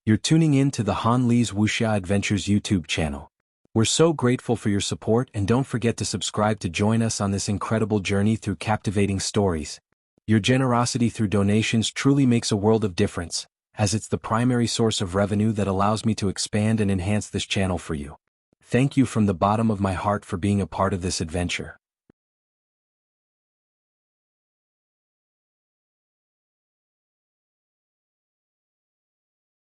You're tuning in to the Han Li's Wuxia Adventures YouTube channel. We're so grateful for your support, and don't forget to subscribe to join us on this incredible journey through captivating stories. Your generosity through donations truly makes a world of difference, as it's the primary source of revenue that allows me to expand and enhance this channel for you. Thank you from the bottom of my heart for being a part of this adventure.